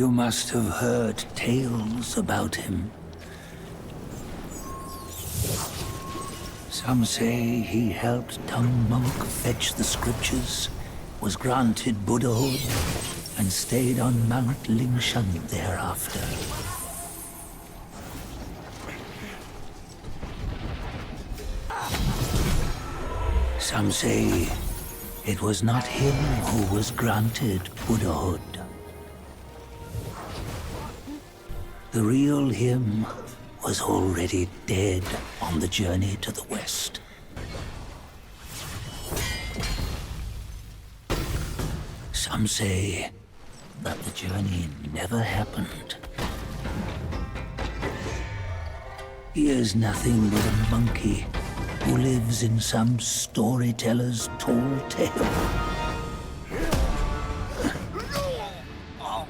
You must have heard tales about him. Some say he helped some monk fetch the scriptures, was granted Buddhahood, and stayed on Mount Lingshan thereafter. Some say it was not him who was granted Buddhahood. The real him was already dead on the journey to the west. Some say that the journey never happened. He is nothing but a monkey who lives in some storyteller's tall tale.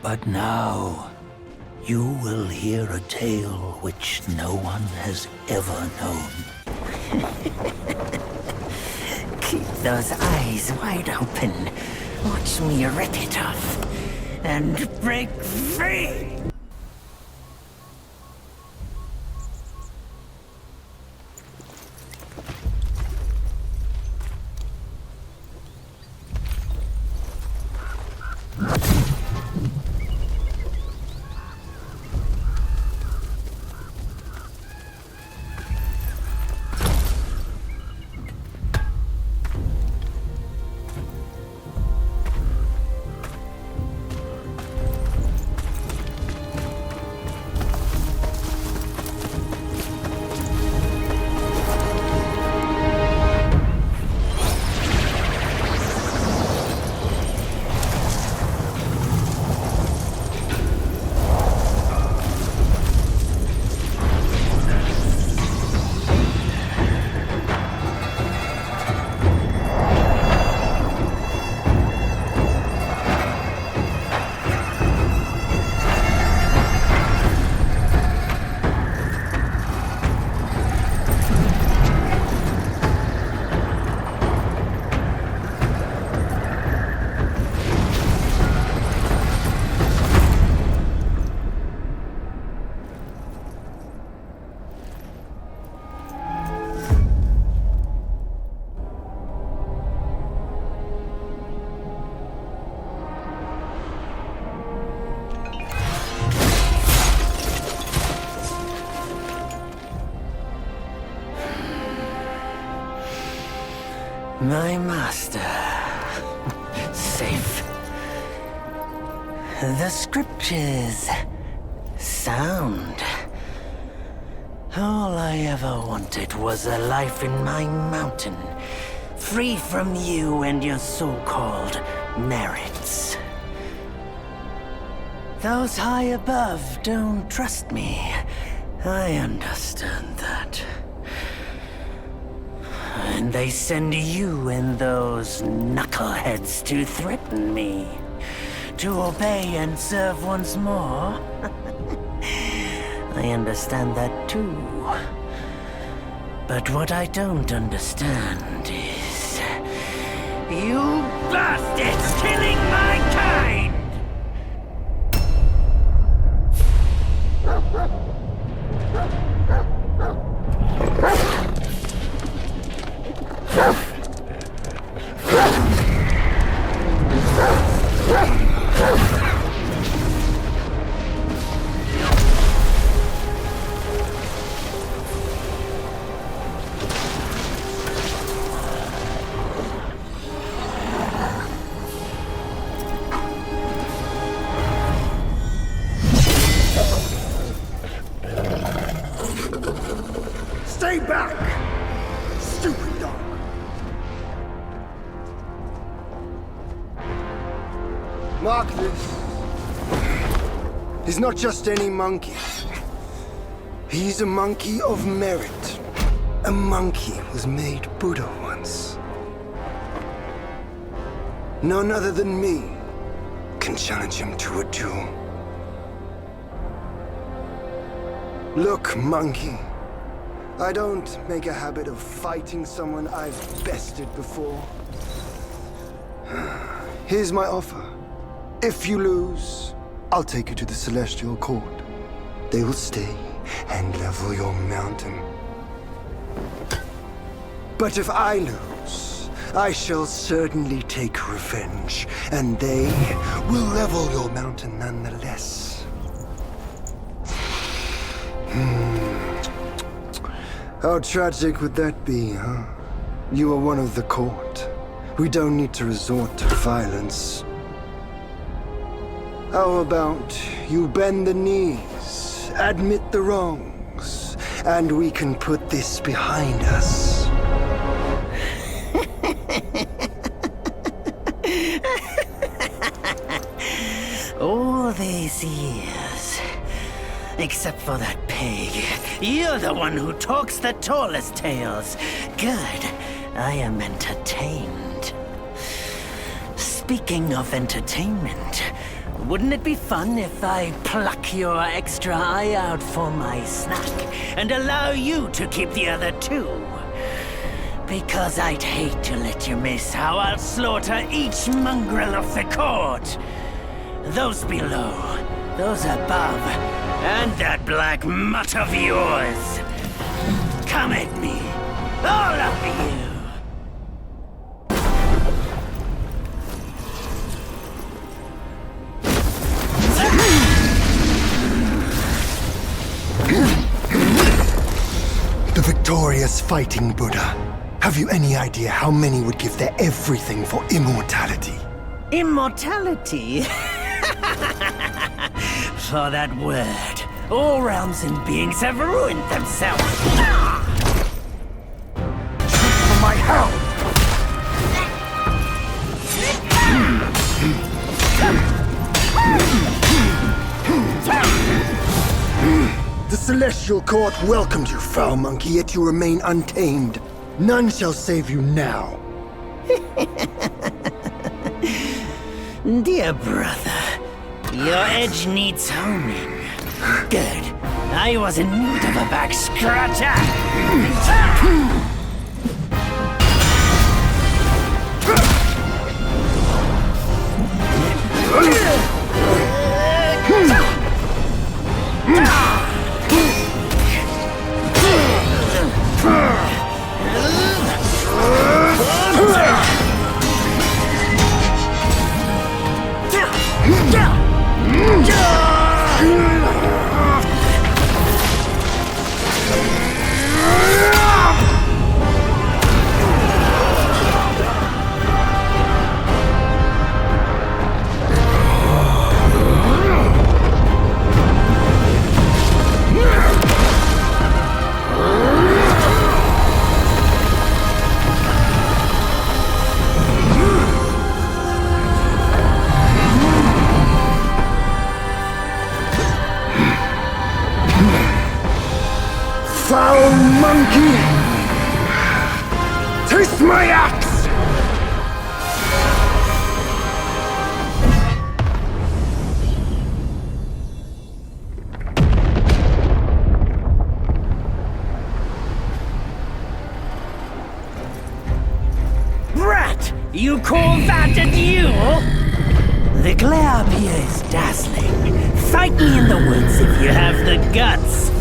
But now, you will hear a tale which no one has ever known. Keep those eyes wide open. Watch me rip it off and break free! My master. Safe. The scriptures. Sound. All I ever wanted was a life in my mountain, free from you and your so-called merits. Those high above don't trust me. I understand that. And they send you and those knuckleheads to threaten me. To obey and serve once more. I understand that too. But what I don't understand is... you bastards killing my kind! Stay back! Stupid dog! Mark this. He's not just any monkey. He's a monkey of merit. A monkey was made Buddha once. None other than me can challenge him to a duel. Look, monkey. I don't make a habit of fighting someone I've bested before. Here's my offer. If you lose, I'll take you to the Celestial Court. They will stay and level your mountain. But if I lose, I shall certainly take revenge, and they will level your mountain nonetheless. How tragic would that be, huh? You are one of the court. We don't need to resort to violence. How about you bend the knees, admit the wrongs, and we can put this behind us. All these years, except for that pig, you're the one who talks the tallest tales. Good, I am entertained. Speaking of entertainment, wouldn't it be fun if I pluck your extra eye out for my snack and allow you to keep the other two? Because I'd hate to let you miss how I'll slaughter each mongrel of the court. Those below, those above, and that black mutt of yours. Come at me, all of you. The victorious fighting Buddha. Have you any idea how many would give their everything for immortality? Immortality? For that word, all realms and beings have ruined themselves. For my help! The Celestial Court welcomed you, foul monkey, yet you remain untamed. None shall save you now. Dear brother, your edge needs honing. Good. I was in need of a back scratcher. Foul monkey! Taste my axe! Brat! You call that a duel? The glare up here is dazzling. Fight me in the woods if you have the guts.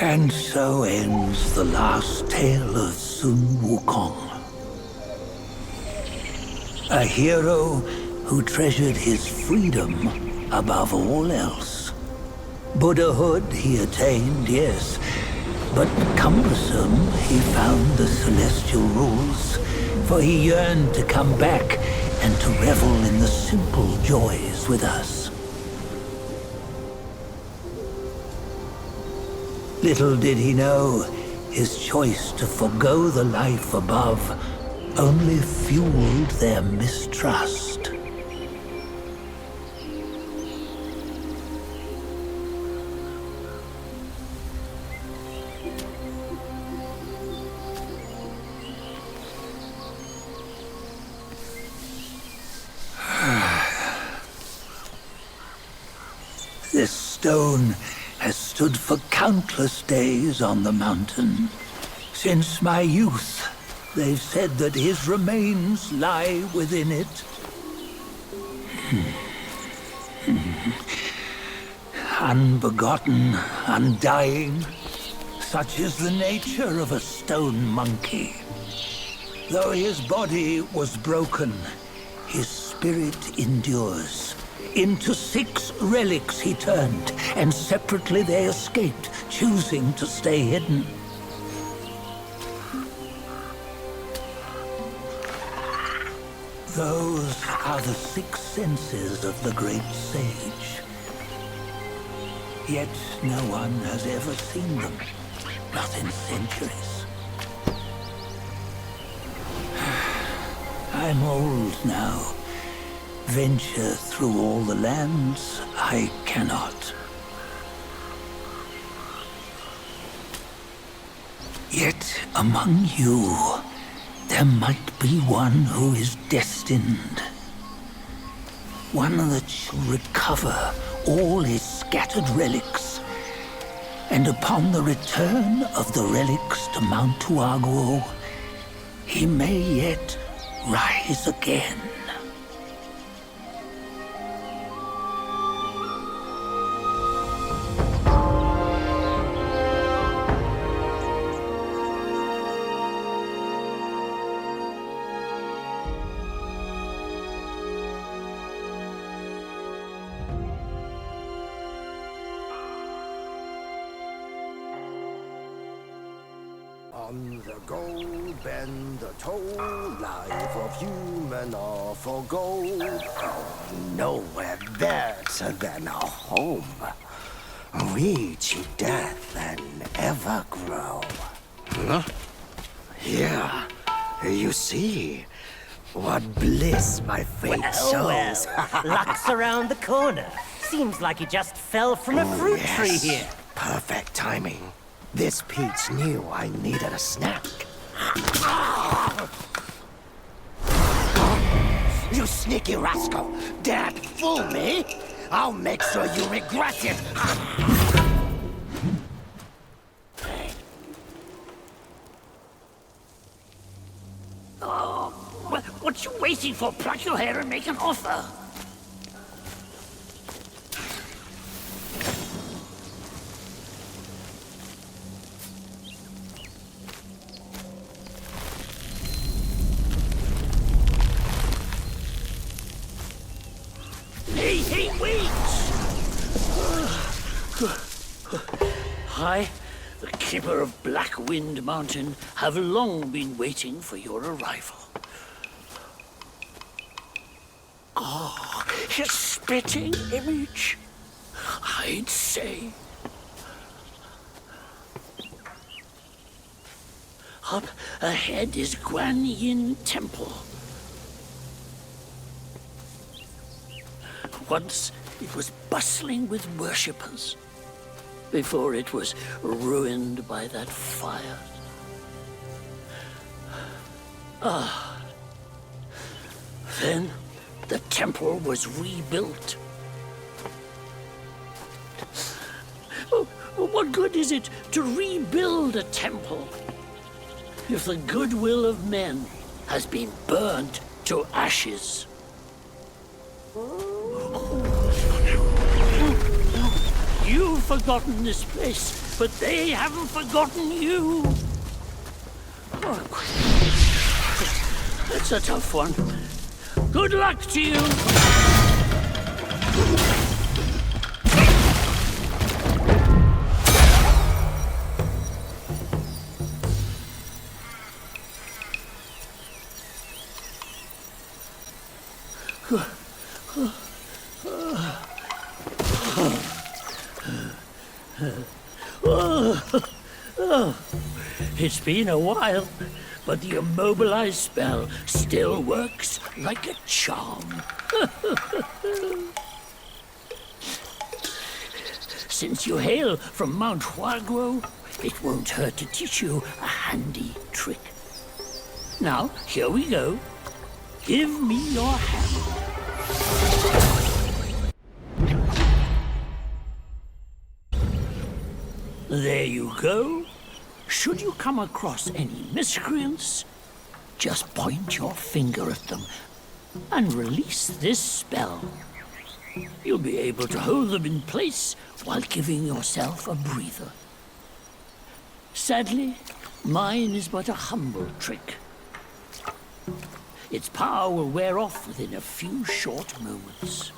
And so ends the last tale of Sun Wukong. A hero who treasured his freedom above all else. Buddhahood he attained, yes, but cumbersome he found the celestial rules, for he yearned to come back and to revel in the simple joys with us. Little did he know, his choice to forgo the life above only fueled their mistrust. This stone has stood for countless days on the mountain. Since my youth, they've said that his remains lie within it. Unbegotten, undying, such is the nature of a stone monkey. Though his body was broken, his spirit endures. Into 6 relics he turned, and separately they escaped, choosing to stay hidden. Those are the 6 senses of the great sage. Yet no one has ever seen them, not in centuries. I'm old now. Venture through all the lands I cannot. Yet among you, there might be one who is destined. One that shall recover all his scattered relics. And upon the return of the relics to Mount Tuaguo, he may yet rise again. On the go, bend the toe, life of human are for gold. Nowhere better than a home. Reach death and ever grow. Huh? Here, you see, what bliss my fate shows. Luck's around the corner. Seems like he just fell from a fruit tree here. Perfect timing. This peach knew I needed a snack. You sneaky rascal! Dared fool me? I'll make sure you regret it! Oh, what you waiting for? Pluck your hair and make an offer. Hey, wait! I, the keeper of Black Wind Mountain, have long been waiting for your arrival. Ah, his spitting image, I'd say. Up ahead is Guan Yin Temple. Once it was bustling with worshippers, before it was ruined by that fire. Then the temple was rebuilt. Oh, what good is it to rebuild a temple if the goodwill of men has been burnt to ashes? You've forgotten this place, but they haven't forgotten you. Oh, it's a tough one. Good luck to you! It's been a while, but the immobilized spell still works like a charm. Since you hail from Mount Huaguo, it won't hurt to teach you a handy trick. Now, here we go. Give me your hand. There you go. Should you come across any miscreants, just point your finger at them and release this spell. You'll be able to hold them in place while giving yourself a breather. Sadly, mine is but a humble trick. Its power will wear off within a few short moments.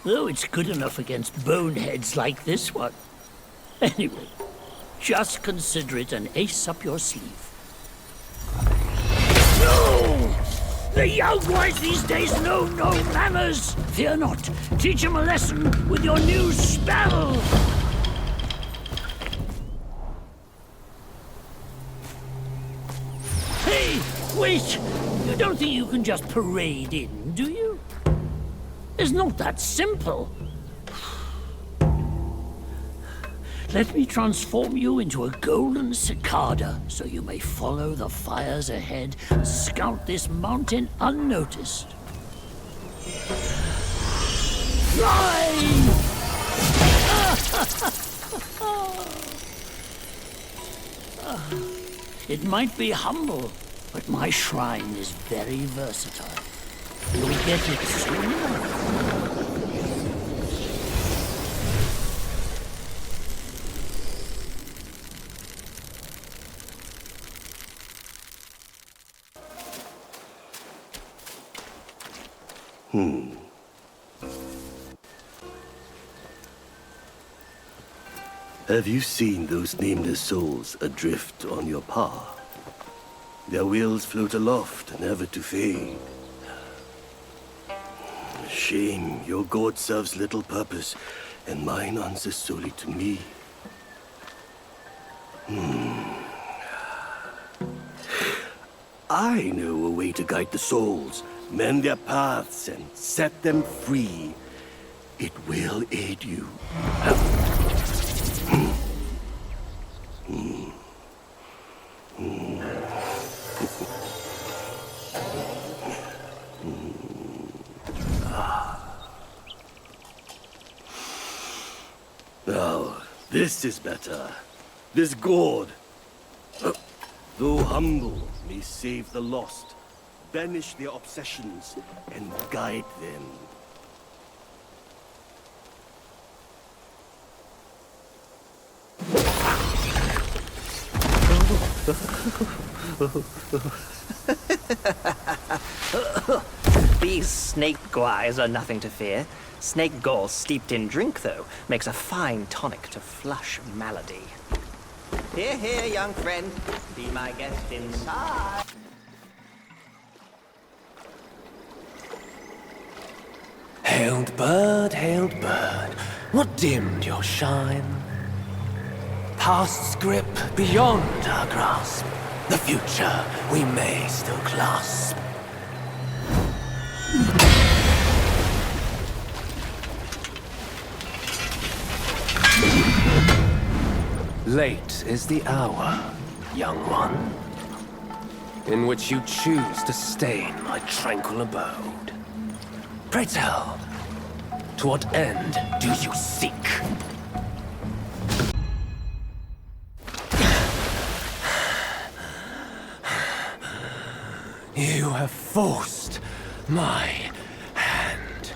Though it's good enough against boneheads like this one. Anyway, just consider it an ace up your sleeve. No! The young boys these days know no manners! Fear not. Teach them a lesson with your new spell! Hey, wait! You don't think you can just parade in, do you? It's not that simple. Let me transform you into a golden cicada so you may follow the fires ahead and scout this mountain unnoticed. Fly! It might be humble, but my shrine is very versatile. You'll get it soon enough. Have you seen those nameless souls adrift on your path? Their wheels float aloft, never to fade. Shame, your god serves little purpose, and mine answers solely to me. I know a way to guide the souls, mend their paths, and set them free. It will aid you. Now, this is better. This gourd, though humble, may save the lost, banish their obsessions, and guide them. These snake guys are nothing to fear. Snake gall steeped in drink, though, makes a fine tonic to flush malady. Here, here, young friend. Be my guest inside. Hailed bird, what dimmed your shine? Past's grip beyond our grasp. The future we may still clasp. Late is the hour, young one, in which you choose to stain my tranquil abode. Pray tell, to what end do you seek? You have forced my hand.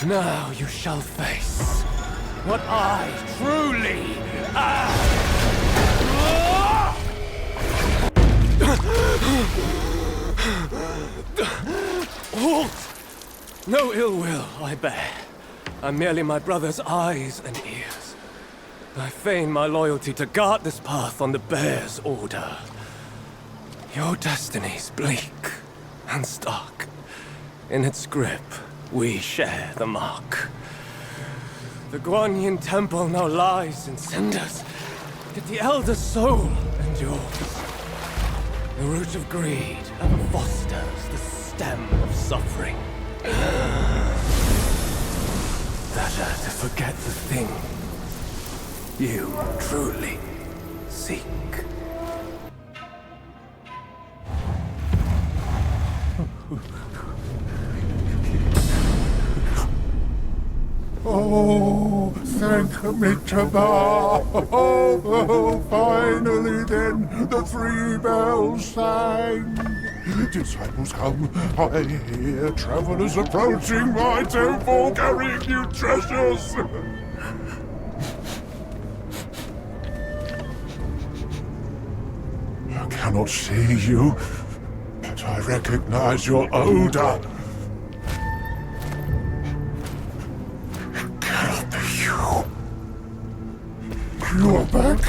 Now you shall face what I truly am. No ill will I bear. I'm merely my brother's eyes and ears. I feign my loyalty to guard this path on the bear's order. Your destiny's bleak and stark. In its grip, we share the mark. The Guanyin temple now lies in cinders, yet the elder soul endures. The root of greed ever fosters the stem of suffering. Better to forget the thing you truly seek. Oh, thank me to thou. Oh, finally then the 3 bells sang. Disciples come, I hear travelers approaching my temple carrying new treasures. I cannot see you, but I recognize your odor. You're back?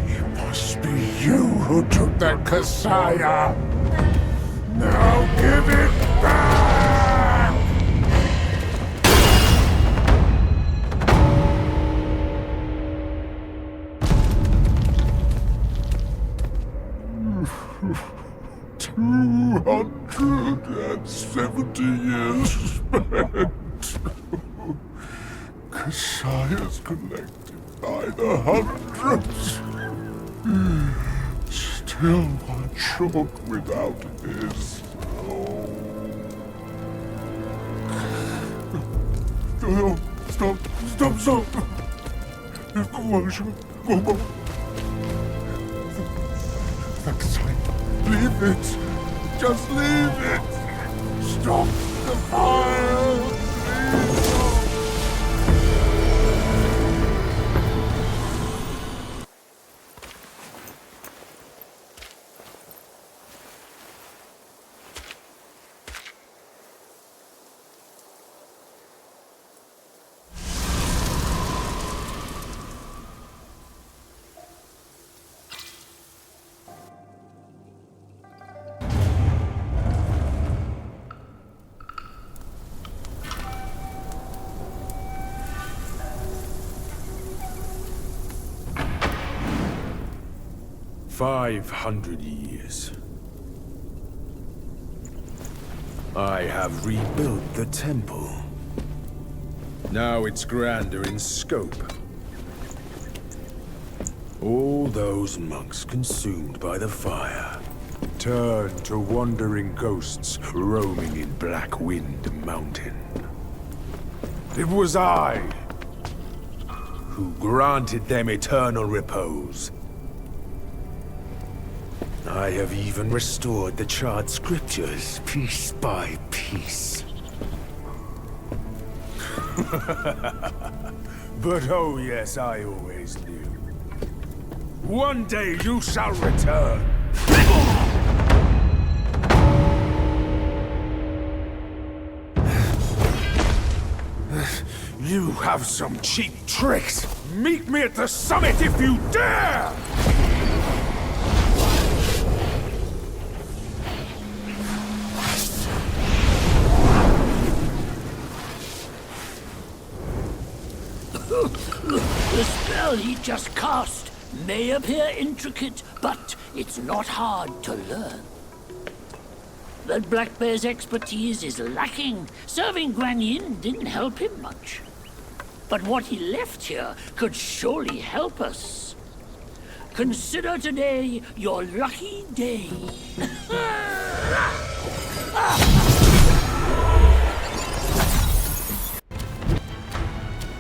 It must be you who took that Kasaya. Now give it back! $270 years spent. Kasayas collected by the hundreds. Still one short without his. Oh, stop. Leave it. Just leave it. Stop the fire. Please. 500 years. I have rebuilt the temple. Now it's grander in scope. All those monks consumed by the fire turned to wandering ghosts roaming in Black Wind Mountain. It was I who granted them eternal repose. I have even restored the charred scriptures piece by piece. But oh yes, I always knew. One day you shall return. You have some cheap tricks. Meet me at the summit if you dare! The spell he just cast may appear intricate, but it's not hard to learn. That Black Bear's expertise is lacking. Serving Guanyin didn't help him much. But what he left here could surely help us. Consider today your lucky day.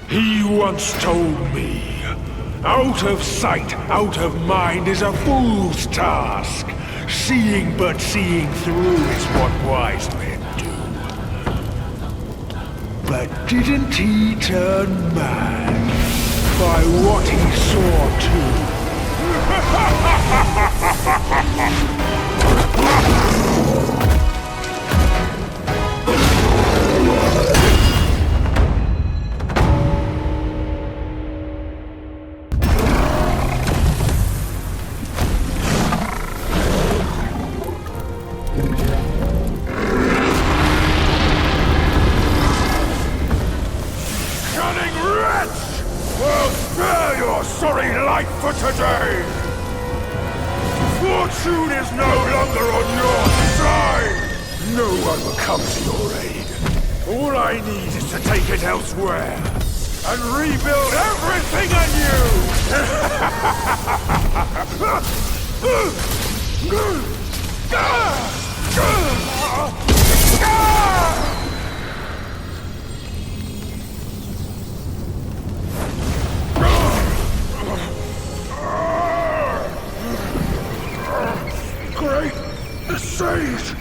He once told me, out of sight, out of mind is a fool's task. Seeing but seeing through is what wise men do. But didn't he turn mad by what he saw too? Sorry life for today! Fortune is no longer on your side! No one will come to your aid. All I need is to take it elsewhere and rebuild everything anew! Great Sage!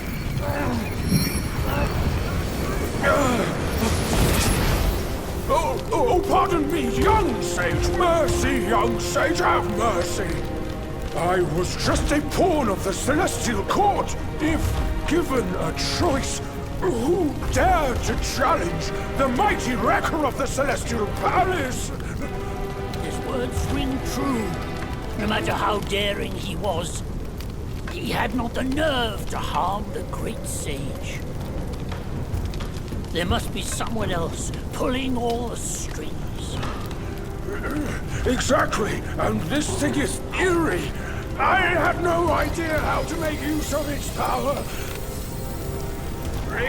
Oh, pardon me, young Sage! Mercy, young Sage, have mercy! I was just a pawn of the Celestial Court. If given a choice, who dared to challenge the mighty wrecker of the Celestial Palace? His words ring true. No matter how daring he was, he had not the nerve to harm the great sage. There must be someone else pulling all the strings. Exactly, and this thing is eerie. I had no idea how to make use of its power.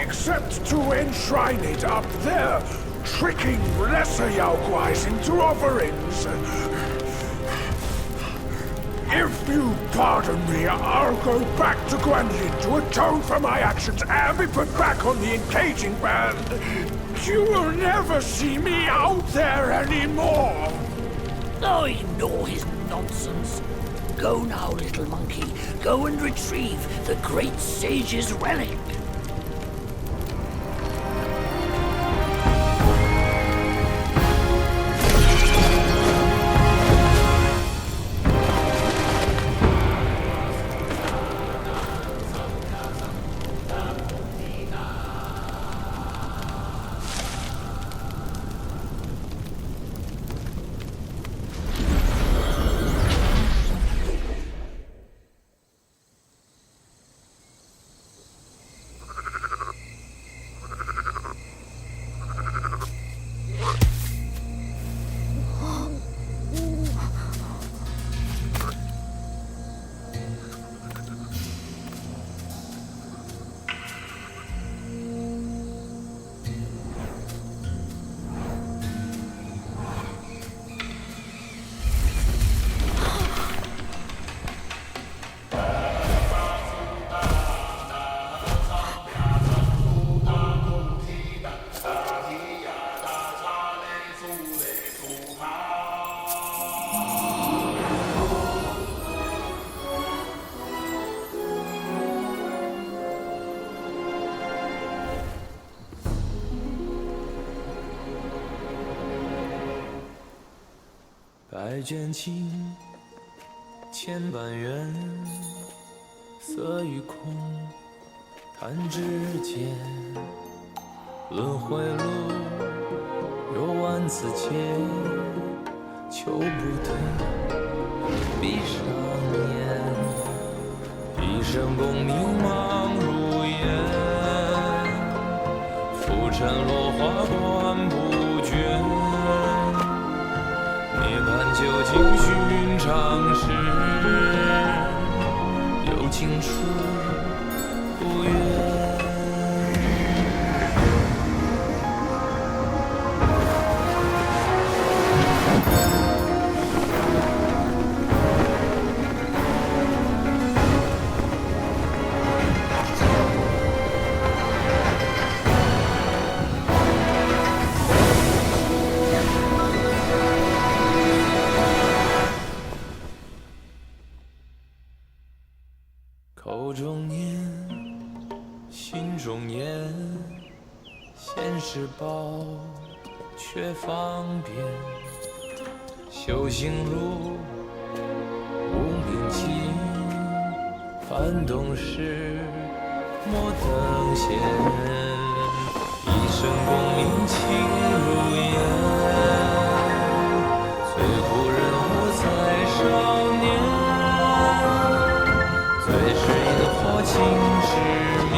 Except to enshrine it up there, tricking lesser Yaoguais into offerings. If you pardon me, I'll go back to Guanlin to atone for my actions and be put back on the encaging band. You will never see me out there anymore. Oh, ignore his nonsense. Go now, little monkey. Go and retrieve the great sage's relic.百卷情，千般缘，色与空，弹指间。轮回路，有万次劫，求不得，闭上眼，一生功名忙如烟，浮沉落花断不绝。 涅槃究竟寻常事，有情处不远。口中念，心中言，现世报，却方便。修行路，无名感动时莫等闲，一生功名情如烟，最后人物在少年，最是萤火情之面，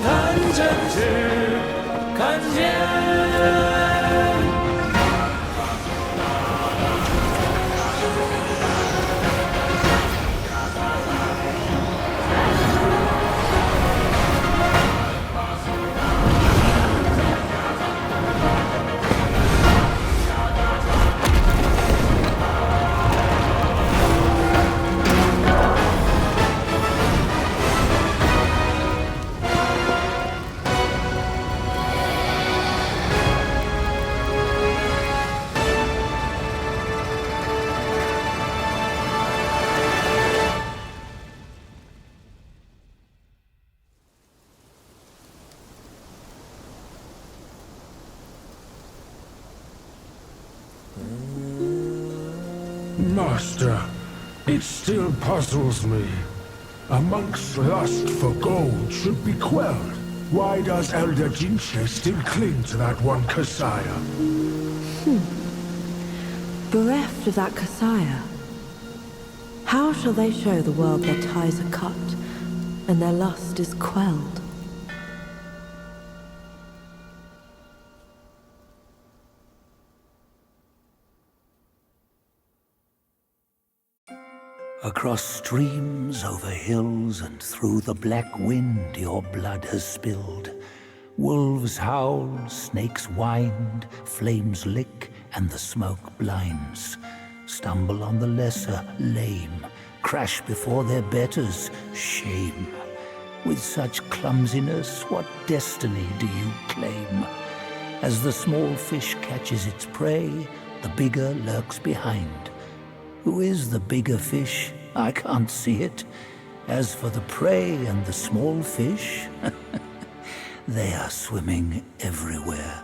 看真挚，看见。Master, it still puzzles me. A monk's lust for gold should be quelled. Why does Elder Jinche still cling to that one Kasaya? Bereft of that Kasaya, how shall they show the world their ties are cut and their lust is quelled? Across streams, over hills, and through the black wind your blood has spilled. Wolves howl, snakes wind, flames lick, and the smoke blinds. Stumble on the lesser, lame, crash before their betters, shame. With such clumsiness, what destiny do you claim? As the small fish catches its prey, the bigger lurks behind. Who is the bigger fish? I can't see it. As for the prey and the small fish, they are swimming everywhere.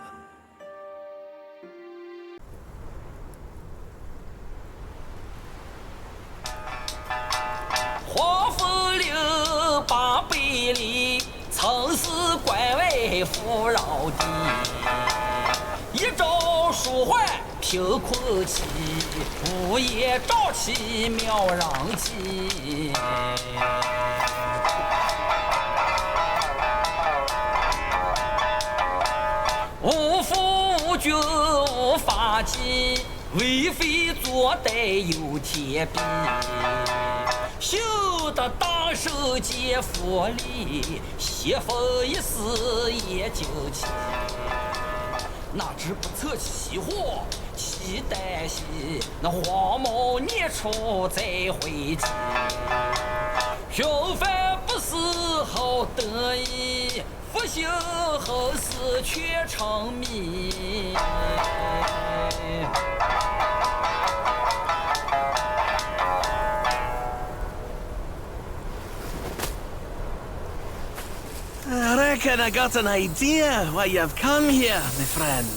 I reckon I got an idea why you've come here, my friend.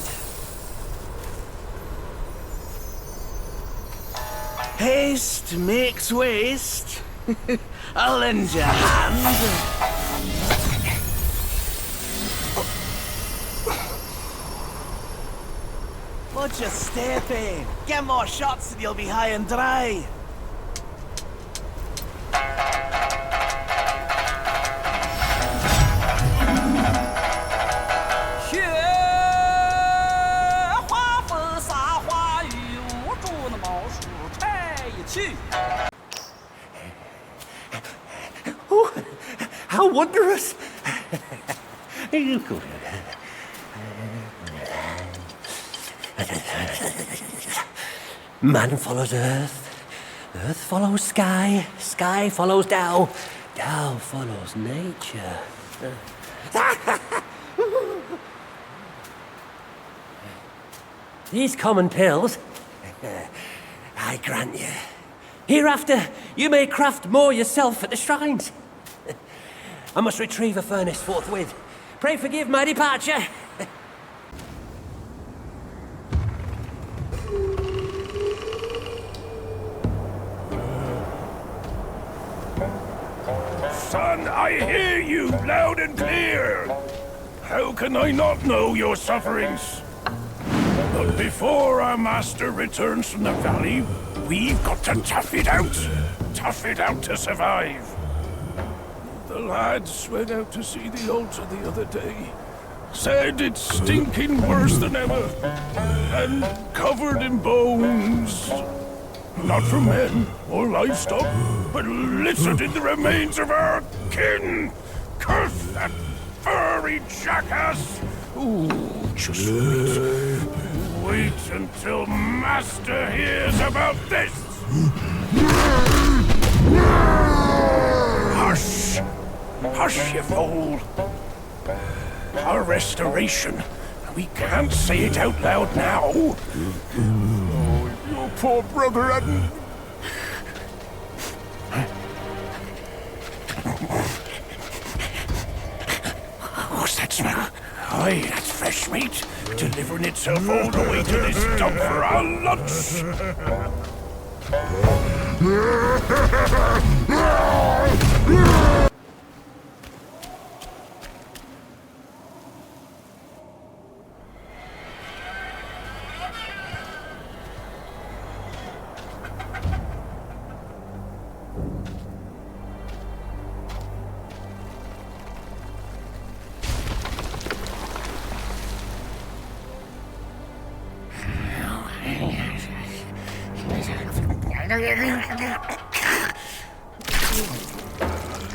Haste makes waste. I'll lend you a hand. Watch your step in. Get more shots and you'll be high and dry. Oh, how wondrous! Man follows earth, earth follows sky, sky follows Tao, Tao follows nature. These common pills, I grant you. Hereafter, you may craft more yourself at the shrines. I must retrieve a furnace forthwith. Pray forgive my departure. son, I hear you loud and clear. How can I not know your sufferings? But before our master returns from the valley, we've got to tough it out. Tough it out to survive. The lads went out to see the altar the other day. Said it's stinking worse than ever. And covered in bones. Not from men or livestock, but littered in the remains of our kin. Curse that furry jackass! Ooh, just wait. Wait until Master hears about this! Hush! Hush, you fool! Our restoration. We can't say it out loud now. Oh, your poor brother hadn't... What's that smell? Aye, that's fresh meat. Delivering itself all the way to this dump for our lunch.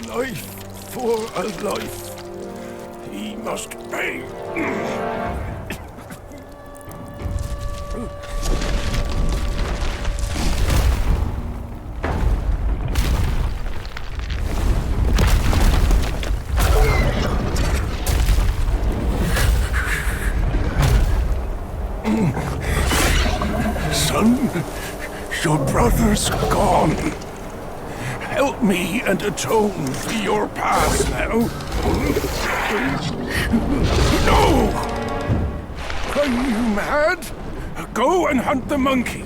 Life for a life. He must pay. Son, your brother's gone. Help me and atone for your past now. No! Are you mad? Go and hunt the monkey.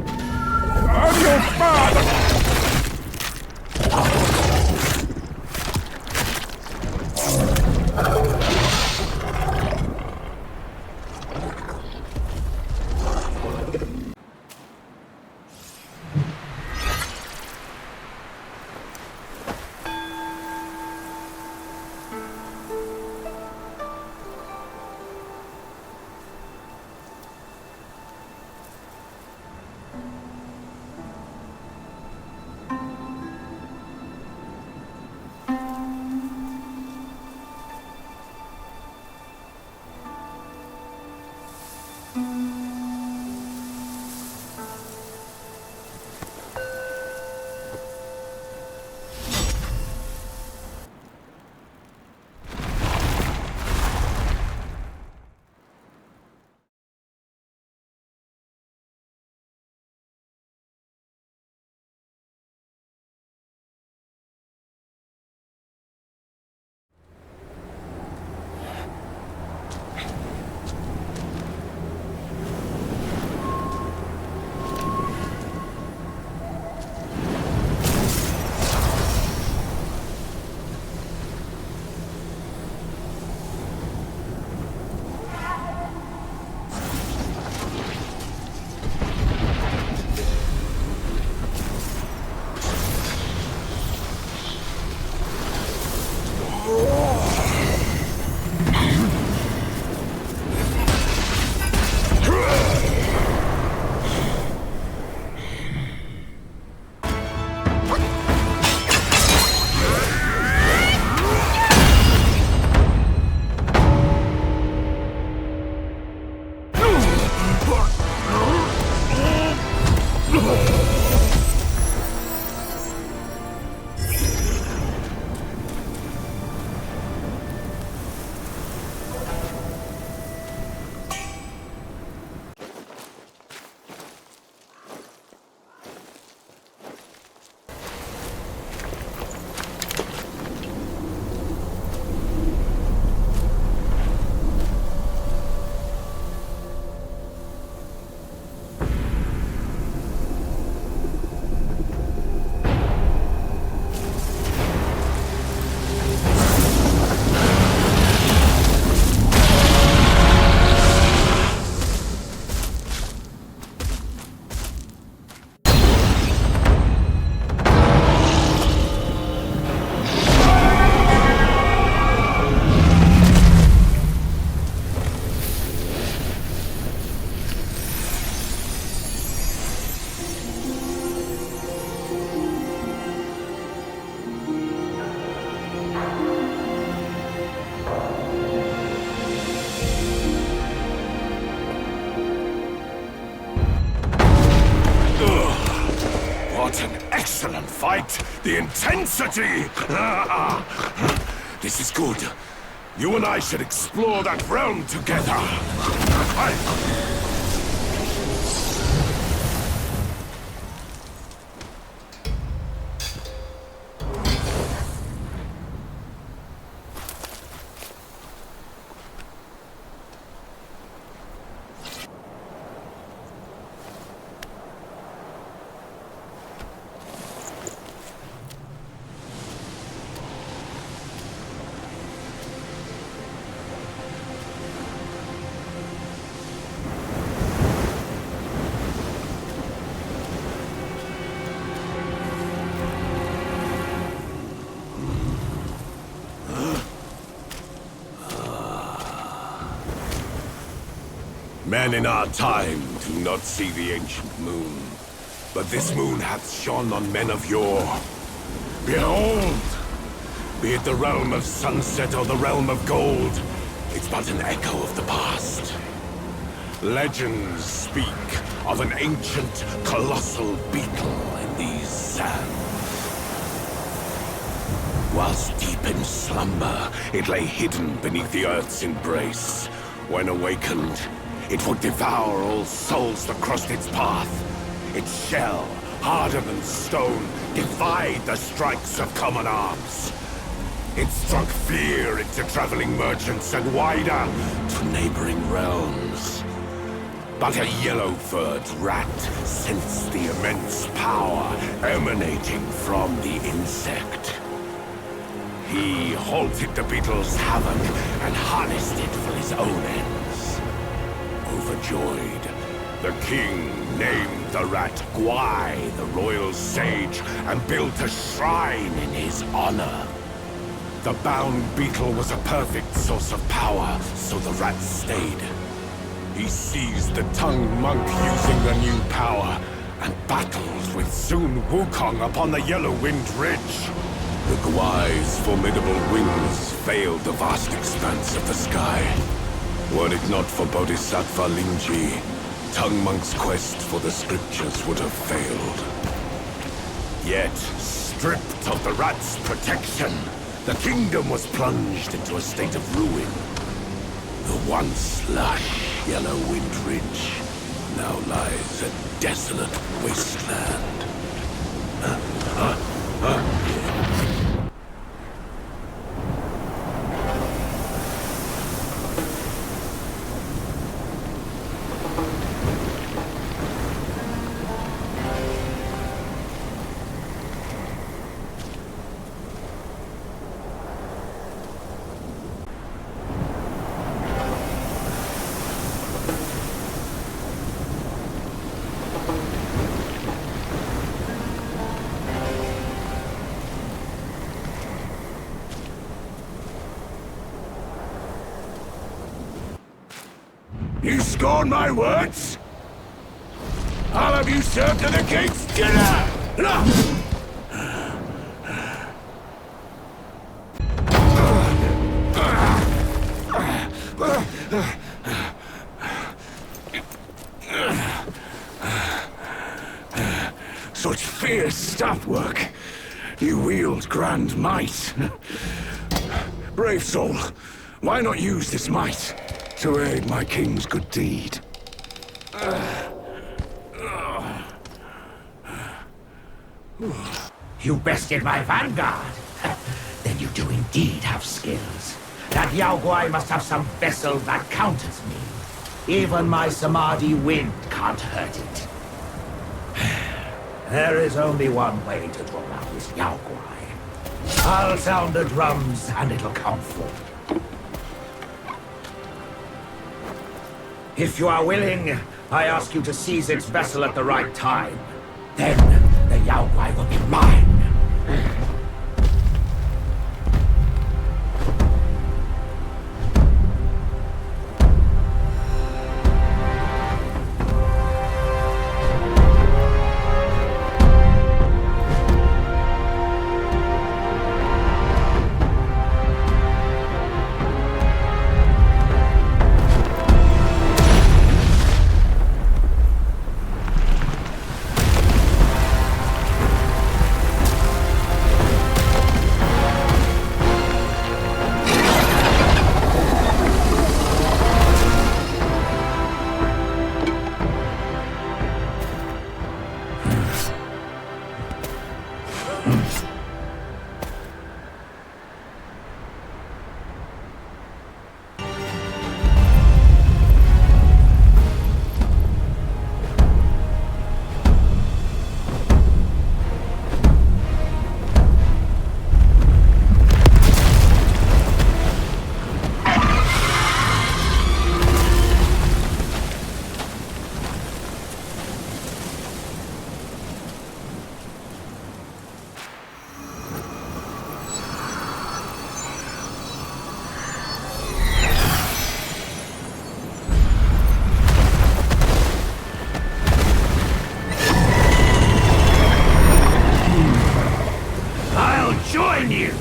I'm your father! excellent fight! The intensity! This is good. You and I should explore that realm together. Men in our time do not see the ancient moon, but this moon hath shone on men of yore. Behold! Be it the realm of sunset or the realm of gold, it's but an echo of the past. Legends speak of an ancient, colossal beetle in these sands. Whilst deep in slumber, it lay hidden beneath the earth's embrace. When awakened, it would devour all souls that crossed its path. Its shell, harder than stone, defied the strikes of common arms. It struck fear into traveling merchants and wider to neighboring realms. But a yellow-furred rat sensed the immense power emanating from the insect. He halted the beetle's havoc and harnessed it for his own ends. Overjoyed, the king named the rat Gwai, the royal sage, and built a shrine in his honor. The bound beetle was a perfect source of power, so the rat stayed. He seized the tongue monk using the new power, and battled with Sun Wukong upon the Yellow-Wind Ridge. The Gwai's formidable wings veiled the vast expanse of the sky. Were it not for Bodhisattva Lingji, Tongue Monk's quest for the scriptures would have failed. Yet, stripped of the rat's protection, the kingdom was plunged into a state of ruin. The once lush Yellow-Wind Ridge now lies a desolate wasteland. You scorn my words? I'll have you served to the king's dinner! Such fierce staff work. You wield grand might. Brave soul, why not use this might to aid my king's good deed? You bested my vanguard. Then you do indeed have skills. That Yao Guai must have some vessel that counters me. Even my Samadhi wind can't hurt it. There is only one way to draw out this Yao Guai. I'll sound the drums and it'll come forth. If you are willing, I ask you to seize its vessel at the right time. Then the Yao Guai will be mine. I'll join you!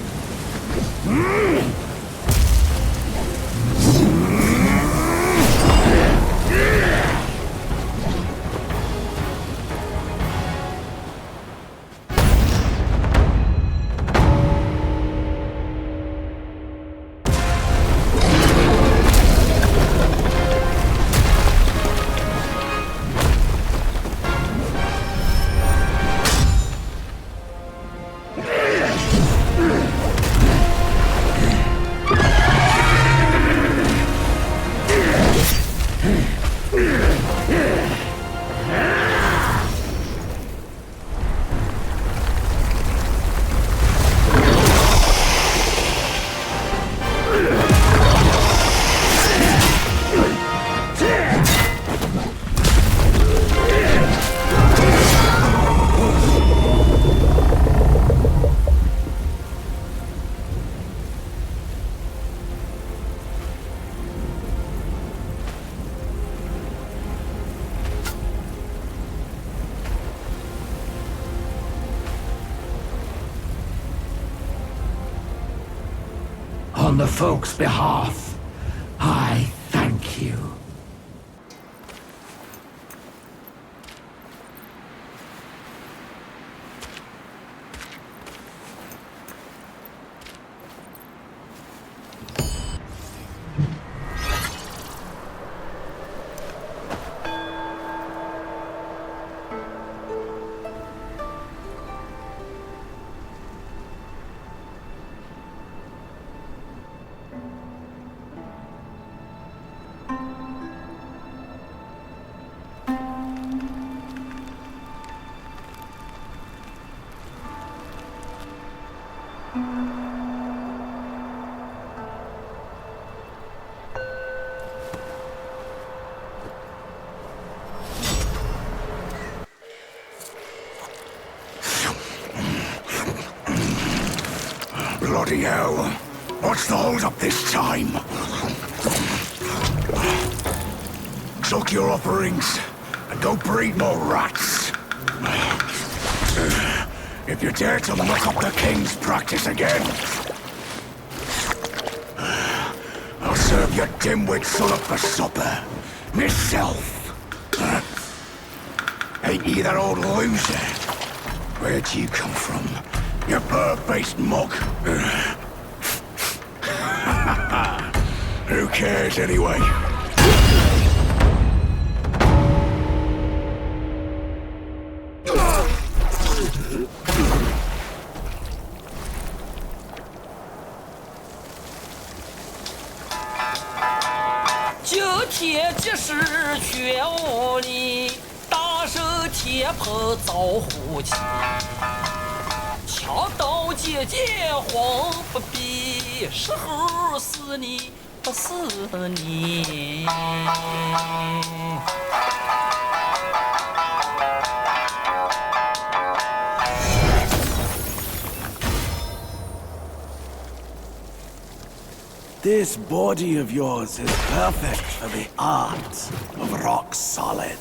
On the folk's behalf, I thank you. Bloody hell. What's the hold up this time? Suck your offerings and go breed more rats. If you dare to muck up the king's practice again, I'll serve your dimwit son up for supper. Myself. Ain't you that old loser? Where'd you come from? You bird-faced mug. Who cares anyway?桥刀姐姐慌不必，时候死你不死你。This body of yours is perfect for the art of rock solid.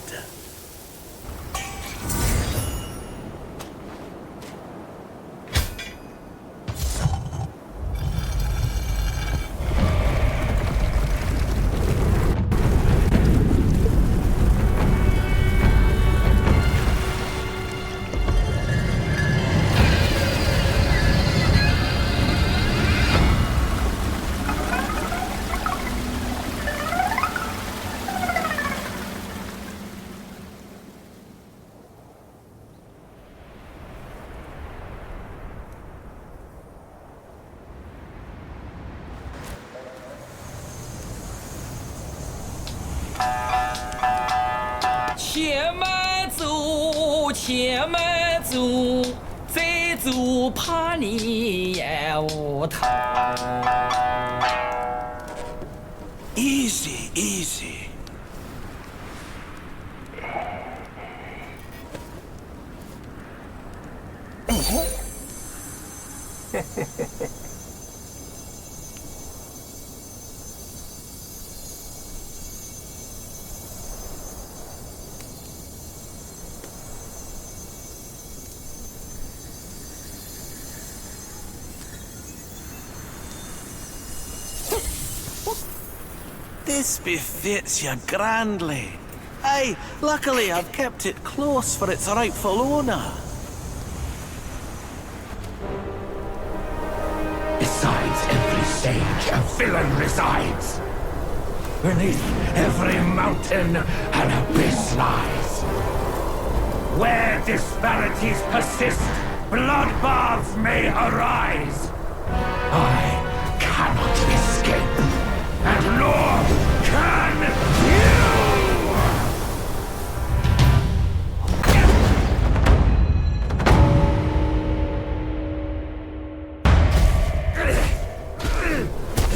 且满足，贼族怕你也无头。Easy, easy. This befits you grandly. Aye, luckily I've kept it close for its rightful owner. Besides every sage, a villain resides. Beneath every mountain, an abyss lies. Where disparities persist, bloodbaths may arise. I cannot escape, and nor can you!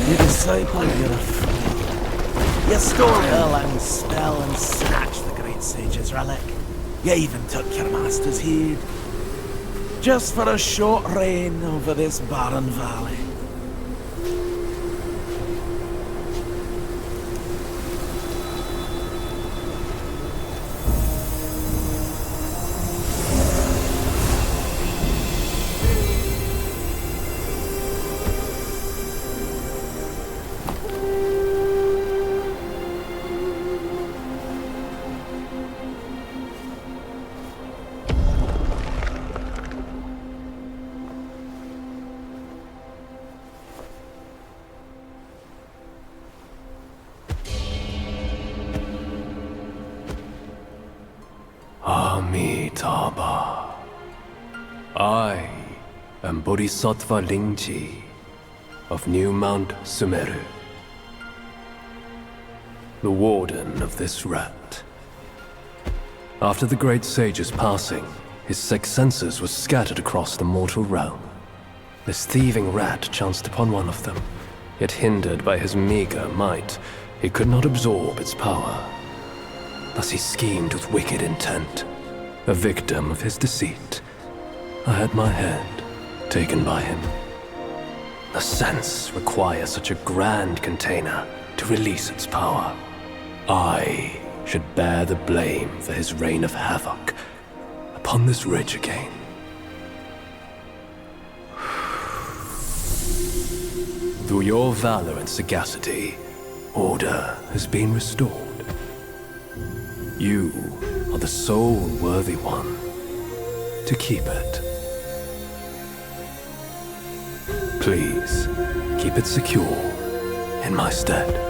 You disciple, you're a fool. You stole Erlang's spell and snatched the great sage's relic. You even took your master's heed. Just for a short reign over this barren valley. Amitabha. I am Bodhisattva Lingji of New Mount Sumeru, the warden of this rat. After the great sage's passing, his sixth senses were scattered across the mortal realm. This thieving rat chanced upon one of them, yet hindered by his meager might, he could not absorb its power. Thus he schemed with wicked intent. A victim of his deceit, I had my head taken by him. The sense requires such a grand container to release its power. I should bear the blame for his reign of havoc upon this ridge again. Through your valor and sagacity, order has been restored. You are the sole worthy one to keep it. Please, keep it secure in my stead.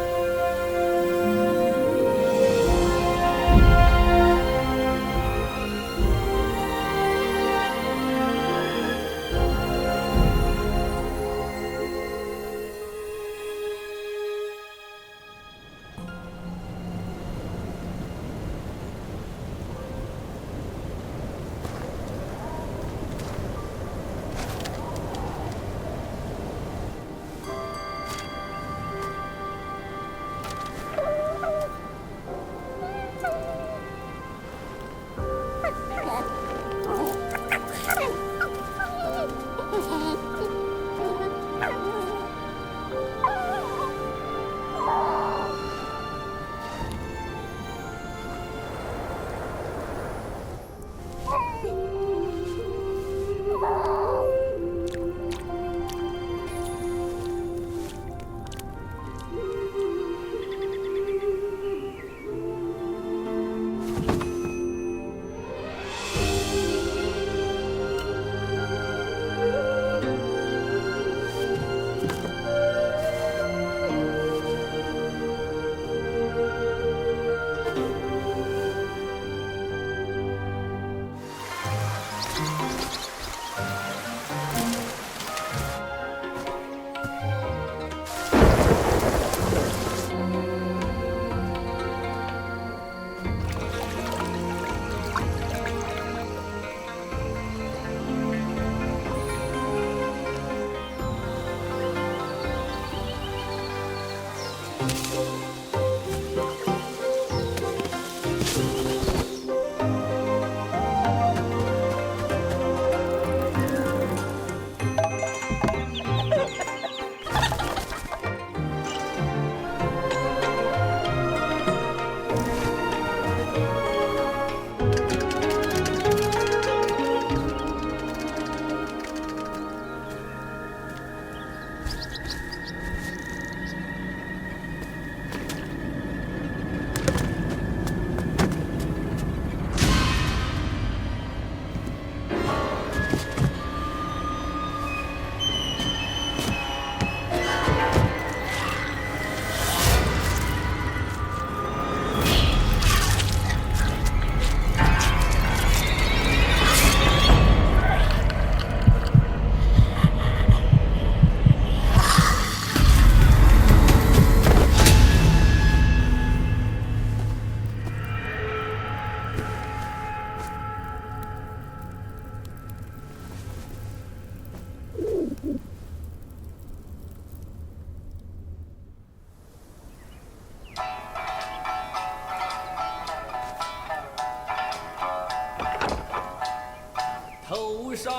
头上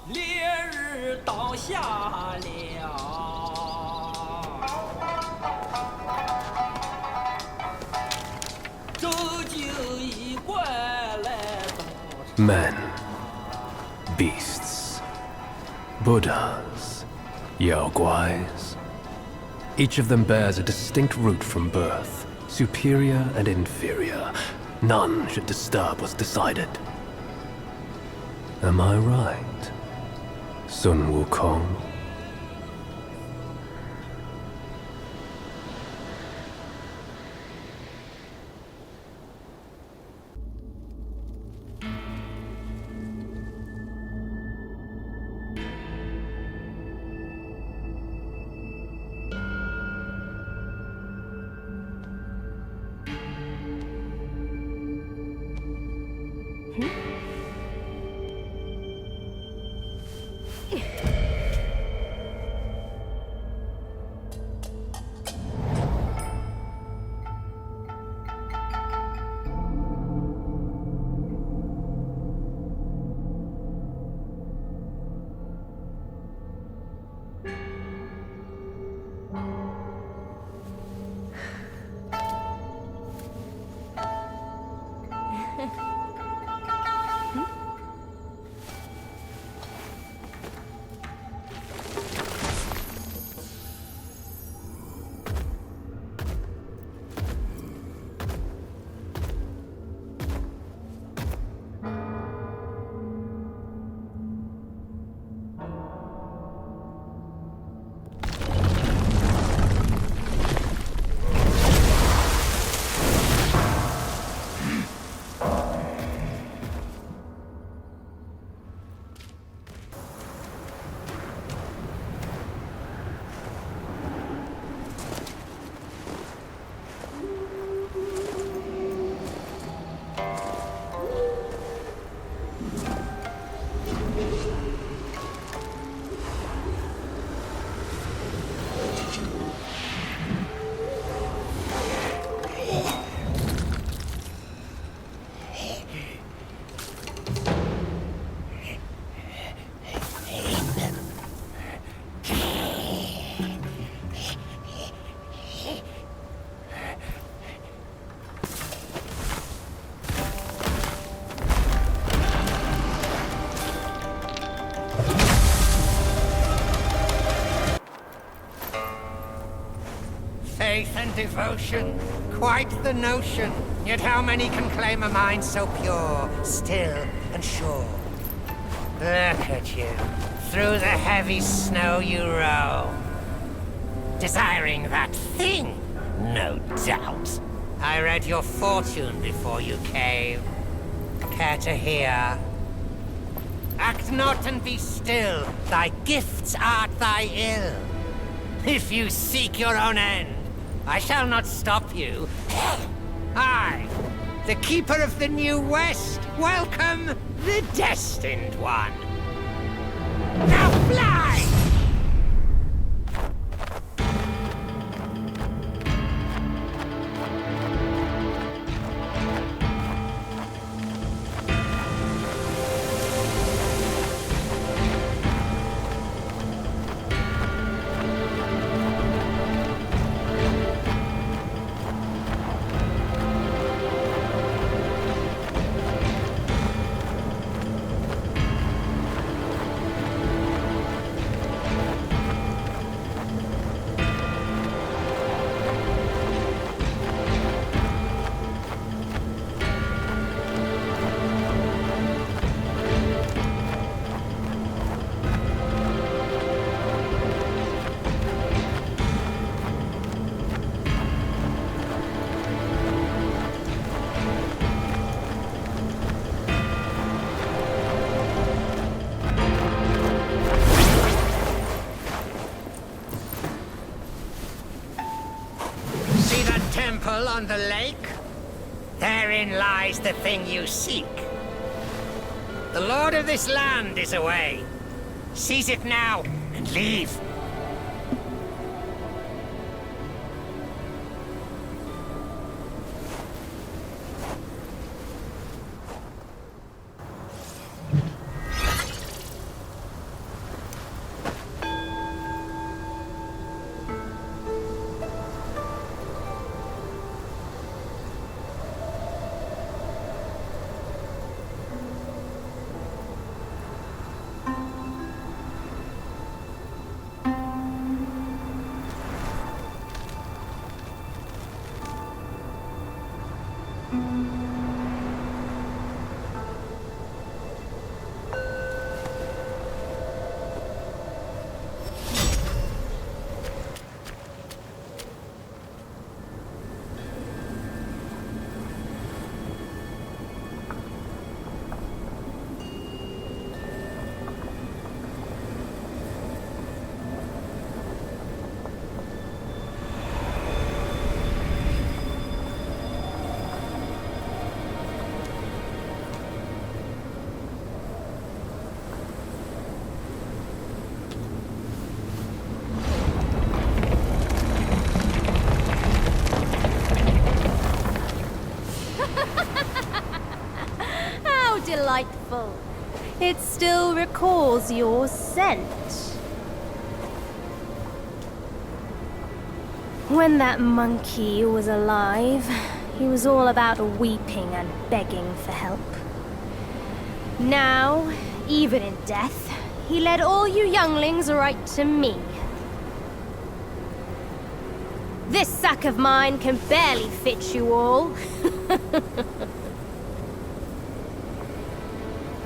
烈日倒下了，走进一关来到。Men, beasts, Buddhas, Yaoguais. Each of them bears a distinct root from birth, superior and inferior. None should disturb what's decided. Am I right, Sun Wukong? Faith and devotion, quite the notion. Yet how many can claim a mind so pure, still and sure? Look at you. Through the heavy snow you roam. Desiring that thing, no doubt. I read your fortune before you came. Care to hear? Act not and be still. Thy gifts art thy ill. If you seek your own end, I shall not stop you. I, the Keeper of the New West, welcome the Destined One. Now fly! On the lake? Therein lies the thing you seek. The lord of this land is away. Seize it now and leave. Delightful. It still recalls your scent. When that monkey was alive, he was all about weeping and begging for help. Now, even in death, he led all you younglings right to me. This sack of mine can barely fit you all.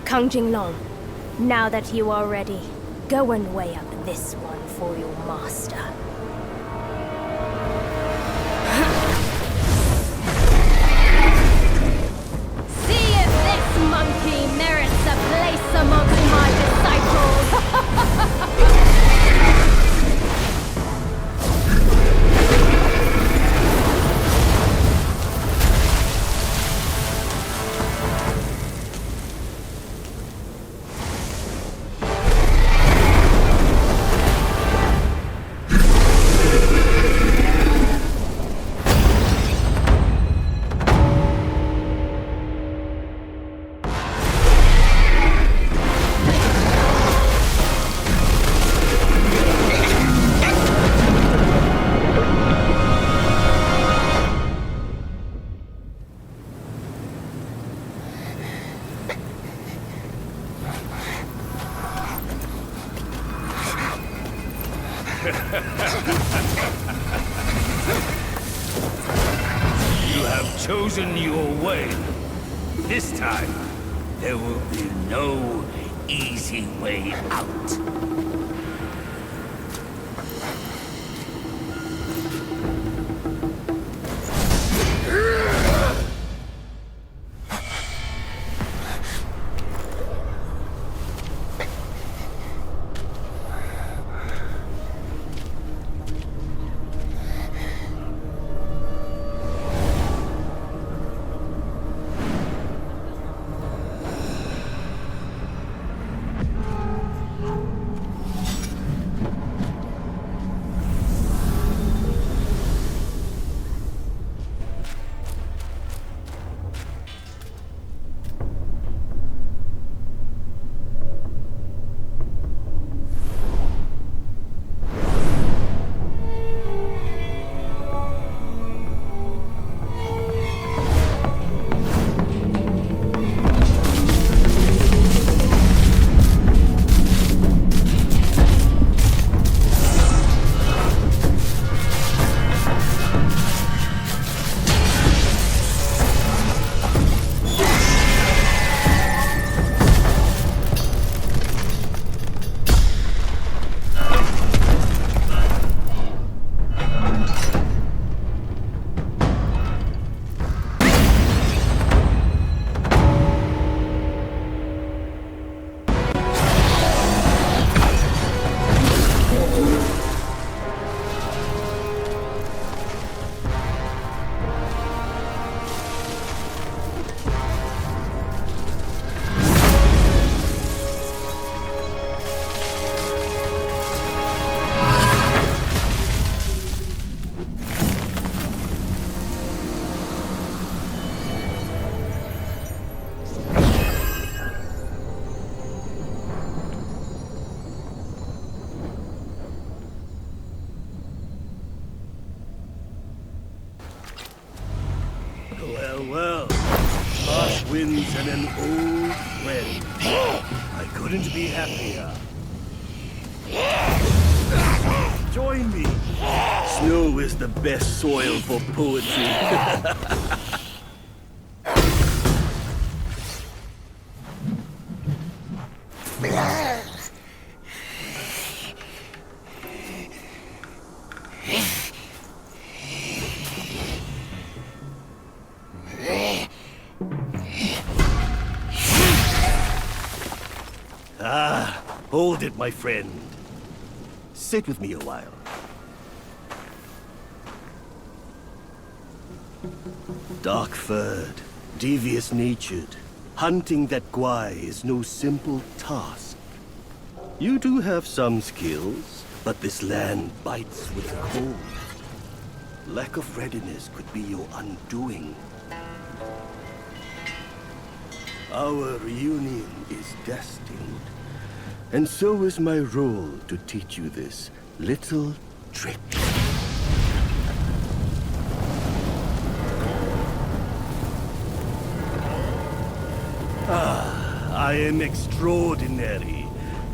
Kang Jinglong, now that you are ready, go and weigh up this one for your master. See if this monkey merits a place amongst my disciples! You have chosen your way. This time, there will be no easy way out. couldn't be happier. Join me. Snow is the best soil for poetry. Hold it, my friend. Sit with me a while. Dark-furred, devious-natured, hunting that Gwai is no simple task. You do have some skills, but this land bites with cold. Lack of readiness could be your undoing. Our reunion is destined. And so is my role to teach you this little trick. I am extraordinary,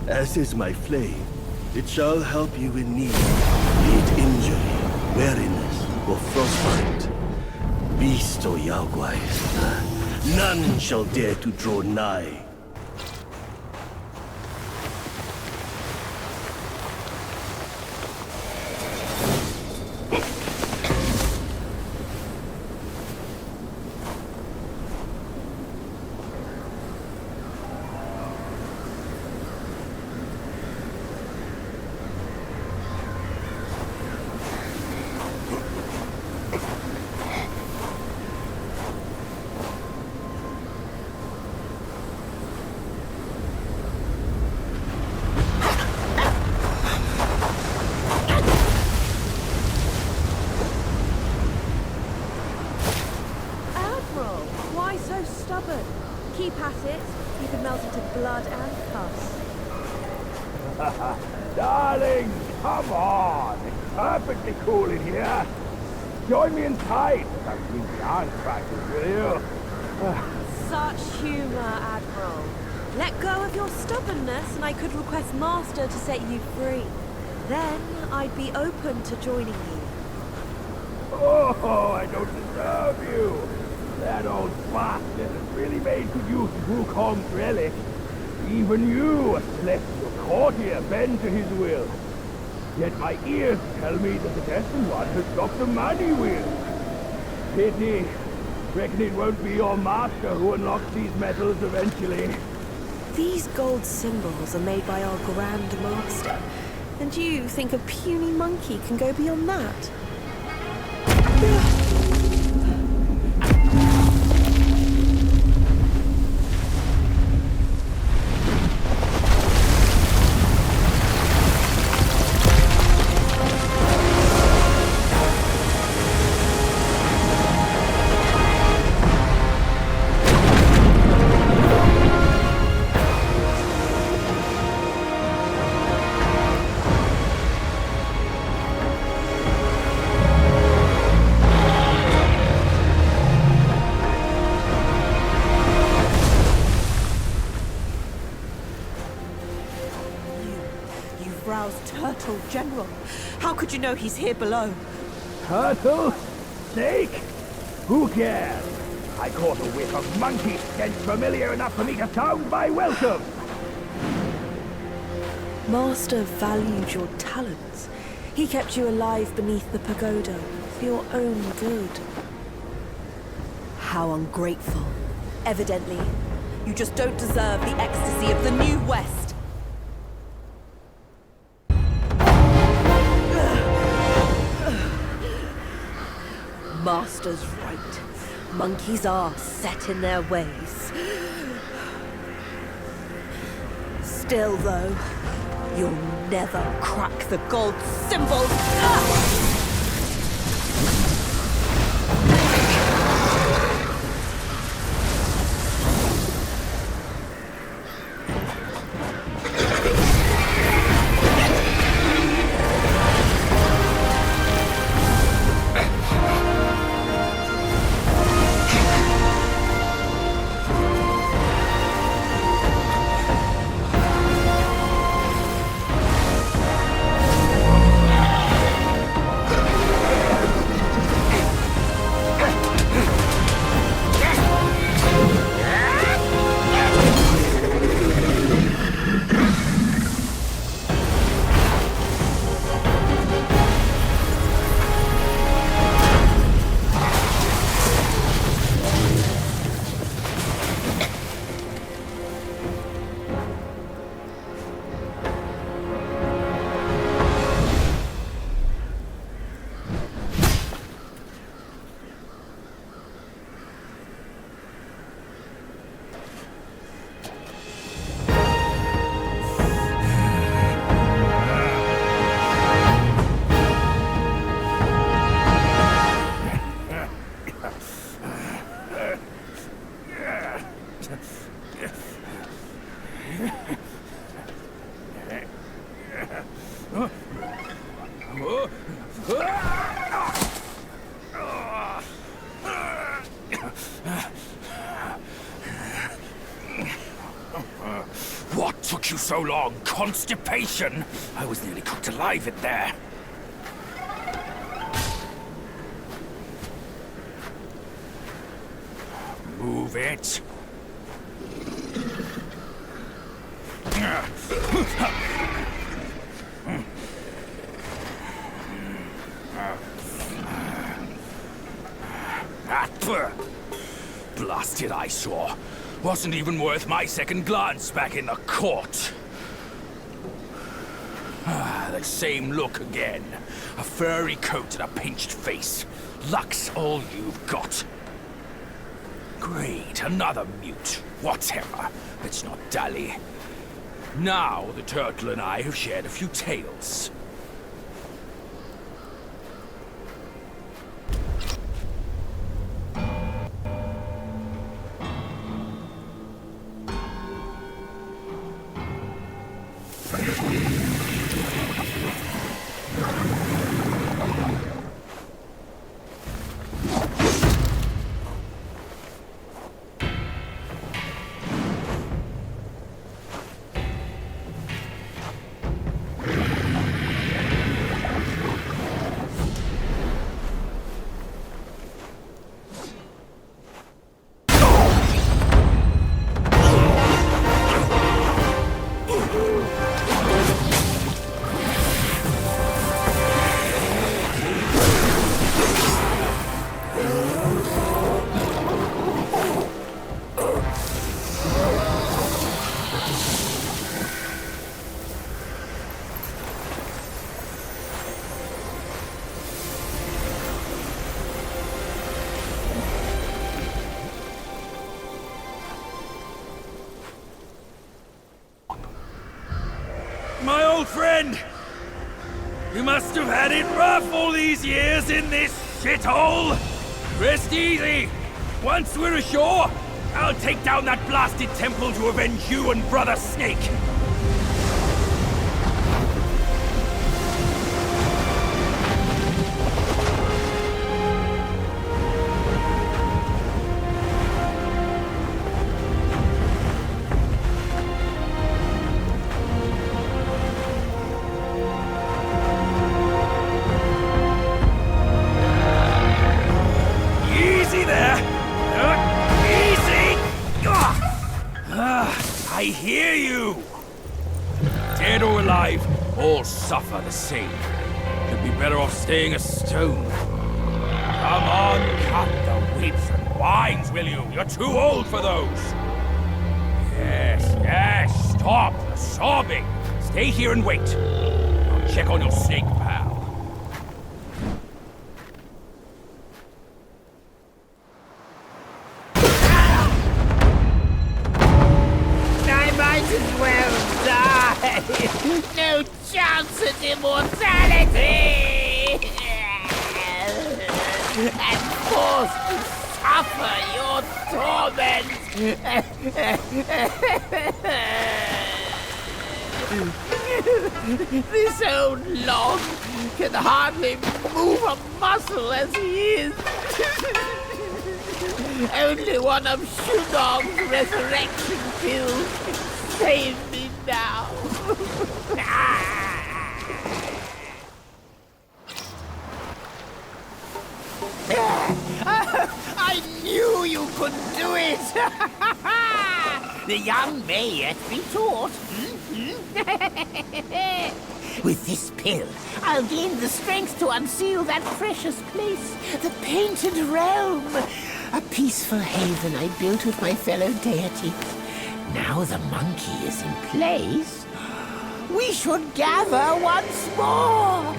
as is my flame. It shall help you in need, be it injury, weariness, or frostbite. Beast or Yaoguai, none shall dare to draw nigh. Keep at it. You can melt into blood and pus. Darling, come on. It's perfectly cool in here. Join me inside. That means the iron practice, will you? Such humor, Admiral. Let go of your stubbornness and I could request Master to set you free. Then I'd be open to joining you. Oh, I don't deserve you. That old bastard has really made good use of Wukong's relic. Even you, a celestial courtier, bend to his will. Yet my ears tell me that the Destined One has stopped the money wheel. Pity. Reckon it won't be your master who unlocks these metals eventually. These gold symbols are made by our Grand Master. And you think a puny monkey can go beyond that? Turtle General. How could you know he's here below? Turtle? Snake? Who cares? I caught a whiff of monkey stench familiar enough for me to sound my welcome. Master valued your talents. He kept you alive beneath the pagoda for your own good. How ungrateful. Evidently, you just don't deserve the ecstasy of the New West. Master's right. Monkeys are set in their ways. Still, though, you'll never crack the gold symbols. What took you so long? Constipation? I was nearly cooked alive in there. Move it. Blasted eyesore. Wasn't even worth my second glance back in the court. The same look again. A furry coat and a pinched face. Luck's all you've got. Great, another mute. Whatever. Let's not dally. Now the turtle and I have shared a few tales. My old friend! You must have had it rough all these years in this shithole! Rest easy! Once we're ashore, I'll take down that blasted temple to avenge you and Brother Snake! I hear you! Dead or alive, all suffer the same. You'd be better off staying a stone. Come on, cut the whips and wines, will you? You're too old for those. Yes, stop the sobbing. Stay here and wait. I'll check on your snake, pal. No chance at immortality! And forced to suffer your torment! This old log can hardly move a muscle as he is. Only one of Shudong's resurrection pills can save me now. I knew you could do it! The young may yet be taught. With this pill, I'll gain the strength to unseal that precious place, the Painted Realm. A peaceful haven I built with my fellow deities. Now the monkey is in place, we should gather once more!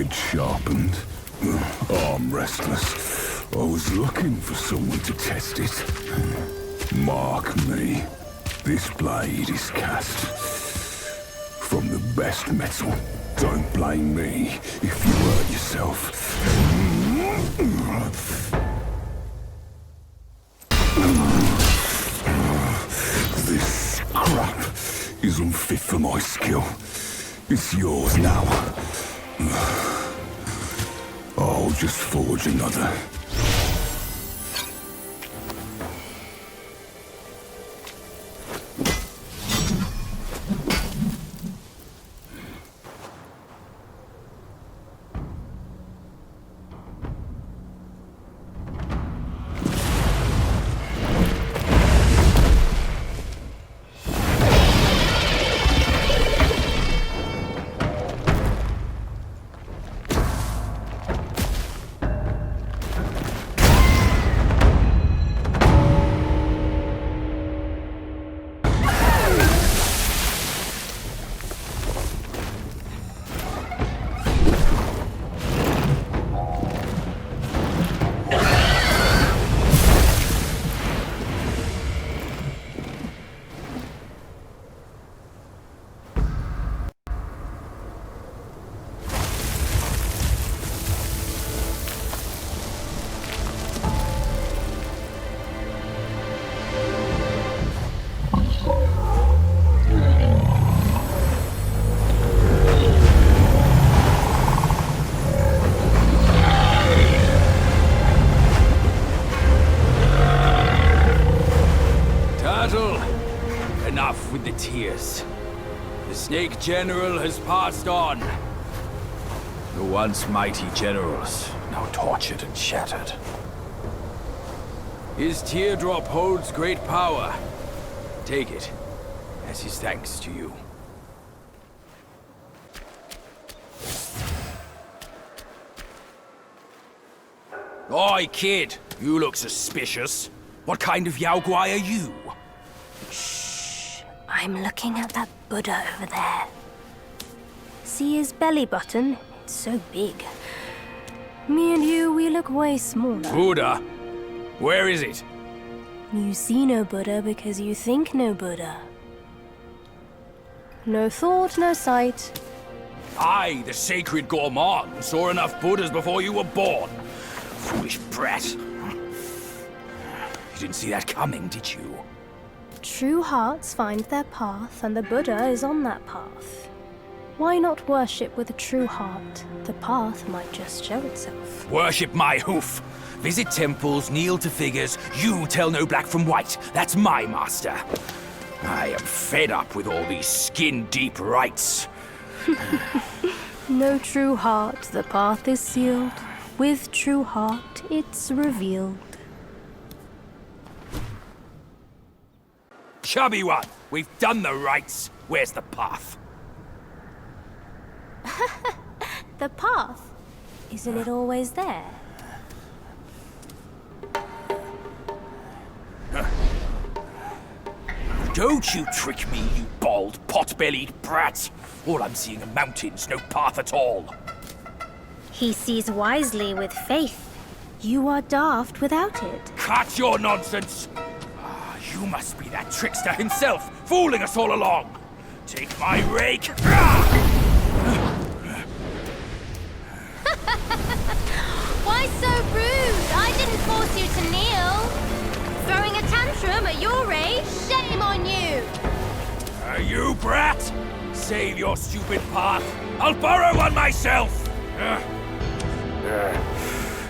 edge sharpened, arm restless. I was looking for someone to test it. Mark me. This blade is cast from the best metal. Don't blame me if you hurt yourself. This crap is unfit for my skill. It's yours now. I'll just forge another. Enough with the tears. The Snake General has passed on. The once mighty generals, now tortured and shattered. His teardrop holds great power. Take it, as his thanks to you. Oi, kid! You look suspicious. What kind of Yao Guai are you? I'm looking at that Buddha over there. See his belly button? It's so big. Me and you, we look way smaller. Buddha? Where is it? You see no Buddha because you think no Buddha. No thought, no sight. I, the sacred gourmand, saw enough Buddhas before you were born. Foolish brat. You didn't see that coming, did you? True hearts find their path, and the Buddha is on that path. Why not worship with a true heart? The path might just show itself. Worship my hoof. Visit temples, kneel to figures. You tell no black from white. That's my master. I am fed up with all these skin-deep rites. No true heart, the path is sealed. With true heart, it's revealed. Chubby one, we've done the rites. Where's the path? The path? Isn't it always there? Don't you trick me, you bald, pot-bellied brat. All I'm seeing are mountains, no path at all. He sees wisely with faith. You are daft without it. Cut your nonsense! You must be that trickster himself, fooling us all along. Take my rake. Why so rude? I didn't force you to kneel. Throwing a tantrum at your age? Shame on you! You brat! Save your stupid path. I'll borrow one myself.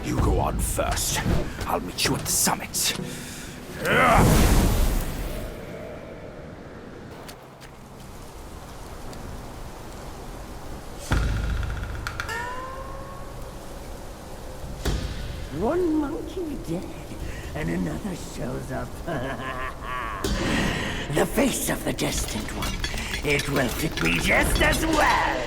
You go on first. I'll meet you at the summit. One monkey dead, and another shows up. The face of the destined one. It will fit me just as well.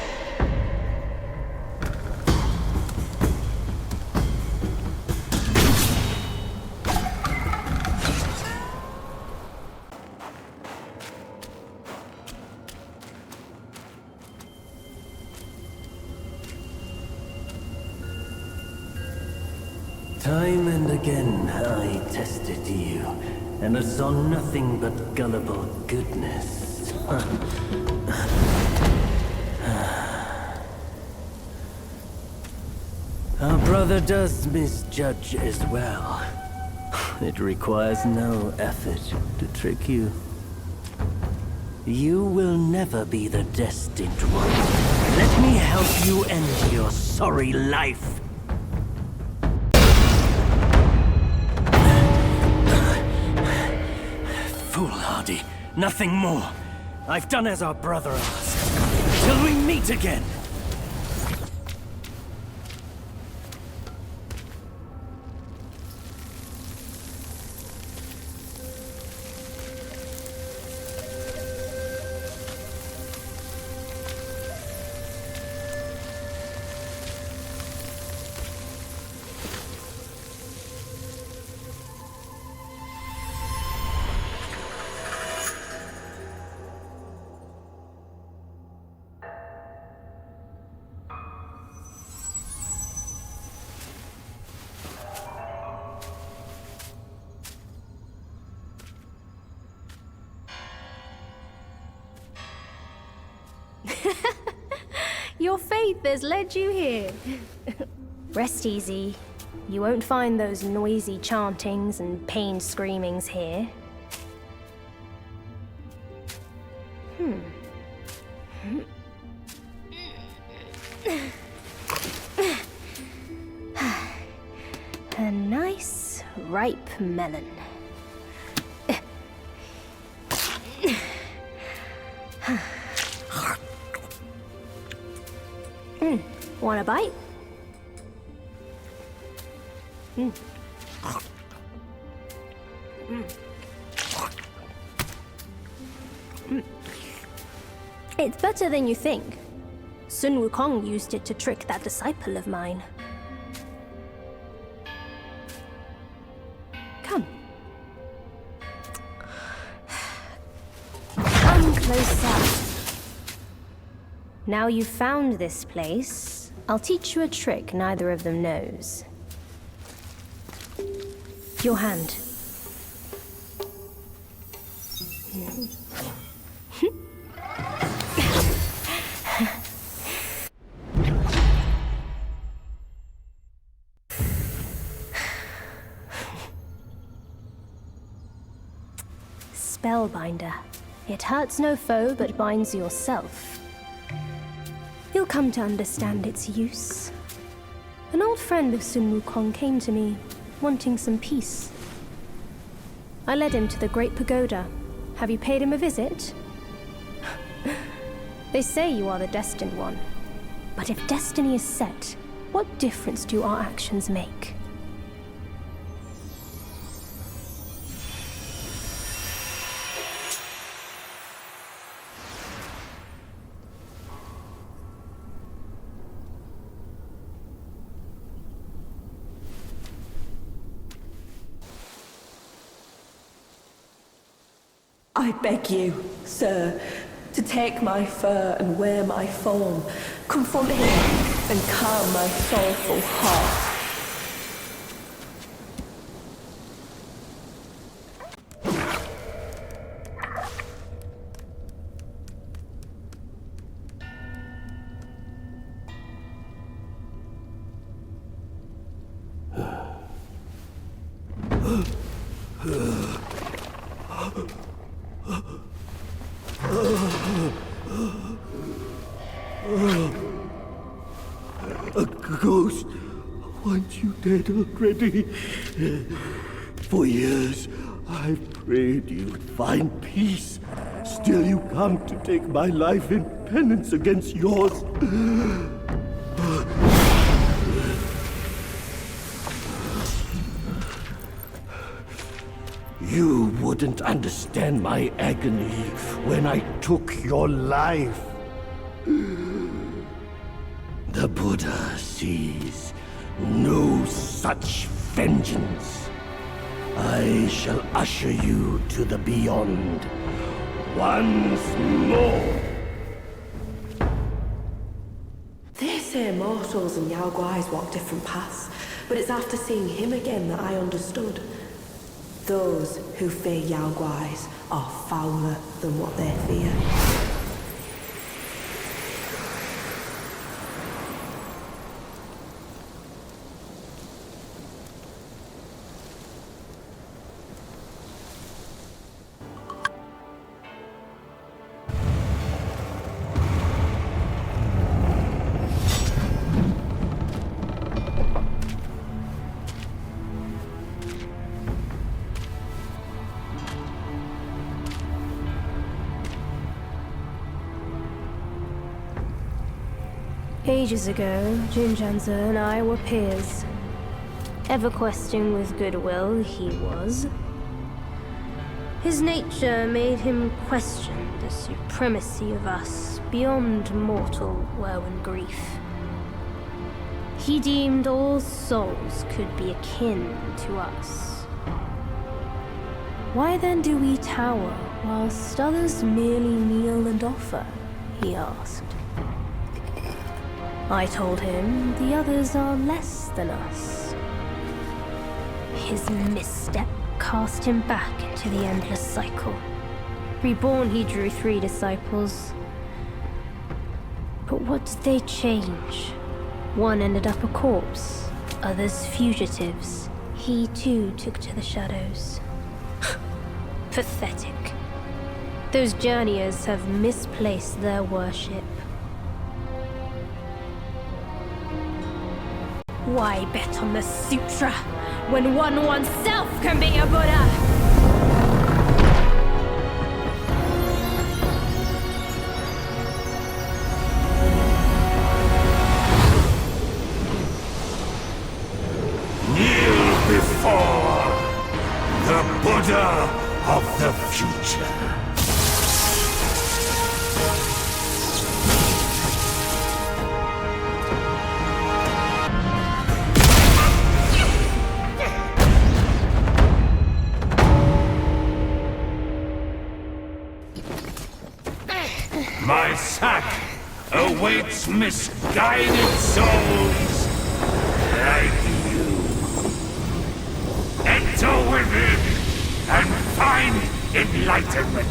Time and again I tested you, and I saw nothing but gullible goodness. Our brother does misjudge as well. It requires no effort to trick you. You will never be the destined one. Let me help you end your sorry life. Foolhardy, nothing more. I've done as our brother asked. Till we meet again. Your faith has led you here. Rest easy. You won't find those noisy chantings and pained screamings here. A nice, ripe melon. Want a bite? It's better than you think. Sun Wukong used it to trick that disciple of mine. Come. Come closer. Now you've found this place, I'll teach you a trick neither of them knows. Your hand. Spellbinder. It hurts no foe but binds yourself. You'll come to understand its use. An old friend of Sun Wukong came to me, wanting some peace. I led him to the Great Pagoda. Have you paid him a visit? They say you are the destined one. But if destiny is set, what difference do our actions make? I beg you, sir, to take my fur and wear my form, confront him and calm my sorrowful heart. A ghost wants you dead already. For years, I've prayed you'd find peace. Still you come to take my life in penance against yours. You wouldn't understand my agony when I took your life. The Buddha sees no such vengeance. I shall usher you to the beyond once more. They say mortals and Yao Guais walk different paths, but it's after seeing him again that I understood. Those who fear Yao Guais are fouler than what they fear. Ages ago, Jinjanza and I were peers. Ever questing with goodwill, he was. His nature made him question the supremacy of us beyond mortal woe and grief. He deemed all souls could be akin to us. Why then do we tower whilst others merely kneel and offer? He asked. I told him the others are less than us. His misstep cast him back into the endless cycle. Reborn, he drew 3 disciples. But what did they change? One ended up a corpse, others fugitives. He too took to the shadows. Pathetic. Those journeyers have misplaced their worship. Why bet on the sutra when one oneself can be a Buddha? Kneel before the Buddha of the future. My sack awaits misguided souls like you. Enter within and find enlightenment.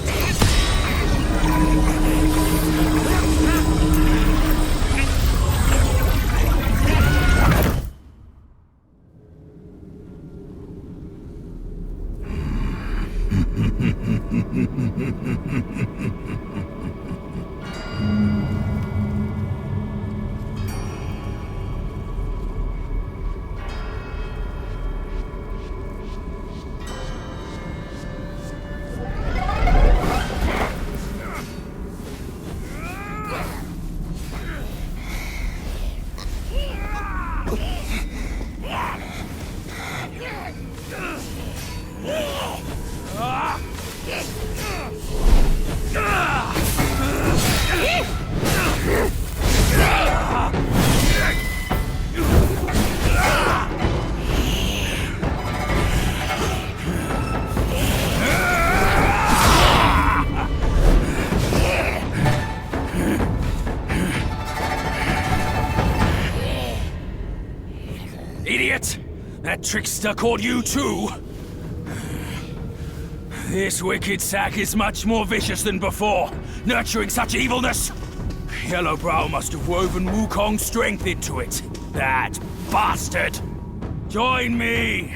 Idiot! That trickster caught you too! This wicked sack is much more vicious than before, nurturing such evilness! Yellowbrow must have woven Wukong's strength into it. That bastard! Join me!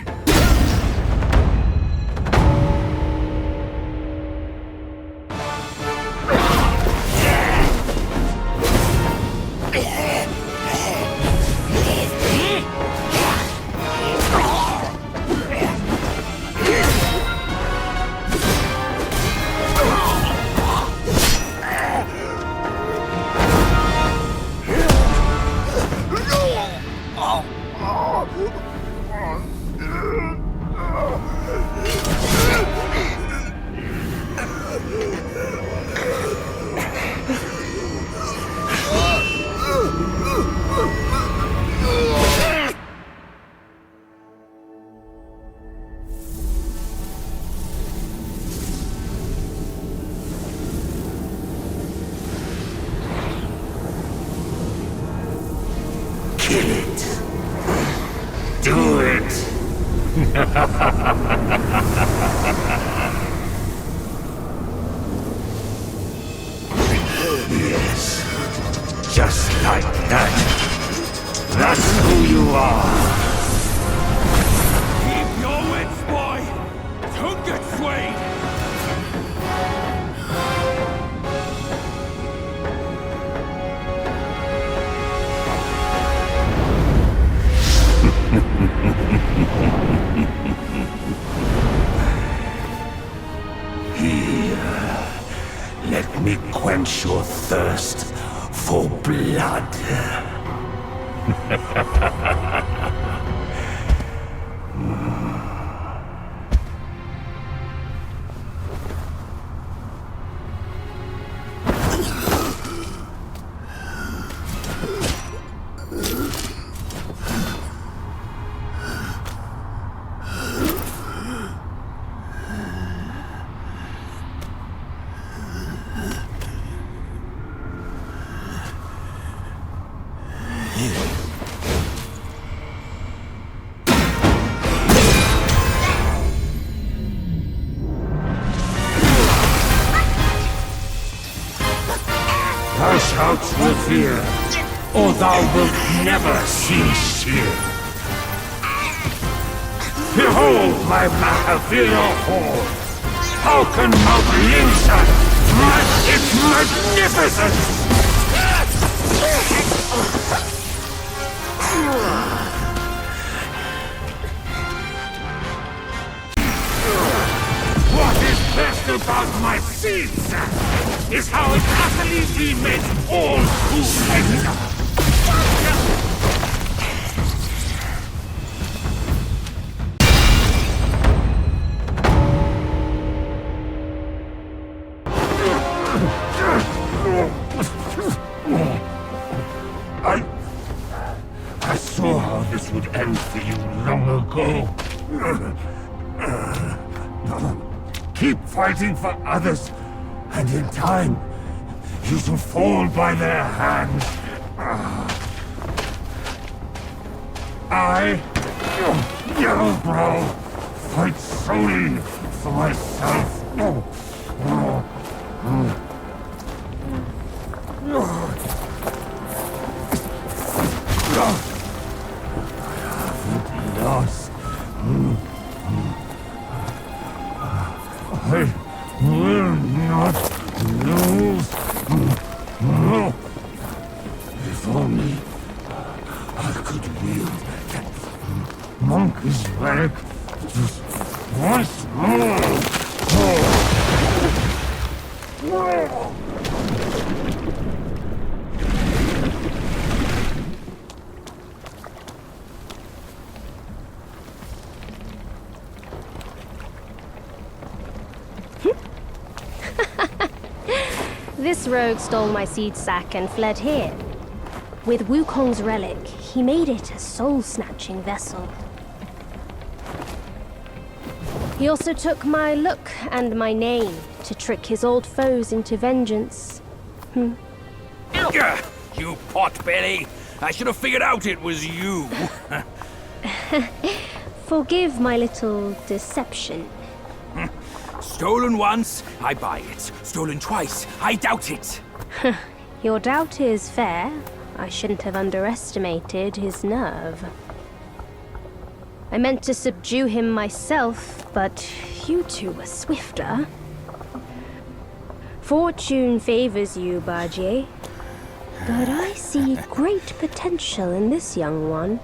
Yes, just like that. That's who you are. Keep your wits, boy! Don't get swayed! Here, let me quench your thirst for blood. Thou shalt revere, or thou wilt never cease here. Behold my Mahavira hall! How can Mount Linsa match its magnificence? What is best about my seeds is how it utterly demakes all who enter. I saw how this would end for you long ago. Keep fighting for others, and in time, you shall fall by their hands. I, Yellowbrow, fight solely for myself. Lost. I will not lose. If only I could wield that monkey's relic just once more. This rogue stole my seed sack and fled here. With Wukong's relic, he made it a soul-snatching vessel. He also took my look and my name to trick his old foes into vengeance. You potbelly! I should have figured out it was you! Forgive my little deception. Stolen once, I buy it. Stolen twice, I doubt it. Your doubt is fair. I shouldn't have underestimated his nerve. I meant to subdue him myself, but you two were swifter. Fortune favors you, Bajie. But I see great potential in this young one.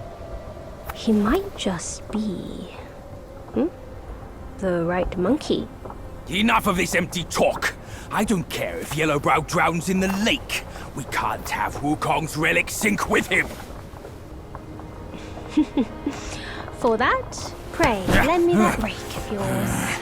He might just be... the right monkey. Enough of this empty talk. I don't care if Yellowbrow drowns in the lake. We can't have Wukong's relic sink with him. For that, pray, lend me that rake of yours.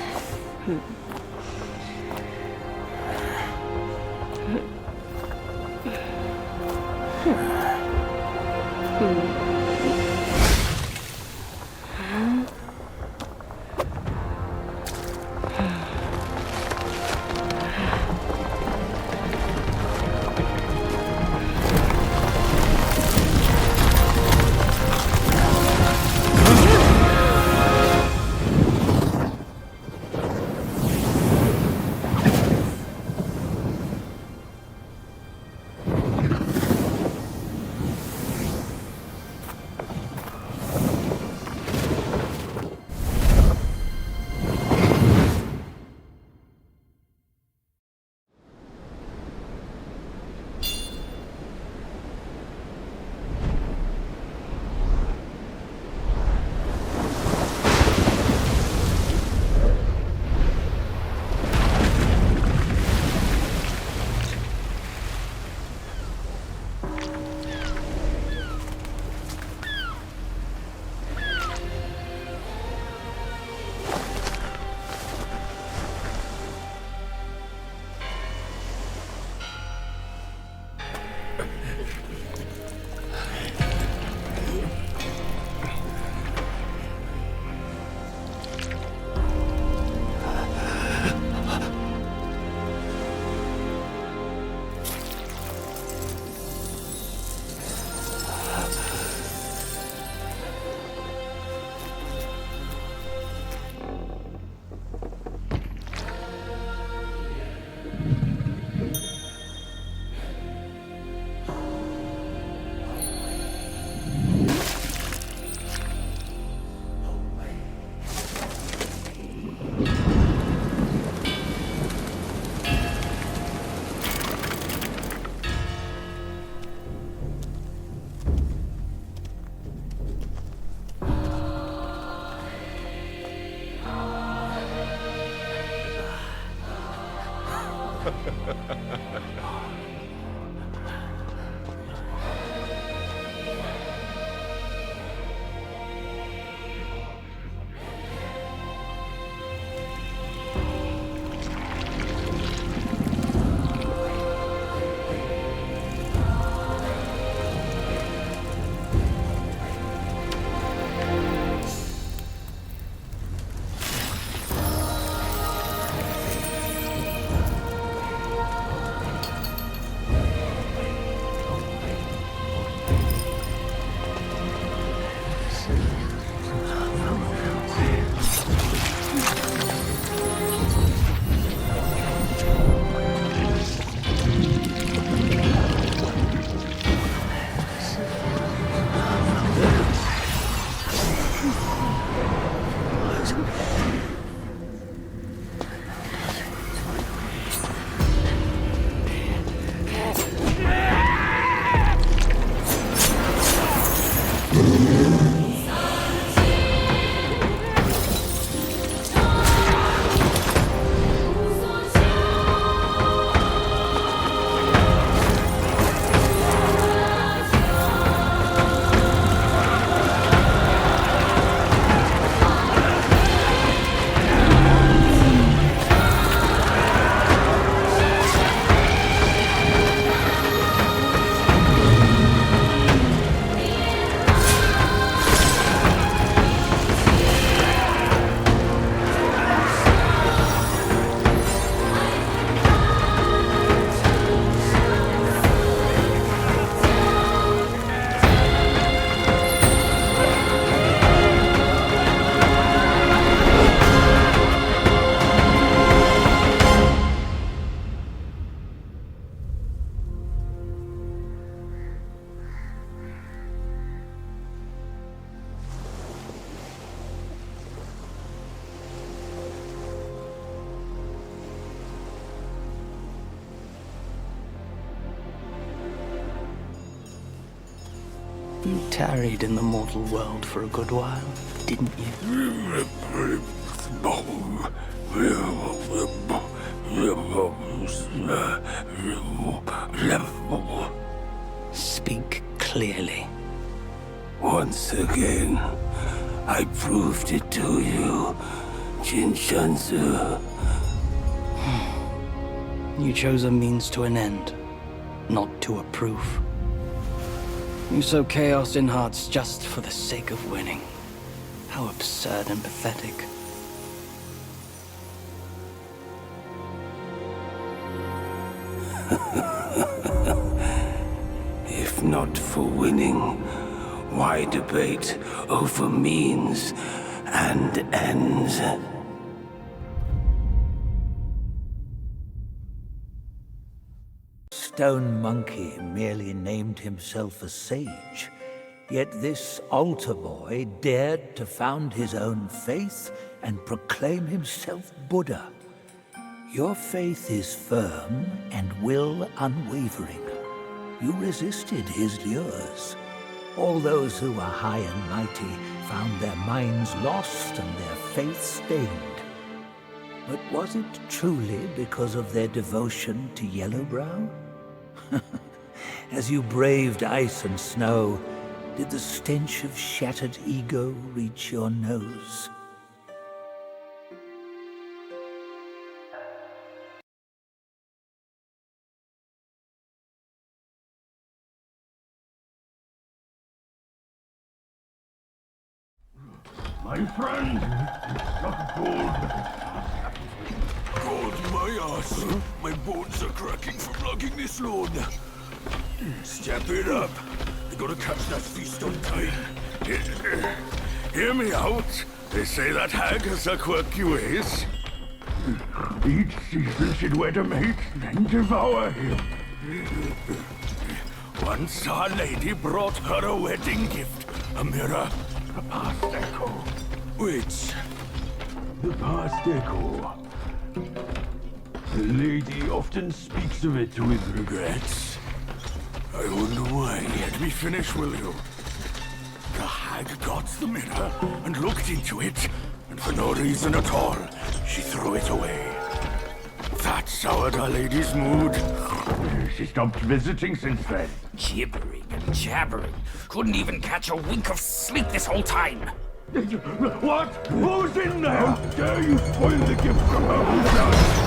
You tarried in the mortal world for a good while, didn't you? Speak clearly. Once again, I proved it to you, Jinshanzu. You chose a means to an end, not to a proof. You sow chaos in hearts just for the sake of winning. How absurd and pathetic. If not for winning, why debate over means and ends? Stone Monkey merely named himself a sage, yet this altar boy dared to found his own faith and proclaim himself Buddha. Your faith is firm and will unwavering. You resisted his lures. All those who were high and mighty found their minds lost and their faith stained. But was it truly because of their devotion to Yellowbrow? As you braved ice and snow, did the stench of shattered ego reach your nose? My friend, not gold. God, my ass! My bones are cracking from lugging this load. Step it up. I gotta catch that feast on time. Hear me out. They say that hag has her quirky ways. Each season she'd wed a mate, then devour him. Once our lady brought her a wedding gift. A mirror. A past echo. Which? The past echo. The lady often speaks of it with regrets. I wonder why. Let me finish, will you? The hag got the mirror and looked into it, and for no reason at all, she threw it away. That's soured Our Lady's mood. She stopped visiting since then. Gibbering and jabbering. Couldn't even catch a wink of sleep this whole time. What? Who's in there? How dare you spoil the gift from her who does?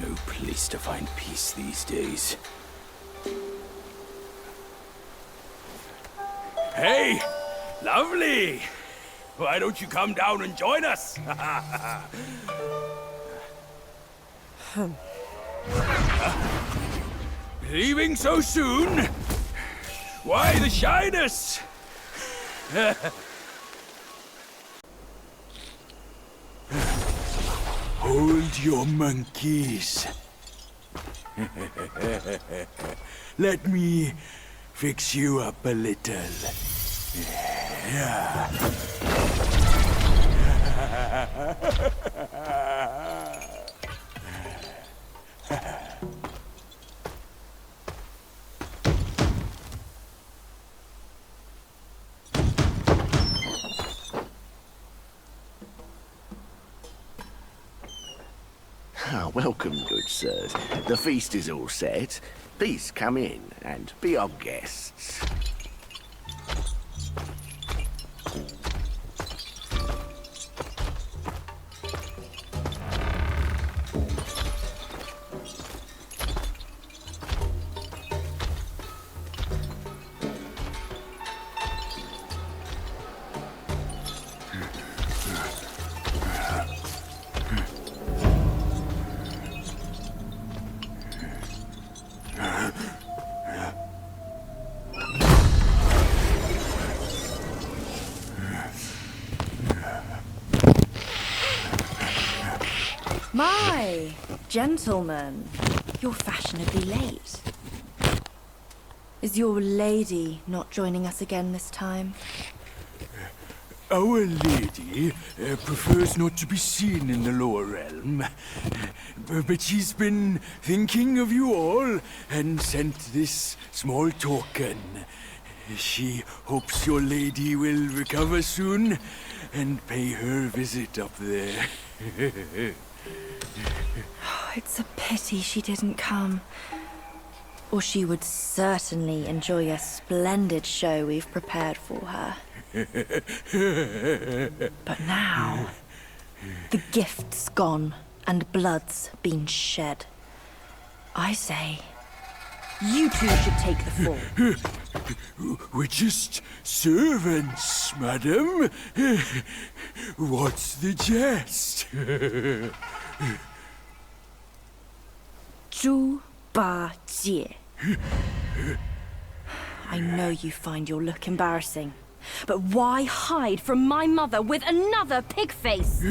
No place to find peace these days. Hey! Lovely! Why don't you come down and join us? Leaving so soon? Why the shyness? Hold your monkeys. Let me fix you up a little. Yeah. Welcome, good sirs. The feast is all set. Please come in and be our guests. My gentlemen, you're fashionably late. Is your lady not joining us again this time? Our lady prefers not to be seen in the lower realm. But she's been thinking of you all and sent this small token. She hopes your lady will recover soon and pay her visit up there. It's a pity she didn't come. Or she would certainly enjoy a splendid show we've prepared for her. But now, the gift's gone and blood's been shed. I say, you two should take the fall. We're just servants, madam. What's the jest? Zhu Ba Jie. I know you find your look embarrassing, but why hide from my mother with another pig face?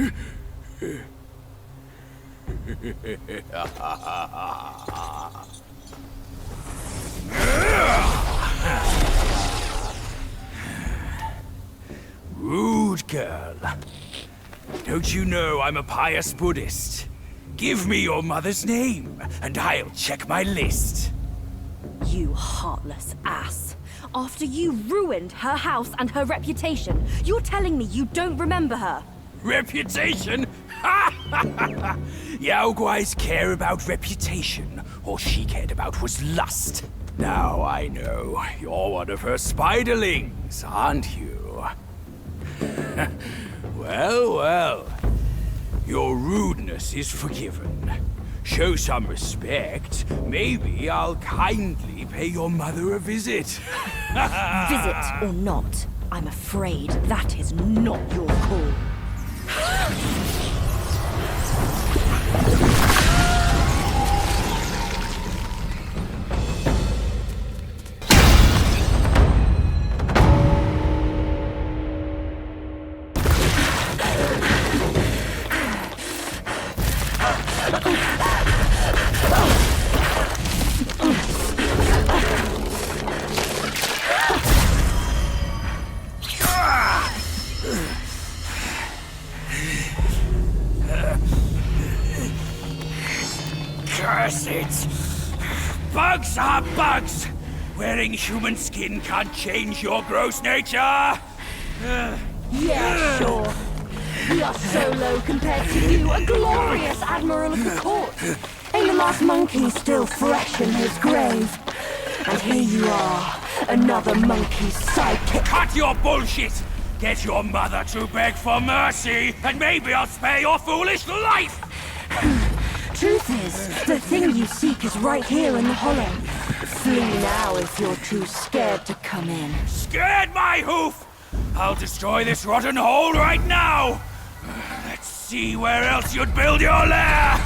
Rude girl. Don't you know I'm a pious Buddhist? Give me your mother's name, and I'll check my list. You heartless ass. After you ruined her house and her reputation, you're telling me you don't remember her? Reputation? Yao Guai's care about reputation. All she cared about was lust. Now I know. You're one of her spiderlings, aren't you? Well, well. Your rudeness is forgiven. Show some respect. Maybe I'll kindly pay your mother a visit. Visit or not, I'm afraid that is not your call. Curse it! Bugs are bugs! Wearing human skin can't change your gross nature! Yeah, sure. We are so low compared to you, a glorious admiral of the court. Ain't the last monkey still fresh in his grave? And here you are, another monkey's sidekick. Cut your bullshit! Get your mother to beg for mercy, and maybe I'll spare your foolish life! Truth is, the thing you seek is right here in the hollow. Flee now if you're too scared to come in. Scared my hoof! I'll destroy this rotten hole right now! Let's see where else you'd build your lair!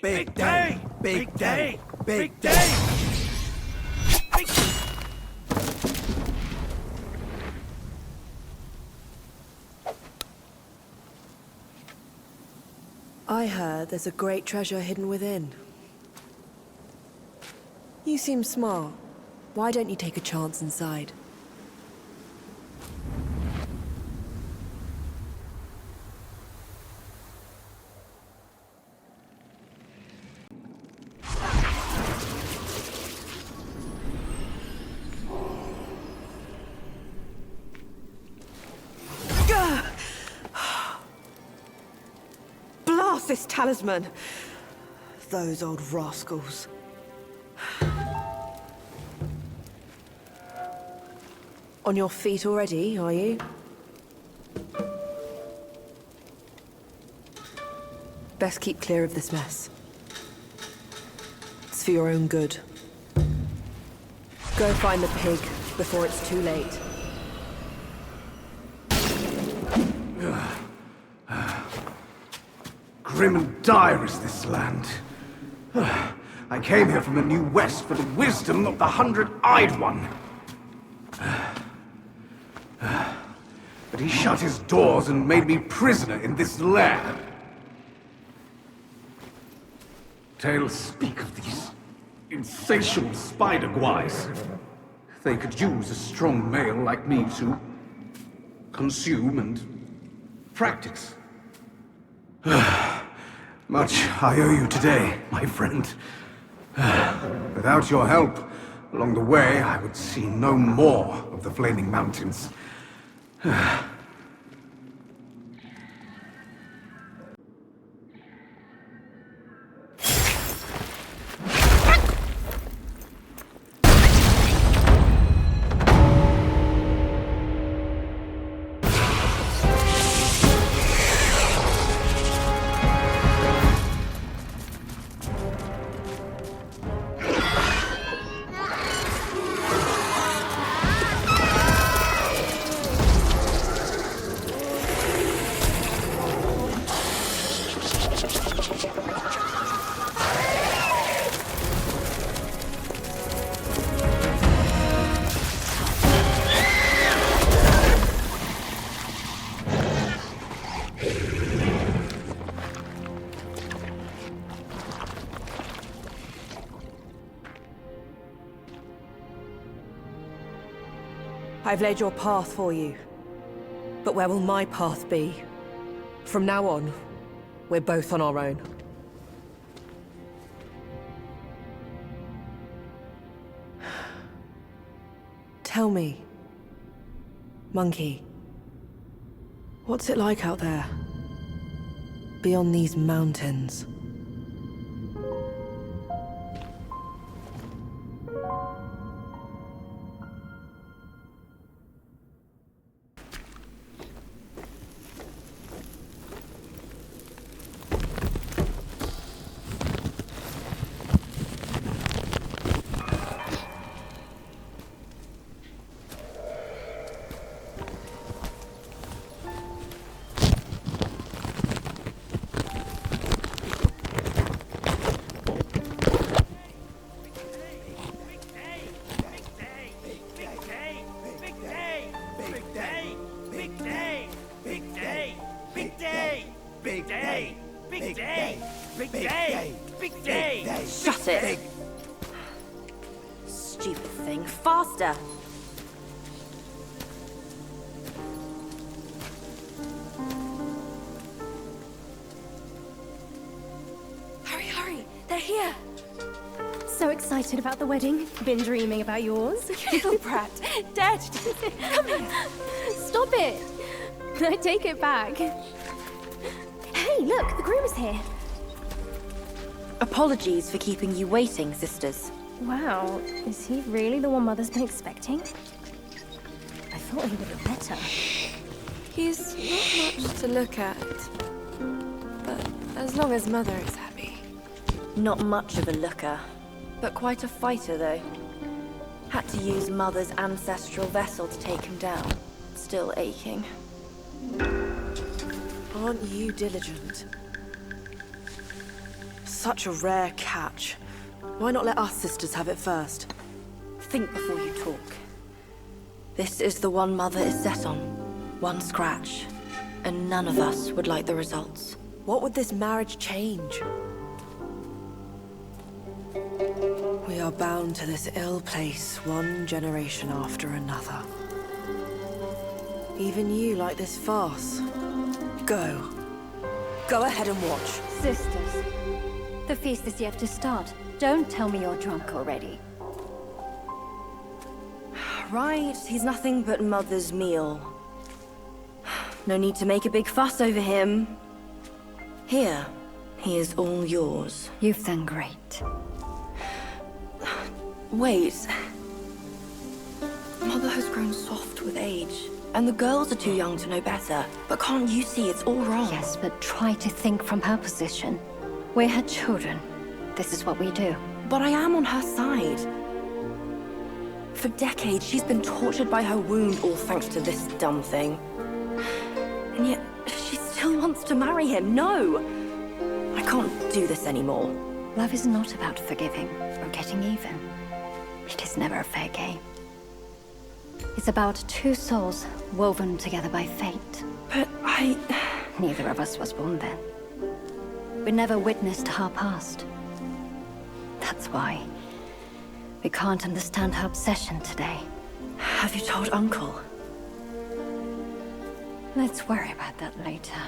Big day! Big day! Big day! I heard there's a great treasure hidden within. You seem smart. Why don't you take a chance inside? Blast this talisman! Those old rascals. On your feet already, are you? Best keep clear of this mess. It's for your own good. Go find the pig before it's too late. Grim and dire is this land. I came here from the New West for the wisdom of the 100-eyed one. But he shut his doors and made me prisoner in this lair. Tales speak of these insatiable spider guys. They could use a strong male like me to consume and practice. Much I owe you today, my friend. Without your help, along the way, I would see no more of the Flaming Mountains. I've laid your path for you. But where will my path be? From now on, we're both on our own. Tell me, Monkey, what's it like out there? Beyond these mountains? Big day! Big day! Shut it! Stupid thing. Faster! Hurry, hurry! They're here! So excited about the wedding. Been dreaming about yours. You little brat. Dead. Come here. Stop it! I take it back. Hey, look, the groom is here. Apologies for keeping you waiting, sisters. Wow, is he really the one Mother's been expecting? I thought he would have met her. He's not much to look at. But as long as Mother is happy. Not much of a looker, but quite a fighter, though. Had to use Mother's ancestral vessel to take him down. Still aching. Aren't you diligent? Such a rare catch. Why not let us sisters have it first? Think before you talk. This is the one Mother is set on. One scratch. And none of us would like the results. What would this marriage change? We are bound to this ill place one generation after another. Even you like this farce. Go. Go ahead and watch. Sisters, the feast is yet to start. Don't tell me you're drunk already. Right, he's nothing but Mother's meal. No need to make a big fuss over him. Here, he is all yours. You've done great. Wait. Mother has grown soft with age, and the girls are too young to know better. But can't you see it's all wrong? Yes, but try to think from her position. We're her children. This is what we do. But I am on her side. For decades, she's been tortured by her wound, all thanks to this dumb thing. And yet, she still wants to marry him. No! I can't do this anymore. Love is not about forgiving or getting even. It is never a fair game. It's about two souls woven together by fate. But Neither of us was born then. We never witnessed her past. That's why we can't understand her obsession today. Have you told Uncle? Let's worry about that later.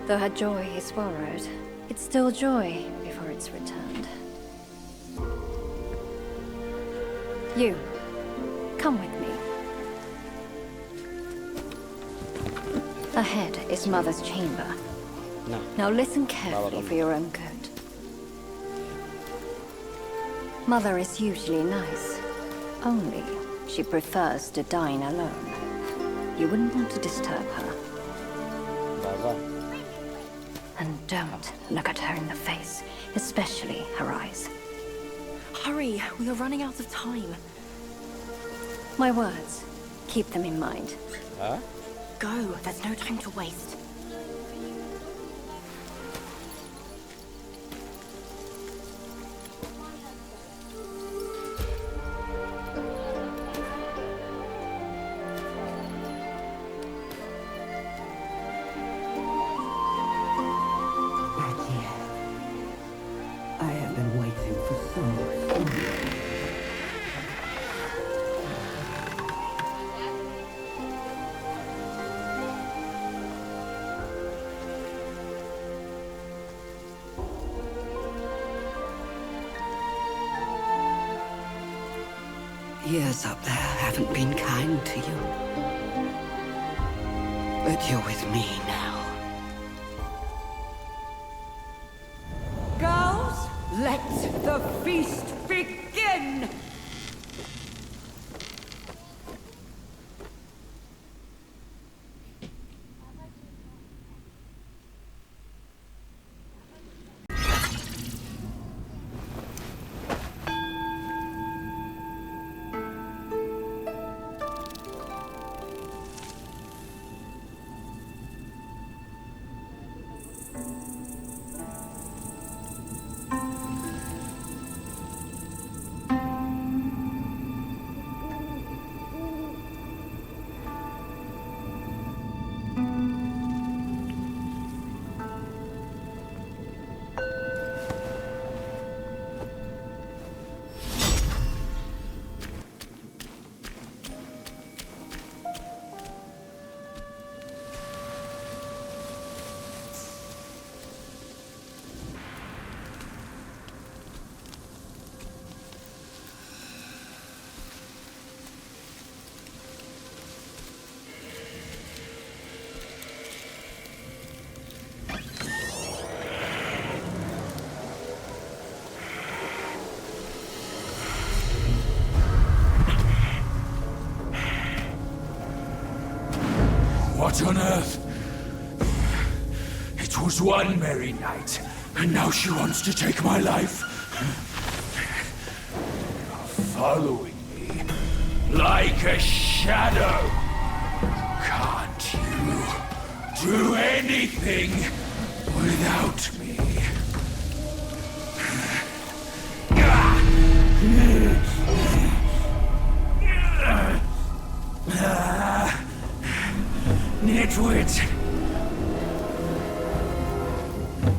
Though her joy is borrowed, it's still joy before it's returned. You, come with me. Ahead is Mother's chamber. No. Now listen carefully for your own good. Mother is usually nice. Only she prefers to dine alone. You wouldn't want to disturb her. And don't look at her in the face, especially her eyes. Hurry, we are running out of time. My words, keep them in mind. Huh? Go, there's no time to waste. I have been waiting for so long. Years up there haven't been kind to you. But you're with me now. Girls, let the feast begin! What on earth? It was one merry night, and now she wants to take my life. Following me like a shadow. Can't you do anything without me? Nitwit!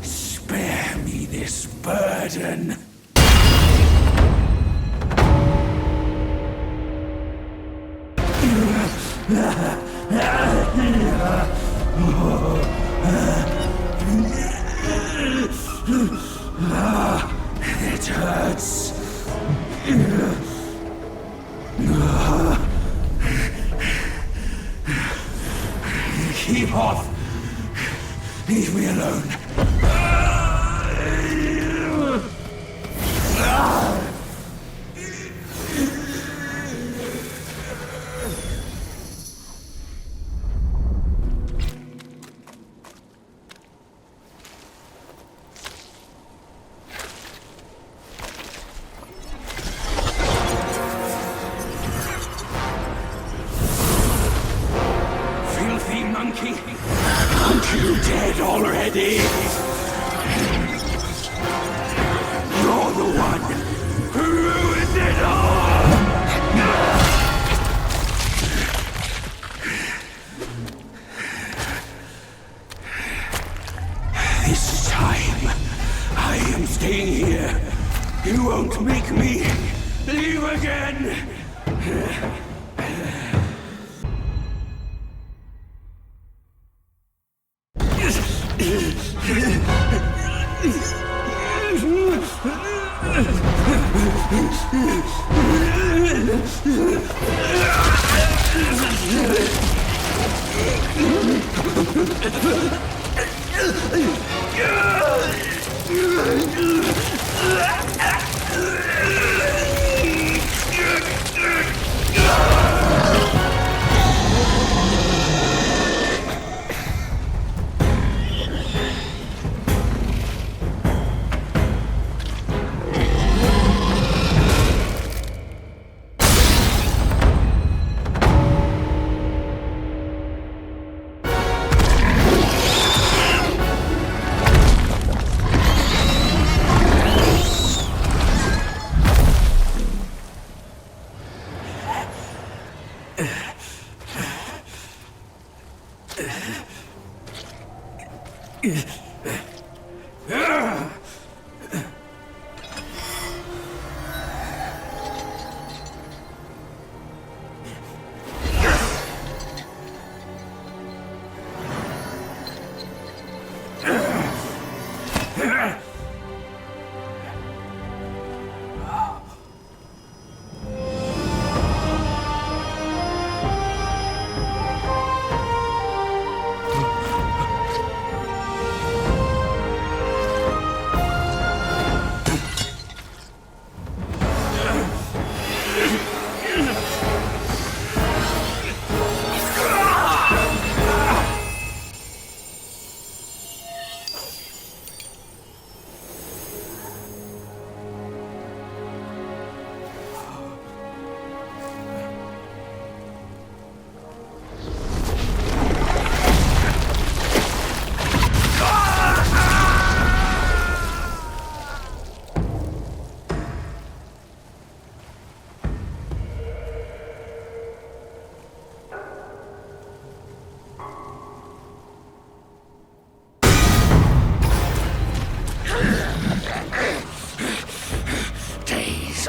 Spare me this burden. It hurts. Keep off. Leave me alone. Filthy monkey! Aren't you dead already? You're the one who ruined it all! This time, I am staying here. You won't make me leave again!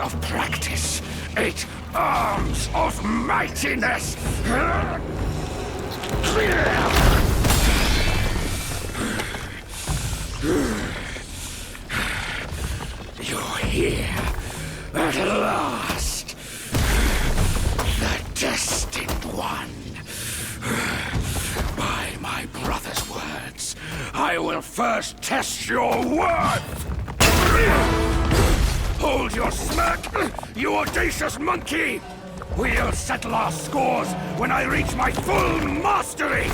Of practice, 8 arms of mightiness. You're here at last, the destined one. By my brother's words, I will first test your worth. Hold your smirk, you audacious monkey! We'll settle our scores when I reach my full mastery!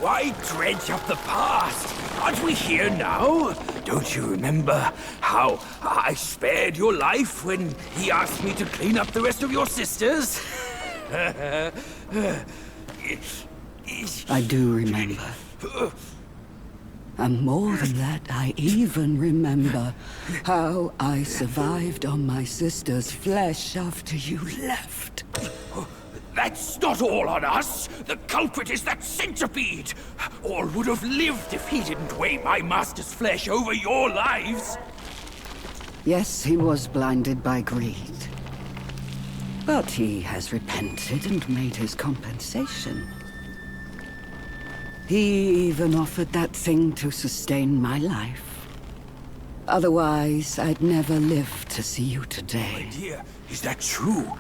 Why dredge up the past? Aren't we here now? Don't you remember how I spared your life when he asked me to clean up the rest of your sisters? I do remember. And more than that, I even remember how I survived on my sister's flesh after you left. That's not all on us. The culprit is that centipede. All would have lived if he didn't weigh my master's flesh over your lives. Yes, he was blinded by greed. But he has repented and made his compensation. He even offered that thing to sustain my life. Otherwise, I'd never live to see you today. My dear, is that true?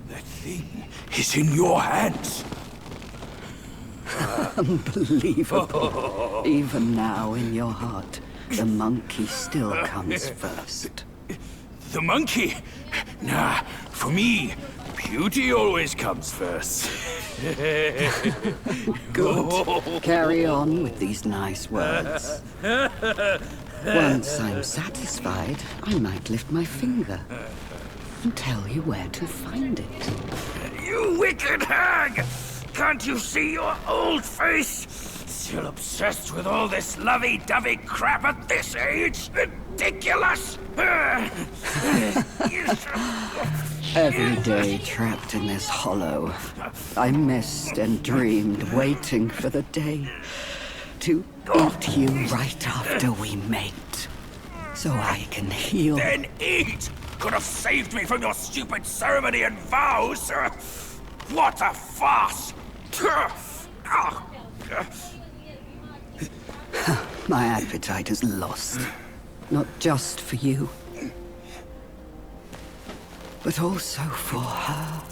That thing is in your hands. Unbelievable. Even now, in your heart, the monkey still comes first. The monkey? Nah, for me, beauty always comes first. Good. Carry on with these nice words. Once I'm satisfied, I might lift my finger and tell you where to find it. You wicked hag! Can't you see your old face? Still obsessed with all this lovey-dovey crap at this age? Ridiculous! Every day trapped in this hollow, I missed and dreamed, waiting for the day to eat you right after we mate, so I can heal. Then eat! Could have saved me from your stupid ceremony and vows! What a farce! My appetite is lost, not just for you, but also for her.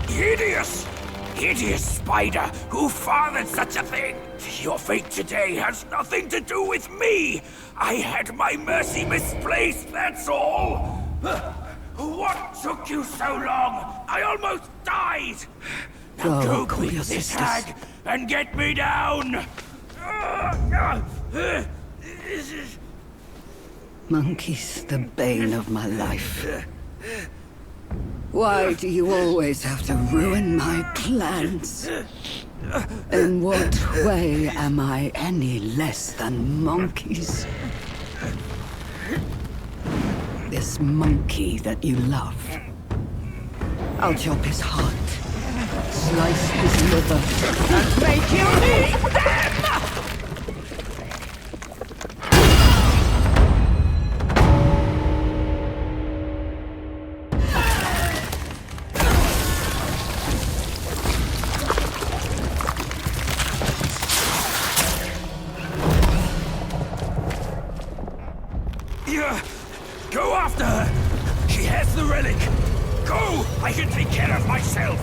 Hideous! Hideous spider! Who fathered such a thing? Your fate today has nothing to do with me! I had my mercy misplaced, that's all! What took you so long? I almost died! Now go quick, this hag, and get me down! Monkey's the bane of my life. Why do you always have to ruin my plans? In what way am I any less than monkeys? This monkey that you love. I'll chop his heart, slice his liver, and make you eat them! Go after her! She has the relic! Go! I can take care of myself!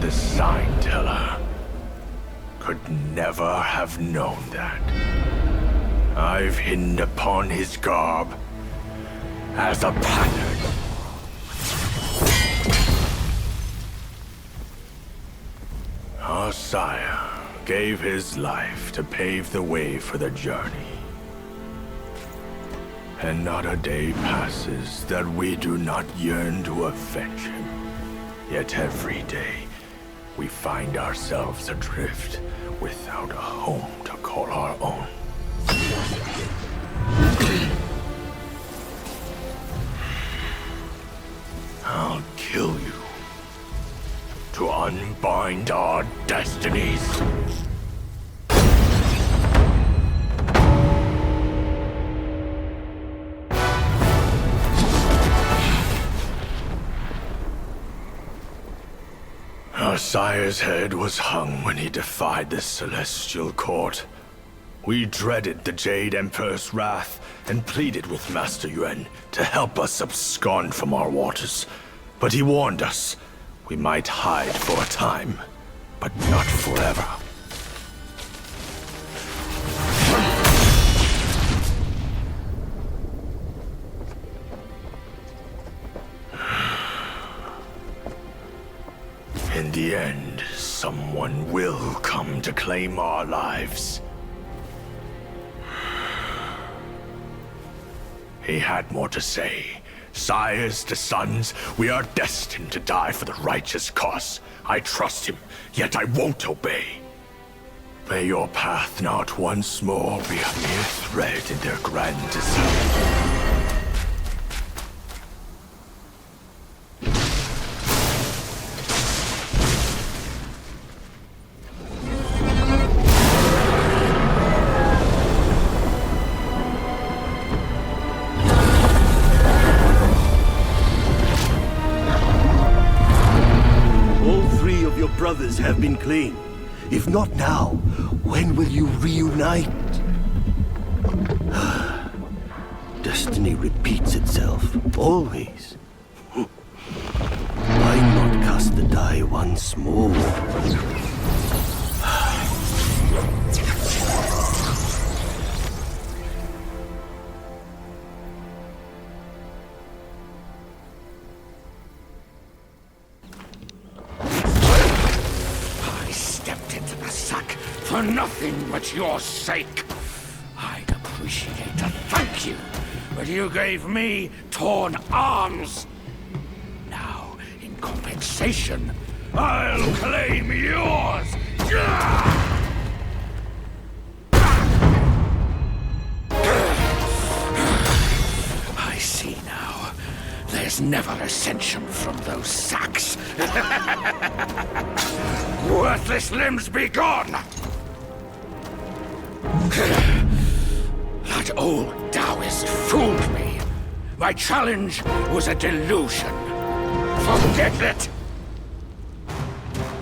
the sign teller. Could never have known that. I've hidden upon his garb as a pattern. Our sire gave his life to pave the way for the journey. And not a day passes that we do not yearn to avenge him. Yet every day, we find ourselves adrift without a home to call our own. I'll kill you to unbind our destinies. Our sire's head was hung when he defied the celestial court. We dreaded the Jade Emperor's wrath and pleaded with Master Yuan to help us abscond from our waters. But he warned us we might hide for a time, but not forever. In the end, someone will come to claim our lives. He had more to say. Sires to sons, we are destined to die for the righteous cause. I trust him, yet I won't obey. May your path not once more be a mere thread in their grand design. Brothers have been claimed. If not now, when will you reunite? Destiny repeats itself, always. Why not cast the die once more? For nothing but your sake. I'd appreciate a thank you, but you gave me torn arms. Now, in compensation, I'll claim yours. I see now. There's never ascension from those sacks. Worthless limbs be gone! That old Taoist fooled me. My challenge was a delusion. Forget it!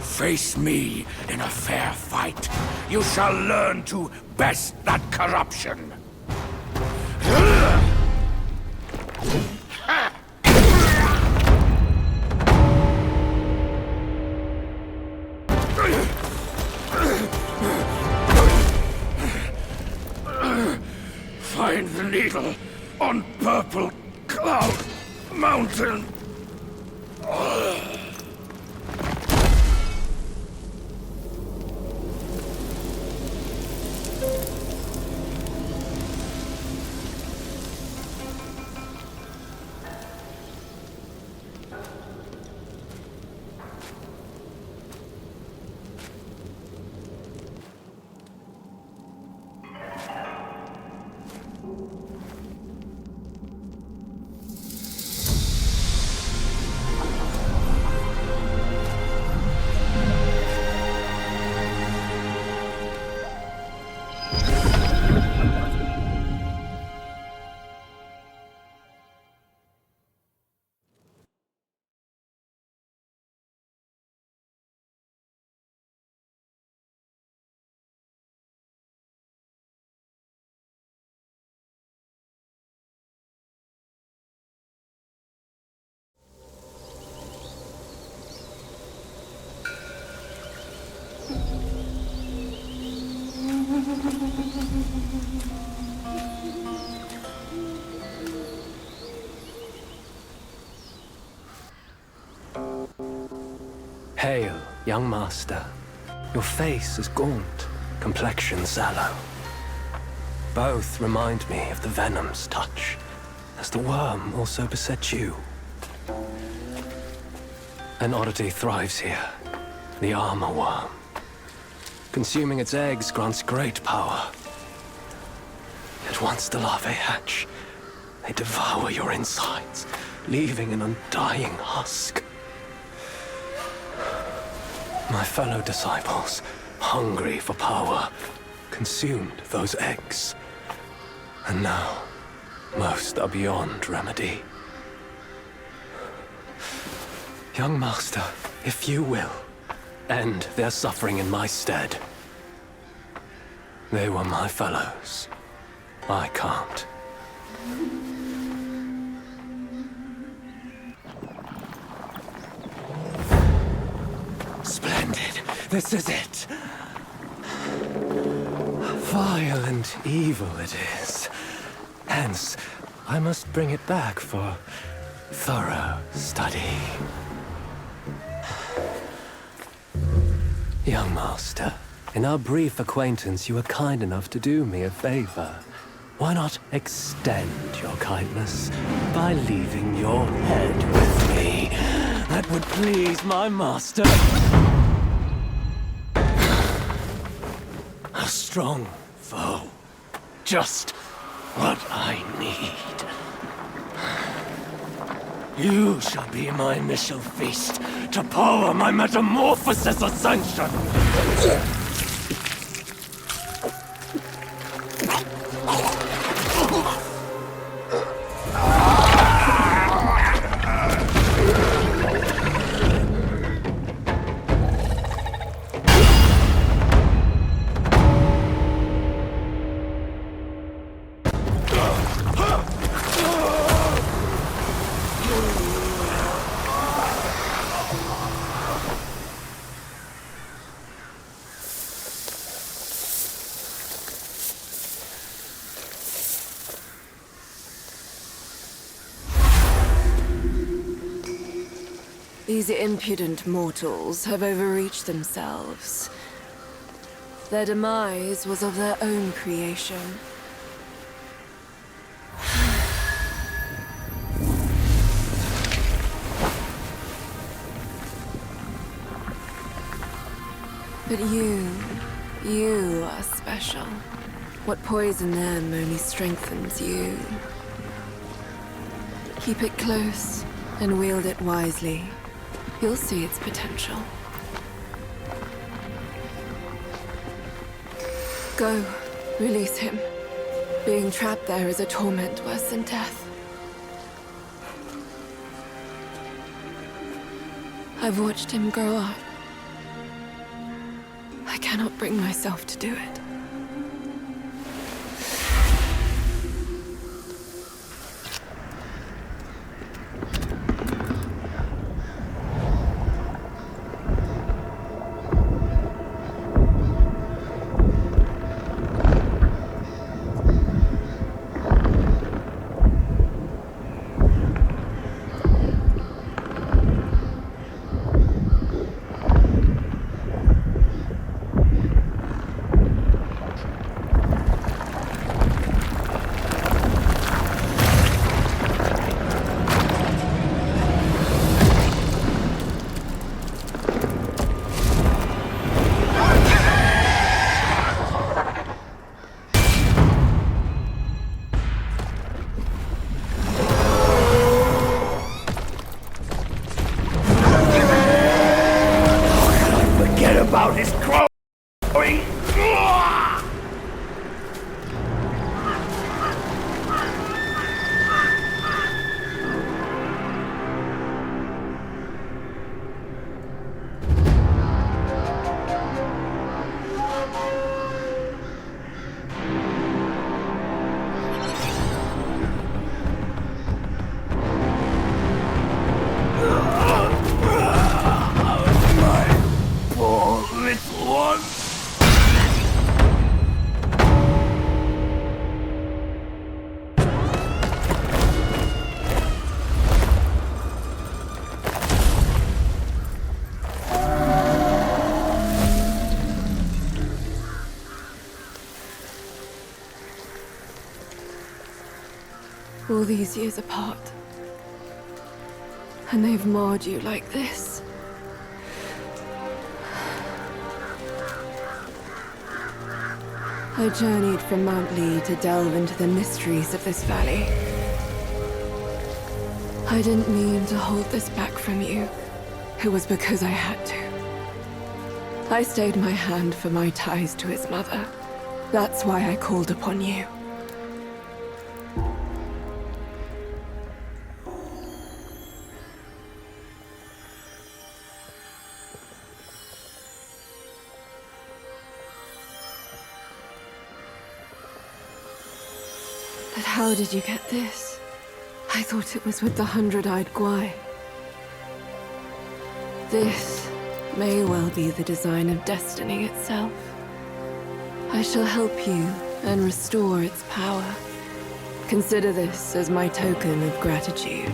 Face me in a fair fight. You shall learn to best that corruption. Find the needle on Purple Cloud Mountain. Hail, young master. Your face is gaunt, complexion sallow. Both remind me of the venom's touch, as the worm also beset you. An oddity thrives here, the armor worm. Consuming its eggs grants great power. Yet once the larvae hatch, they devour your insides, leaving an undying husk. My fellow disciples, hungry for power, consumed those eggs. And now, most are beyond remedy. Young master, if you will, end their suffering in my stead. They were my fellows. I can't. Splendid. This is it. Vile and evil it is. Hence, I must bring it back for thorough study. Young master, in our brief acquaintance, you were kind enough to do me a favor. Why not extend your kindness by leaving your head with me? That would please my master. A strong foe. Just what I need. You shall be my initial feast to power my metamorphosis ascension. These impudent mortals have overreached themselves. Their demise was of their own creation. But you are special. What poisoned them only strengthens you. Keep it close and wield it wisely. You'll see its potential. Go, release him. Being trapped there is a torment worse than death. I've watched him grow up. I cannot bring myself to do it. About his growing. Little one. all these years apart. And they've marred you like this. I journeyed from Mount Lee to delve into the mysteries of this valley. I didn't mean to hold this back from you. It was because I had to. I stayed my hand for my ties to his mother. That's why I called upon you. But how did you get this? I thought it was with the 100-eyed Guai. This may well be the design of destiny itself. I shall help you and restore its power. Consider this as my token of gratitude.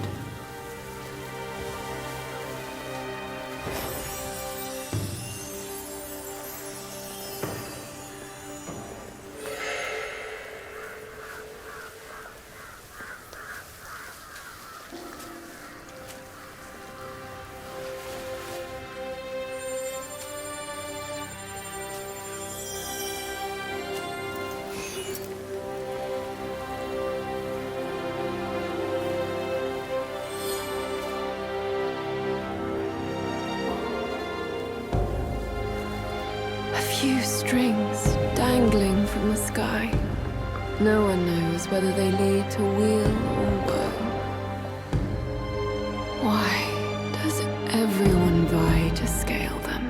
Few strings dangling from the sky. No one knows whether they lead to weal or woe. Why does everyone vie to scale them?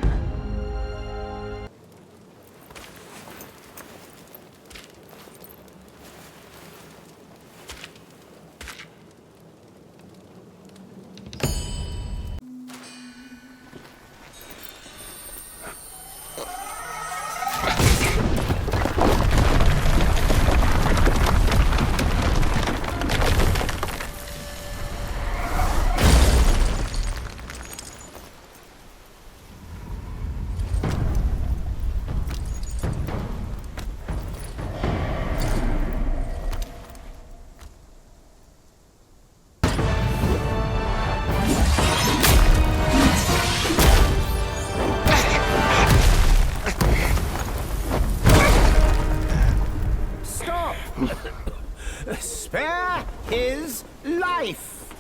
Spare his life!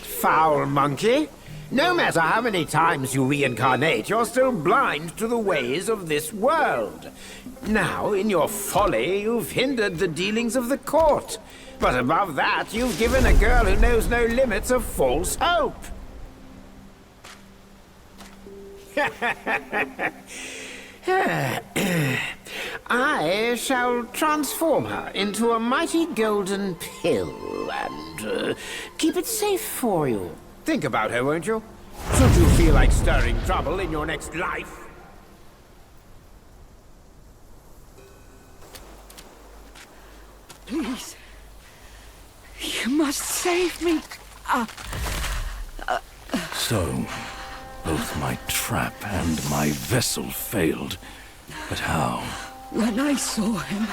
Foul monkey! No matter how many times you reincarnate, you're still blind to the ways of this world. Now, in your folly, you've hindered the dealings of the court. But above that, you've given a girl who knows no limits a false hope. I shall transform her into a mighty golden pill and keep it safe for you. Think about her, won't you? Should you feel like stirring trouble in your next life? Please. You must save me. So, both my trap and my vessel failed. But how? When I saw him,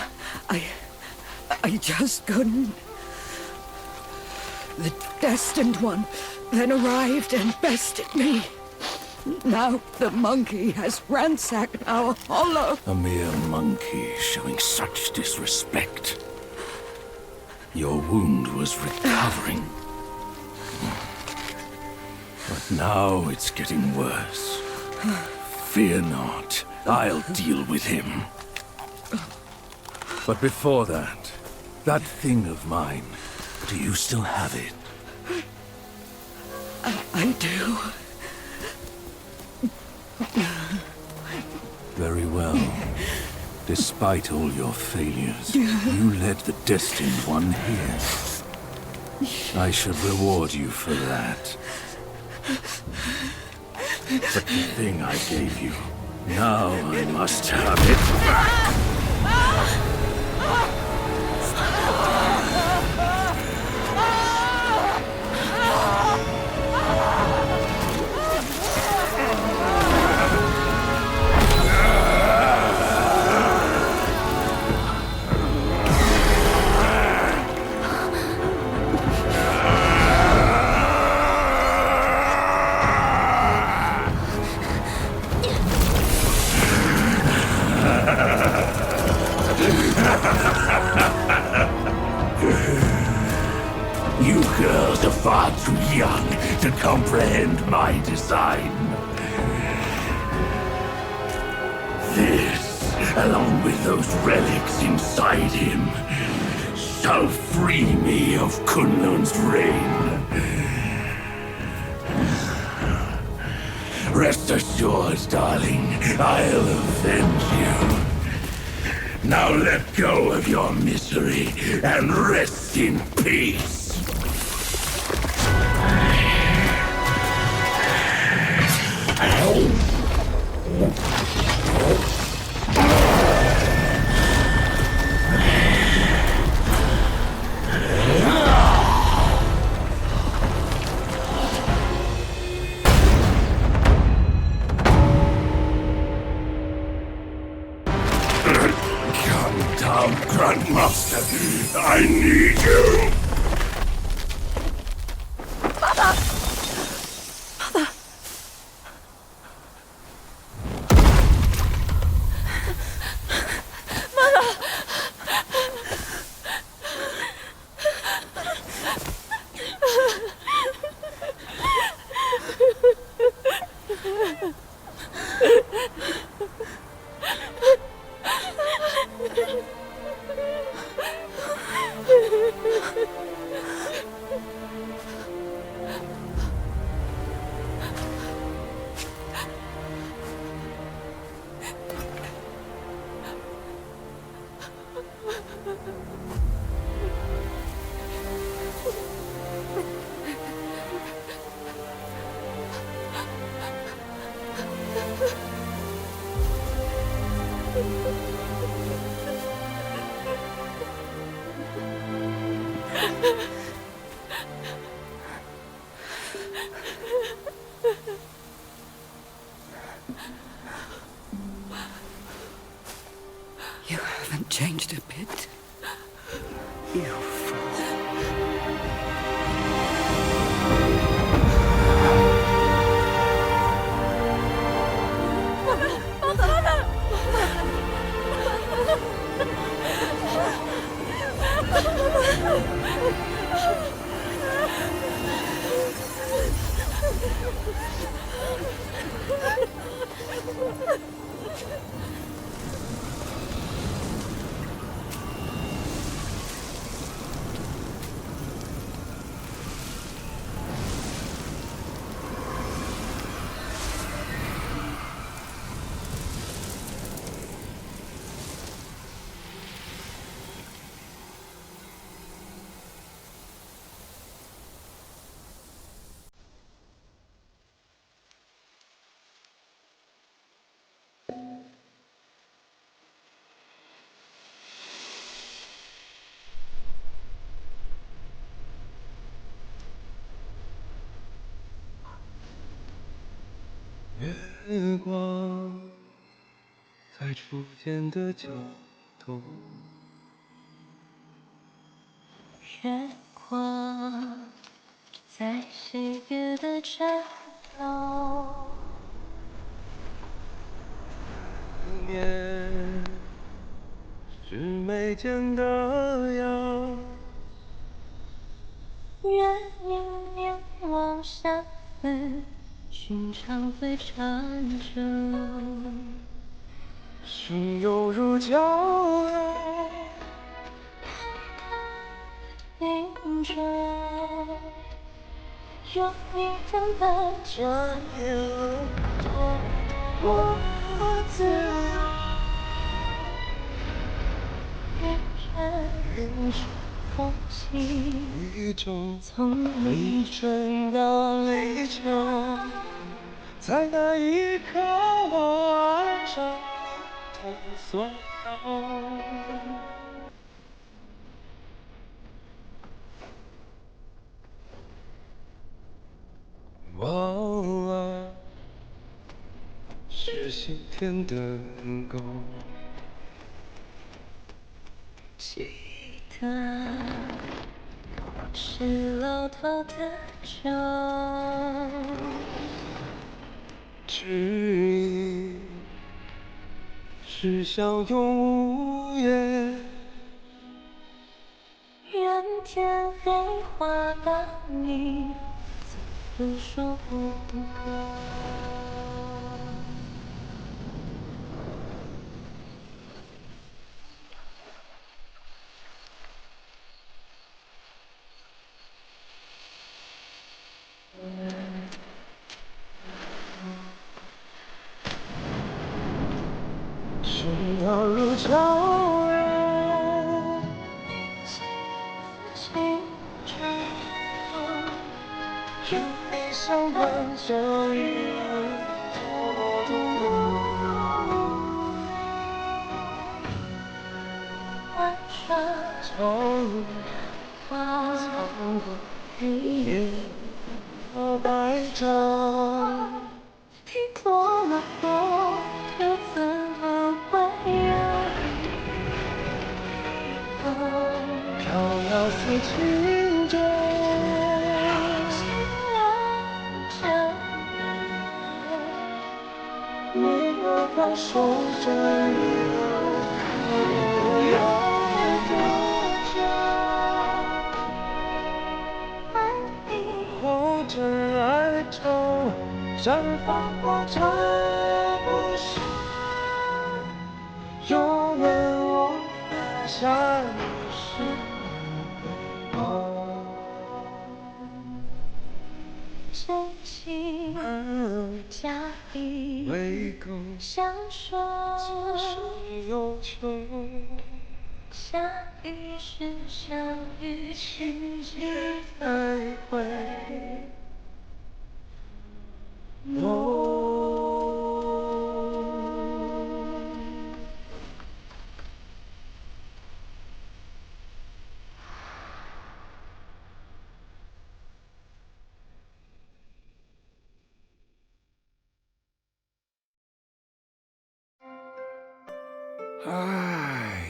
I just couldn't. The destined one then arrived and bested me. Now the monkey has ransacked our hollow. A mere monkey showing such disrespect. Your wound was recovering. But now it's getting worse. Fear not. I'll deal with him. But before that, that thing of mine, do you still have it? I do. Very well. Despite all your failures, you led the Destined One here. I should reward you for that. But the thing I gave you, now I must have it back! to comprehend my design. This, along with those relics inside him, shall free me of Kunlun's reign. Rest assured, darling, I'll avenge you. Now let go of your misery and rest in peace. Come down, Grandmaster. I need you. Mother! Mother! You haven't changed a bit. You fool.月光在初见的角落，月光在细雨的trận落，念是眉间的阳，愿念念往相会，寻常会缠着，心犹如骄阳，凝着，有你的伴着流动，我自认真风起，雨中从离春到离秋，在那一刻，我爱上你的所有。忘了是西天的狗，记得是老头的酒，只因是相拥无言。愿天黑化的你，分说不可。心要如潮人，心之中，有你相伴着一我晚上从花苍过黑夜和白昼，滴落了后，又怎么会有飘摇似轻舟，你我放手着你爱多久？后尘埃中绽放光彩不朽，永远无法下一世。真心假意为共相说，有求，相遇时相遇，奇迹再会。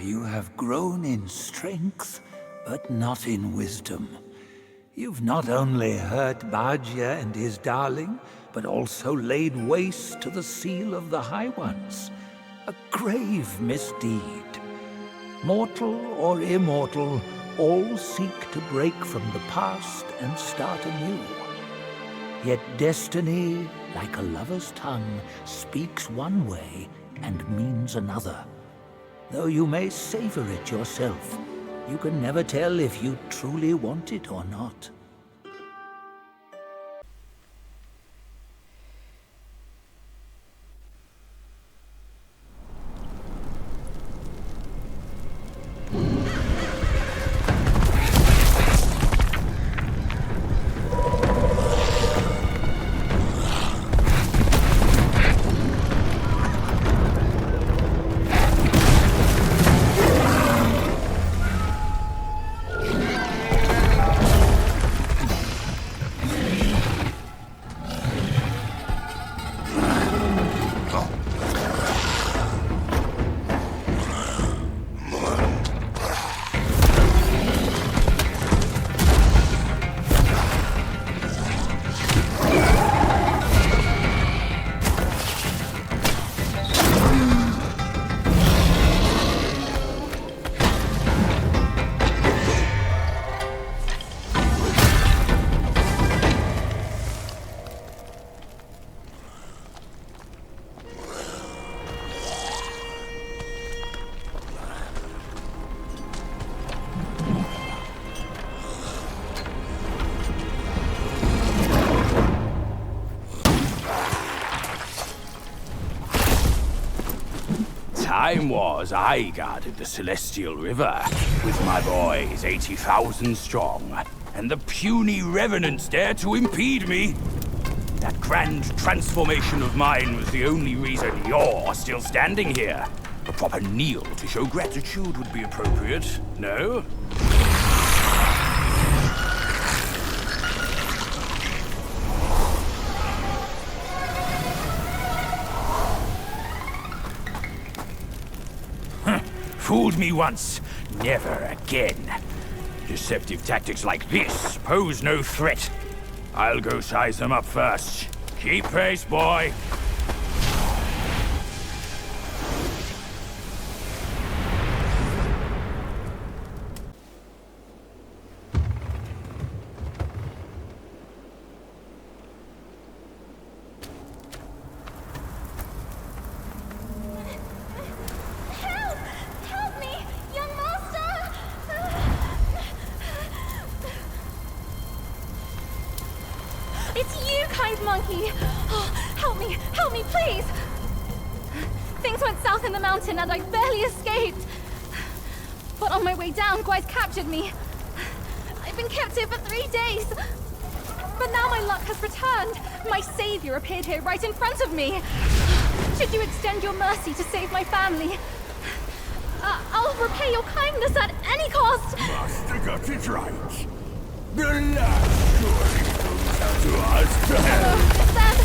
You have grown in strength, but not in wisdom. You've not only hurt Bajia and his darling, but also laid waste to the seal of the High Ones. A grave misdeed. Mortal or immortal, all seek to break from the past and start anew. Yet destiny, like a lover's tongue, speaks one way and means another. Though you may savor it yourself, you can never tell if you truly want it or not. Time was I guarded the Celestial River with my boys 80,000 strong, and the puny revenants dared to impede me. That grand transformation of mine was the only reason you're still standing here. A proper kneel to show gratitude would be appropriate, no? Fooled me once, never again. Deceptive tactics like this pose no threat. I'll go size them up first. Keep pace, boy. kind monkey! Oh, help me, please! Things went south in the mountain and I barely escaped. But on my way down, Guai's captured me. I've been kept here for 3 days. But now my luck has returned. My savior appeared here right in front of me. Should you extend your mercy to save my family? I'll repay your kindness at any cost. Master got it right. The last story goes out to us. Hello, Sam.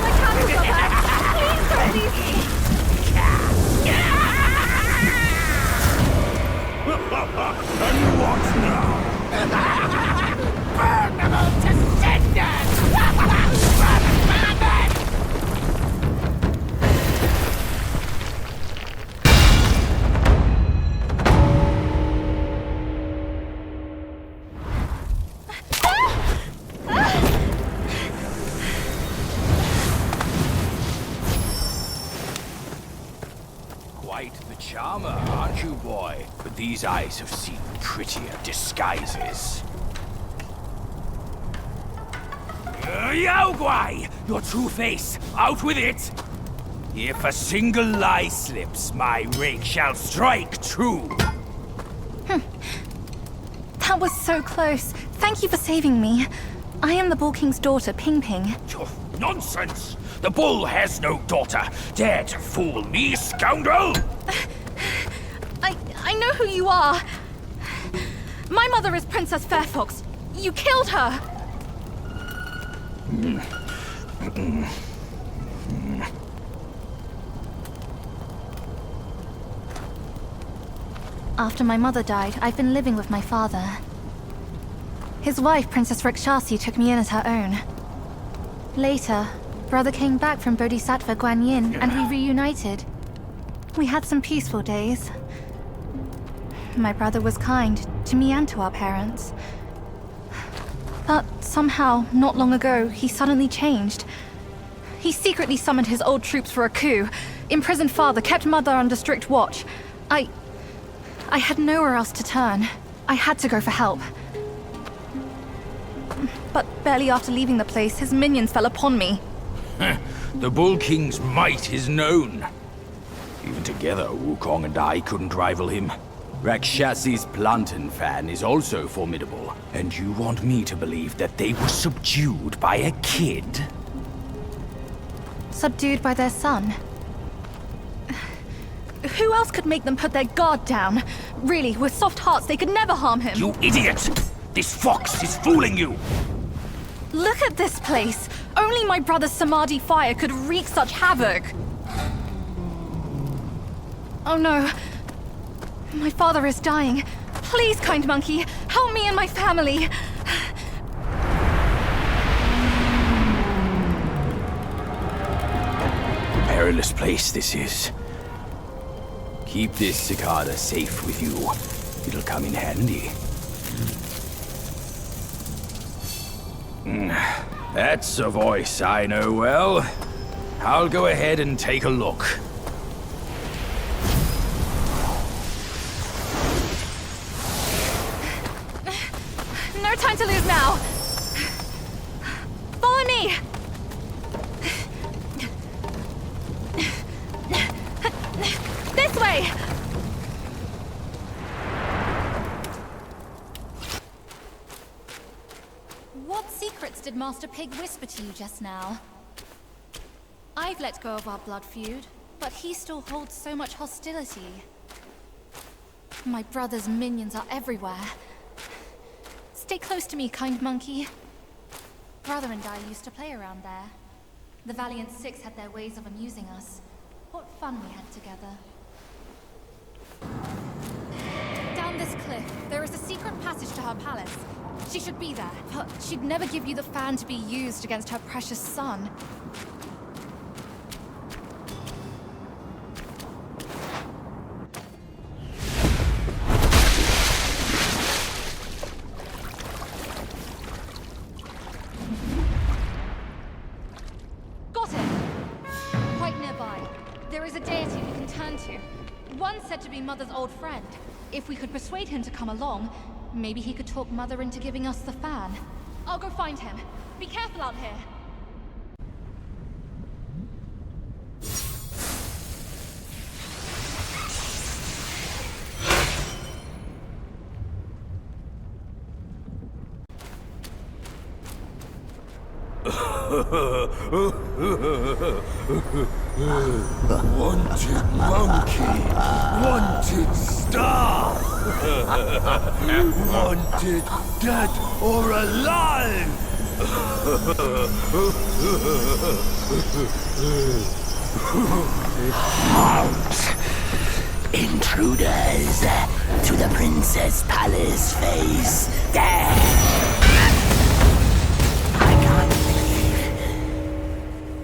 My candles are back. Please don't leave me. And what now? Burn them all to cinders! Quite the charmer, aren't you, boy? But these eyes have seen prettier disguises. Yao Guai! Your true face! Out with it! If a single lie slips, my rake shall strike true! That was so close. Thank you for saving me. I am the Bull King's daughter, Ping Ping. Nonsense! The bull has no daughter! Dare to fool me, scoundrel! I know who you are. My mother is Princess Fairfox. You killed her. After my mother died, I've been living with my father. His wife, Princess Rakshasi, took me in as her own. Later, brother came back from Bodhisattva Guanyin, and we reunited. We had some peaceful days. My brother was kind to me and to our parents. But somehow, not long ago, he suddenly changed. He secretly summoned his old troops for a coup, imprisoned father, kept mother under strict watch. I had nowhere else to turn. I had to go for help. But barely after leaving the place, his minions fell upon me. The Bull King's might is known. Even together, Wukong and I couldn't rival him. Rakshasi's plantain fan is also formidable. And you want me to believe that they were subdued by a kid? Subdued by their son? Who else could make them put their guard down? Really, with soft hearts, they could never harm him. You idiot! This fox is fooling you! Look at this place! Only my brother's Samadhi fire could wreak such havoc! Oh no. My father is dying. Please, kind monkey, help me and my family! Perilous place this is. Keep this cicada safe with you. It'll come in handy. That's a voice I know well. I'll go ahead and take a look. No time to lose now! Follow me! This way! What secrets did Master Pig whisper to you just now? I've let go of our blood feud, but he still holds so much hostility. My brother's minions are everywhere. Stay close to me, kind monkey. Brother and I used to play around there. The Valiant Six had their ways of amusing us. What fun we had together. Down this cliff, there is a secret passage to her palace. She should be there, but she'd never give you the fan to be used against her precious son. Got it! Quite nearby, there is a deity we can turn to. One said to be Mother's old friend. If we could persuade him to come along, maybe he could talk Mother into giving us the fan. I'll go find him. Be careful out here. Wanted monkey, wanted star, wanted dead or alive. Halt! Intruders to the Princess Palace face. There! I can't believe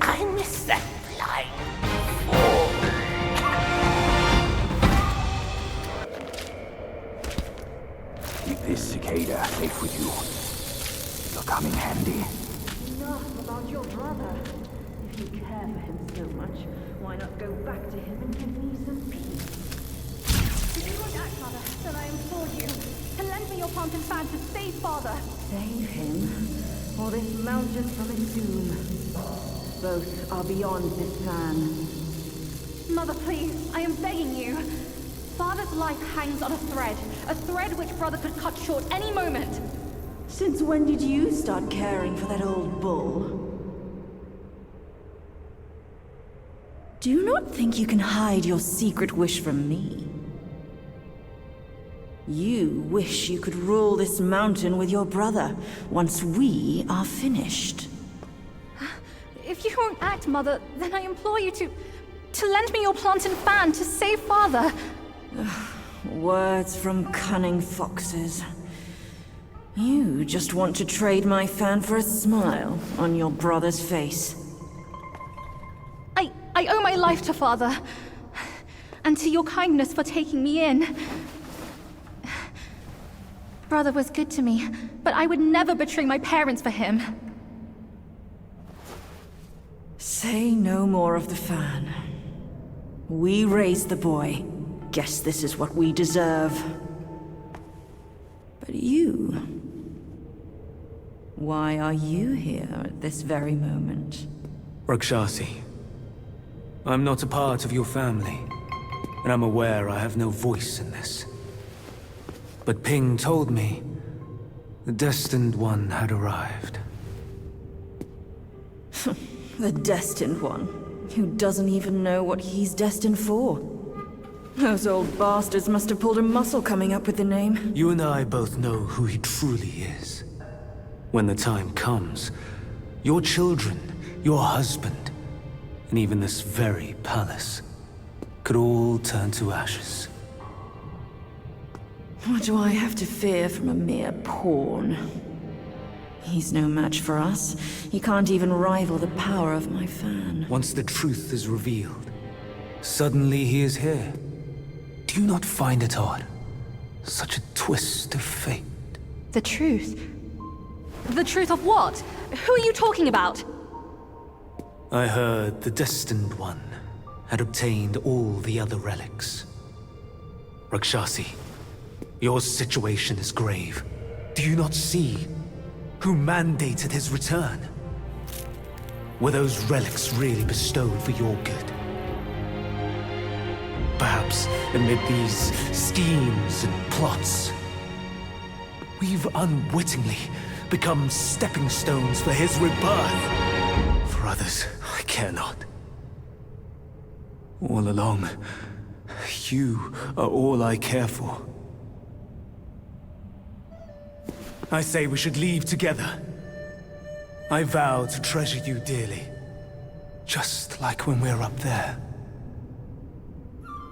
I missed that blind fool. Keep this cicada safe with you. It'll come in handy. Enough about your brother. If you care for him so much, why not go back to him and give me some peace? Did you not act, Mother, that I implored you to lend me your plant and fan to save Father? Save him, or this mountain from its doom. Both are beyond this plan. Mother, please, I am begging you. Father's life hangs on a thread which Brother could cut short any moment. Since when did you start caring for that old bull? Do you not think you can hide your secret wish from me? You wish you could rule this mountain with your brother once we are finished. If you won't act, Mother, then I implore you to lend me your plant and fan to save Father. Words from cunning foxes. You just want to trade my fan for a smile on your brother's face. I owe my life to Father, and to your kindness for taking me in. Brother was good to me, but I would never betray my parents for him. Say no more of the fan. We raised the boy. Guess this is what we deserve. But you... why are you here at this very moment? Rakshasi, I'm not a part of your family, and I'm aware I have no voice in this. But Ping told me the Destined One had arrived. The Destined One, who doesn't even know what he's destined for. Those old bastards must have pulled a muscle coming up with the name. You and I both know who he truly is. When the time comes, your children, your husband, and even this very palace could all turn to ashes. What do I have to fear from a mere pawn? He's no match for us. He can't even rival the power of my fan. Once the truth is revealed, suddenly he is here. Do you not find it odd? Such a twist of fate. The truth? The truth of what? Who are you talking about? I heard the Destined One had obtained all the other relics. Rakshasi, your situation is grave. Do you not see who mandated his return? Were those relics really bestowed for your good? Perhaps amid these schemes and plots, we've unwittingly become stepping stones for his rebirth. For others, I care not. All along, you are all I care for. I say we should leave together. I vow to treasure you dearly, just like when we're up there.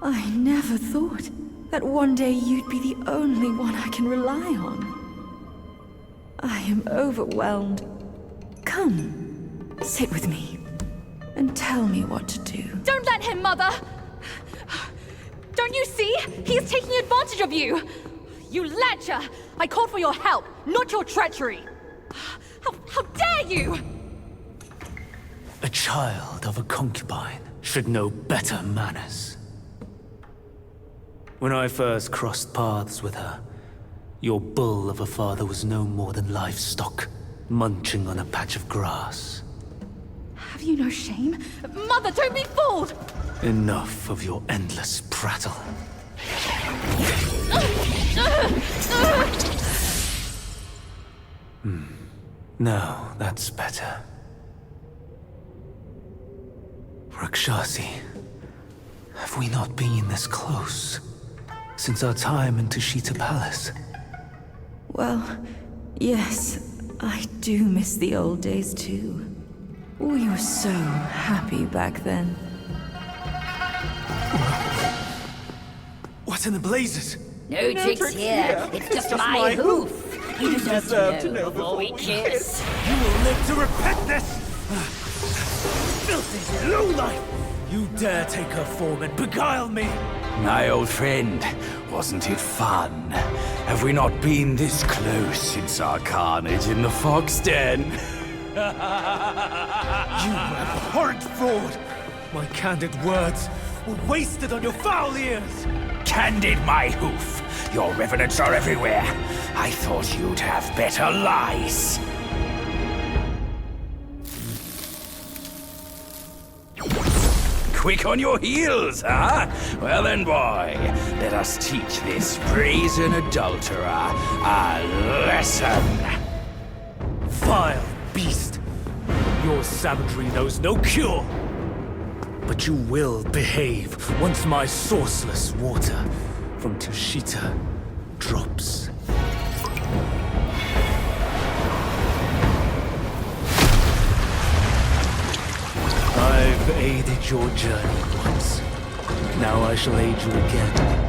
I never thought that one day you'd be the only one I can rely on. I am overwhelmed. Come, sit with me, and tell me what to do. Don't let him, Mother! Don't you see? He is taking advantage of you! You lecher! I called for your help, not your treachery! How dare you! A child of a concubine should know better manners. When I first crossed paths with her, your bull of a father was no more than livestock, munching on a patch of grass. Have you no shame? Mother, don't be fooled! Enough of your endless prattle. No, that's better. Rakshasi, have we not been this close since our time in Tushita Palace? Well, yes, I do miss the old days too. We were so happy back then. What in the blazes? No tricks here. It's just my hoof. You deserve to know before we kiss. You will live to repent this! Filthy lowlife! You dare take her form and beguile me! My old friend, wasn't it fun? Have we not been this close since our carnage in the fox den? You abhorrent fraud! My candid words were wasted on your foul ears! Candid, my hoof! Your revenants are everywhere. I thought you'd have better lies. Quick on your heels, huh? Well then, boy, let us teach this brazen adulterer a lesson. Vile beast! Your savagery knows no cure! But you will behave once my sourceless water from Tushita drops. I've aided your journey once. Now I shall aid you again.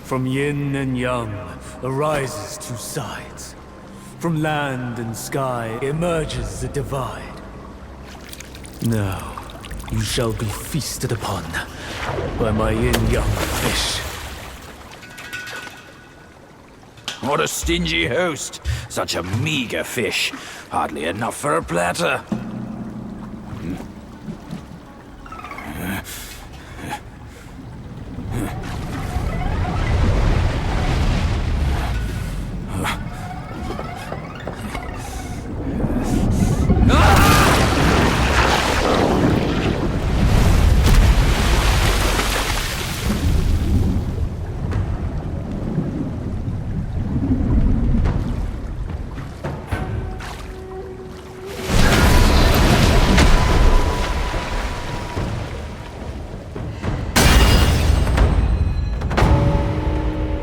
From yin and yang arises two sides. From land and sky emerges a divide. Now, you shall be feasted upon by my yin-yang fish. What a stingy host. Such a meager fish. Hardly enough for a platter.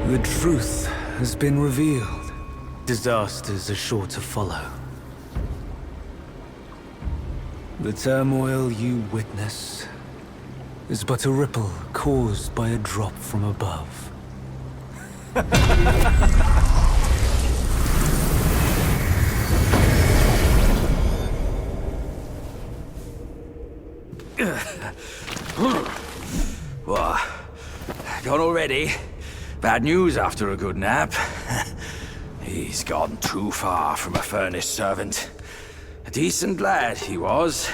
The truth has been revealed. Disasters are sure to follow. The turmoil you witness is but a ripple caused by a drop from above. What? Gone already? Bad news after a good nap. He's gone too far from a furnace servant. A decent lad he was.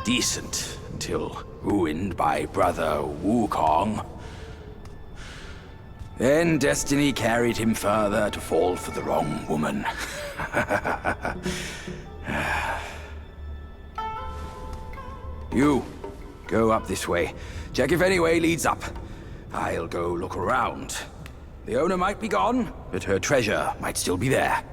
Decent until ruined by brother Wukong. Then destiny carried him further to fall for the wrong woman. You, go up this way. Check if any way leads up. I'll go look around. The owner might be gone, but her treasure might still be there.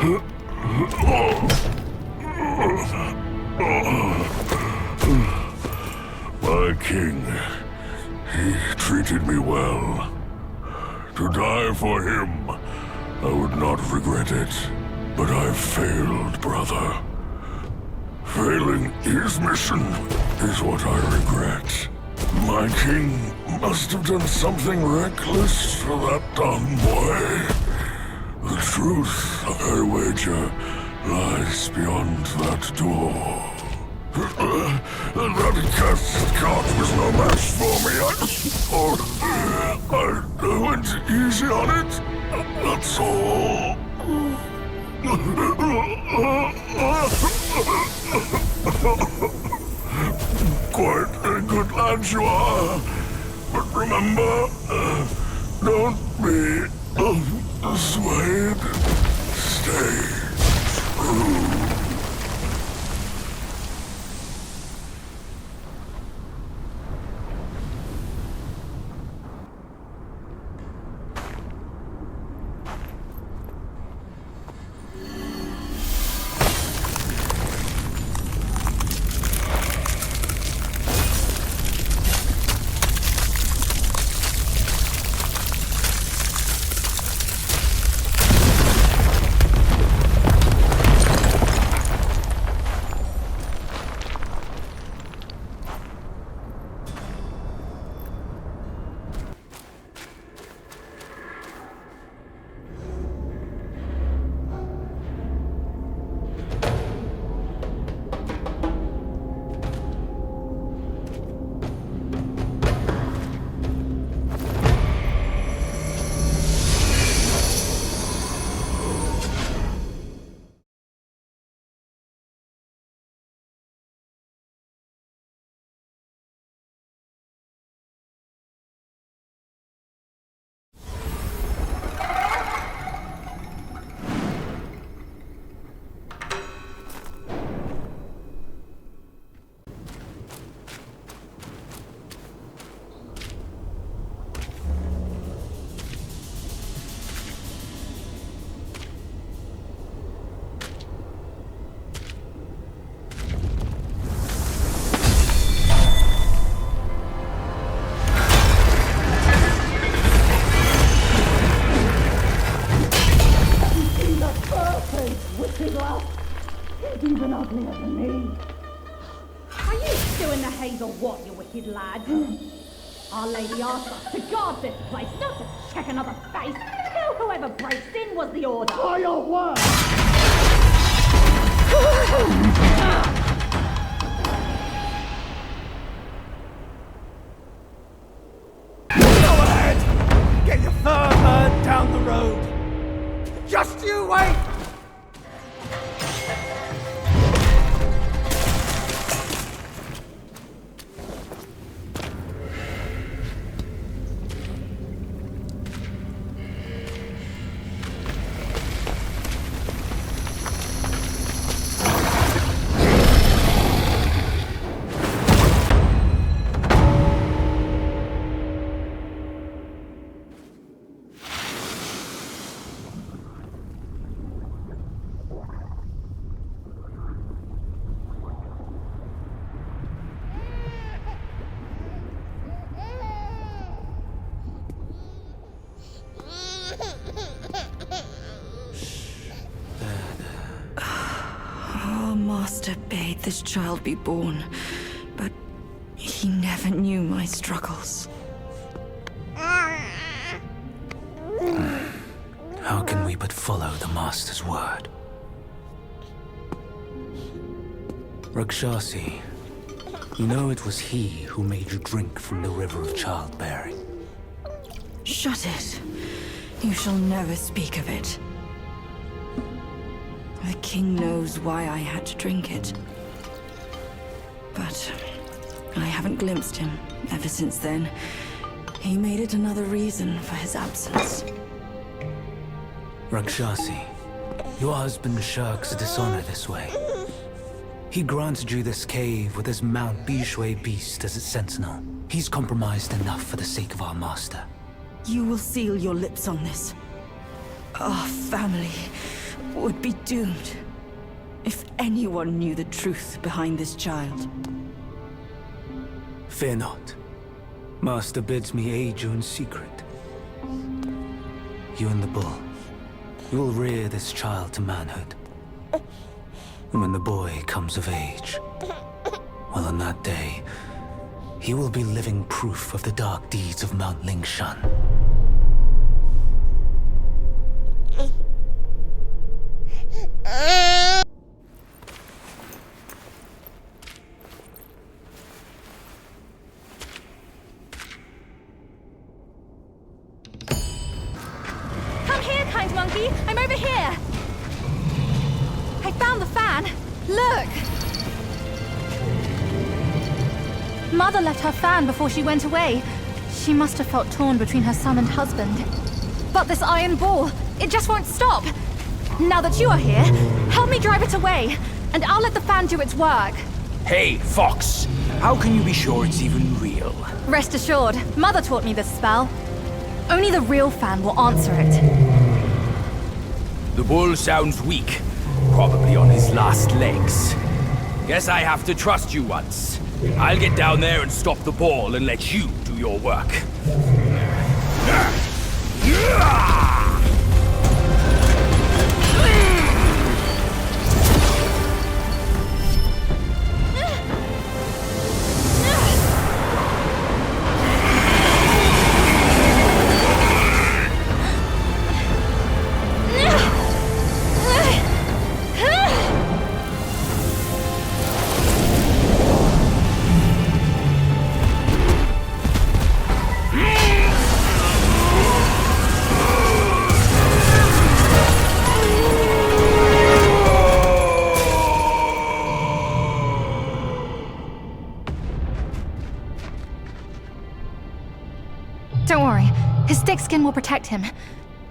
My king, he treated me well. To die for him, I would not regret it. But I've failed, brother. Failing his mission is what I regret. My king must have done something reckless for that dumb boy. The truth, I wager, lies beyond that door. That cursed cart was no match for me. I went easy on it. That's all. Quite a good lad you are. But remember, don't be swayed. Stay true. Even uglier than me. Are you still in the haze or what, you wicked lad? Our Lady asked us to guard this place, not to check another face. Kill whoever breaks in was the order. By your word! Go ahead! Get your fur herd down the road! Just you wait! Our master bade this child be born, but he never knew my struggles. How can we but follow the Master's word? Rakshasi, you know it was he who made you drink from the river of childbearing. Shut it. You shall never speak of it. The king knows why I had to drink it. But I haven't glimpsed him ever since then. He made it another reason for his absence. Rakshasi, your husband shirks dishonor this way. He granted you this cave with his Mount Bishui beast as its sentinel. He's compromised enough for the sake of our master. You will seal your lips on this. Our family would be doomed if anyone knew the truth behind this child. Fear not. Master bids me aid you in secret. You and the bull, you will rear this child to manhood. And when the boy comes of age, well, on that day, he will be living proof of the dark deeds of Mount Lingshan. Come here, kind monkey! I'm over here! I found the fan! Look! Mother left her fan before she went away. She must have felt torn between her son and husband. But this iron ball, it just won't stop! Now that you are here, help me drive it away, and I'll let the fan do its work. Hey, Fox! How can you be sure it's even real? Rest assured, Mother taught me this spell. Only the real fan will answer it. The bull sounds weak. Probably on his last legs. Guess I have to trust you once. I'll get down there and stop the ball and let you do your work. Don't worry, his thick skin will protect him.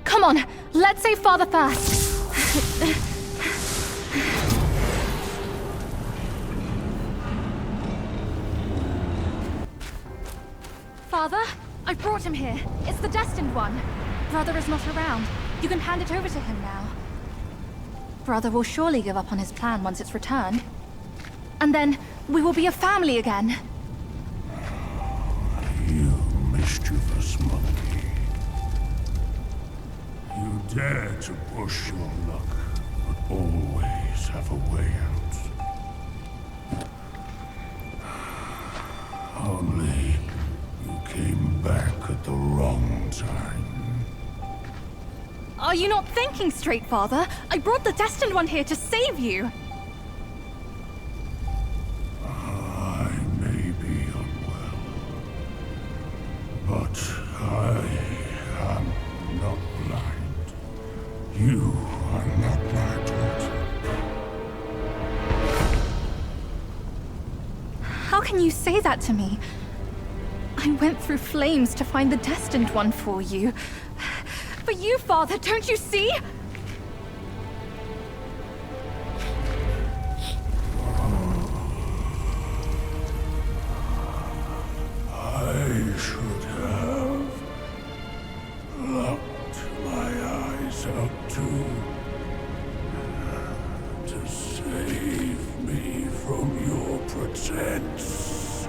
Come on, let's save Father first. Father, I brought him here. It's the destined one. Brother is not around. You can hand it over to him now. Brother will surely give up on his plan once it's returned. And then we will be a family again. You mischievous monkey. You dare to push your luck, but always have a way out. Only you came back at the wrong time. Are you not thinking straight, Father? I brought the destined one here to save you. I may be unwell, but I am not blind. You are not my daughter. How can you say that to me? I went through flames to find the destined one for you. For you, Father, don't you see? I should have locked my eyes up to save me from your pretense.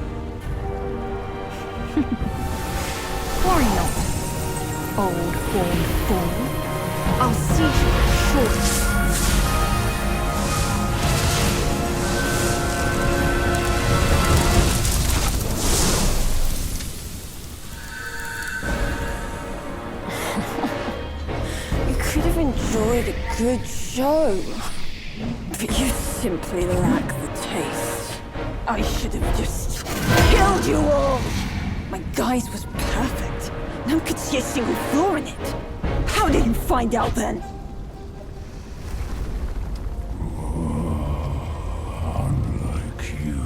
Worry not, old horned fool. I'll see you shortly. You could have enjoyed a good show, but you simply lack the taste. I should have just killed you all. My guise was perfect. No one could see a single flaw in it. How did you find out then? Unlike you,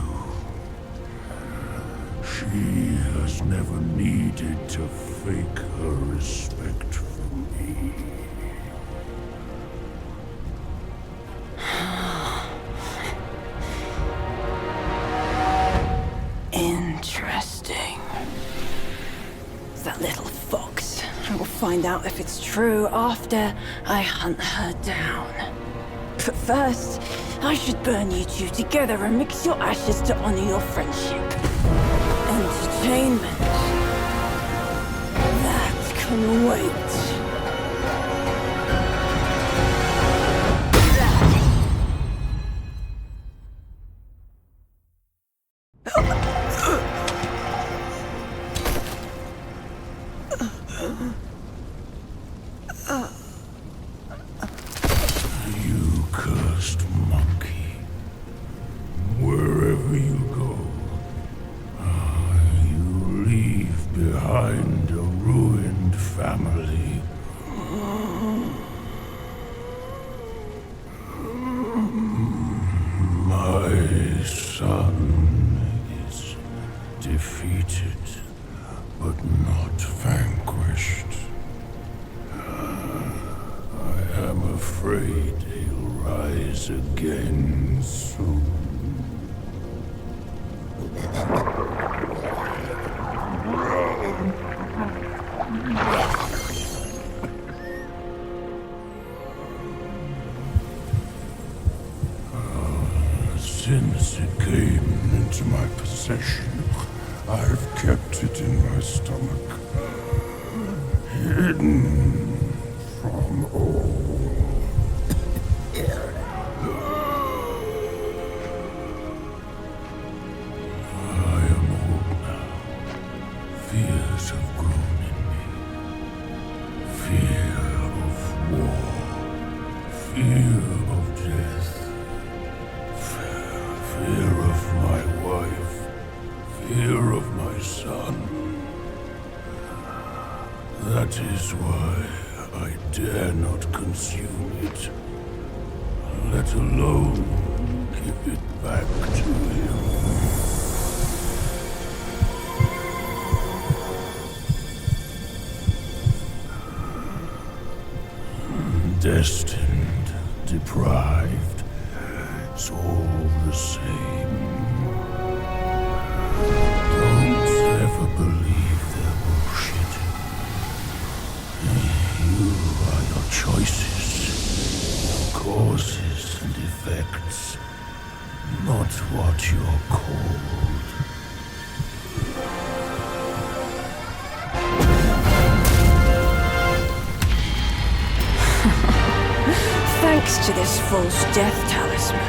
she has never needed to fake her respect for me. Interesting. That little fox. I will find out if it's true after I hunt her down. But first, I should burn you two together and mix your ashes to honor your friendship. Entertainment. That can wait. You cursed monkey. Wherever you go, you leave behind a ruined family. My son is defeated, but not vanquished. I am afraid he'll rise again soon. Since it came into my possession, I've kept it in my stomach, hidden from all. I am old now. Fears have grown in me. Fear of war. Fear of death. Fear of my wife. Fear of my son. That is why I dare not consume it, let alone give it back to him. Destined, deprived, it's all the same. Don't ever believe their bullshit. You are your choices, causes and effects, not what you're called. Thanks to this false death talisman.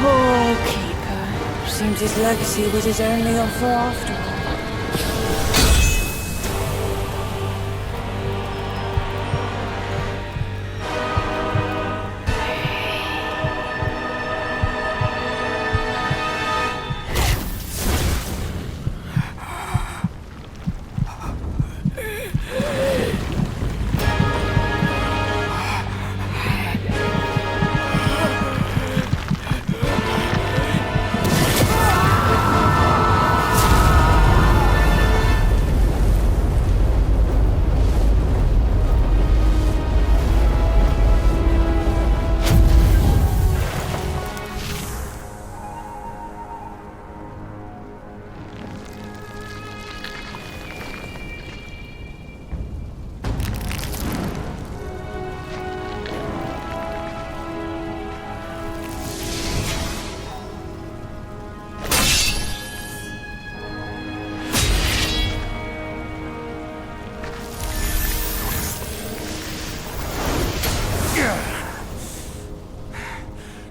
Poor keeper. Seems his legacy was his only offer after all.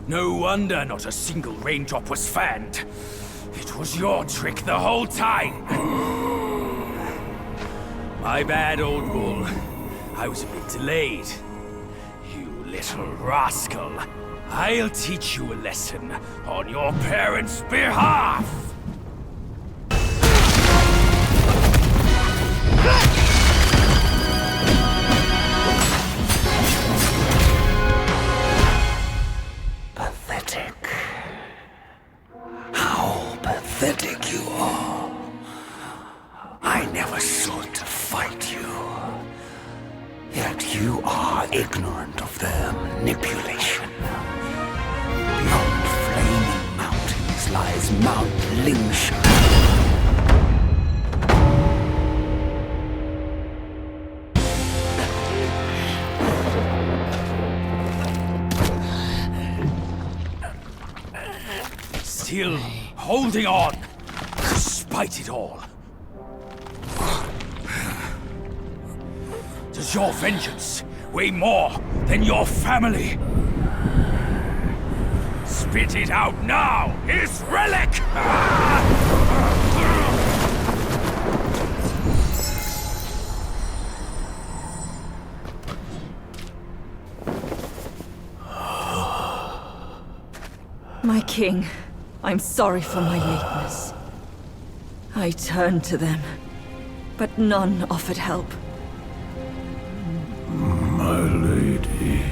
No wonder not a single raindrop was fanned. It was your trick the whole time. My bad, old bull. I was a bit delayed. You little rascal. I'll teach you a lesson on your parents' behalf. Pathetic. How pathetic you are. I never sought to fight you. Yet you are ignorant of their manipulation. Beyond flaming mountains lies Mount Lingshan. still holding on, despite it all. Does your vengeance weigh more than your family? Spit it out now, his relic! My king, I'm sorry for my lateness. I turned to them, but none offered help. My lady,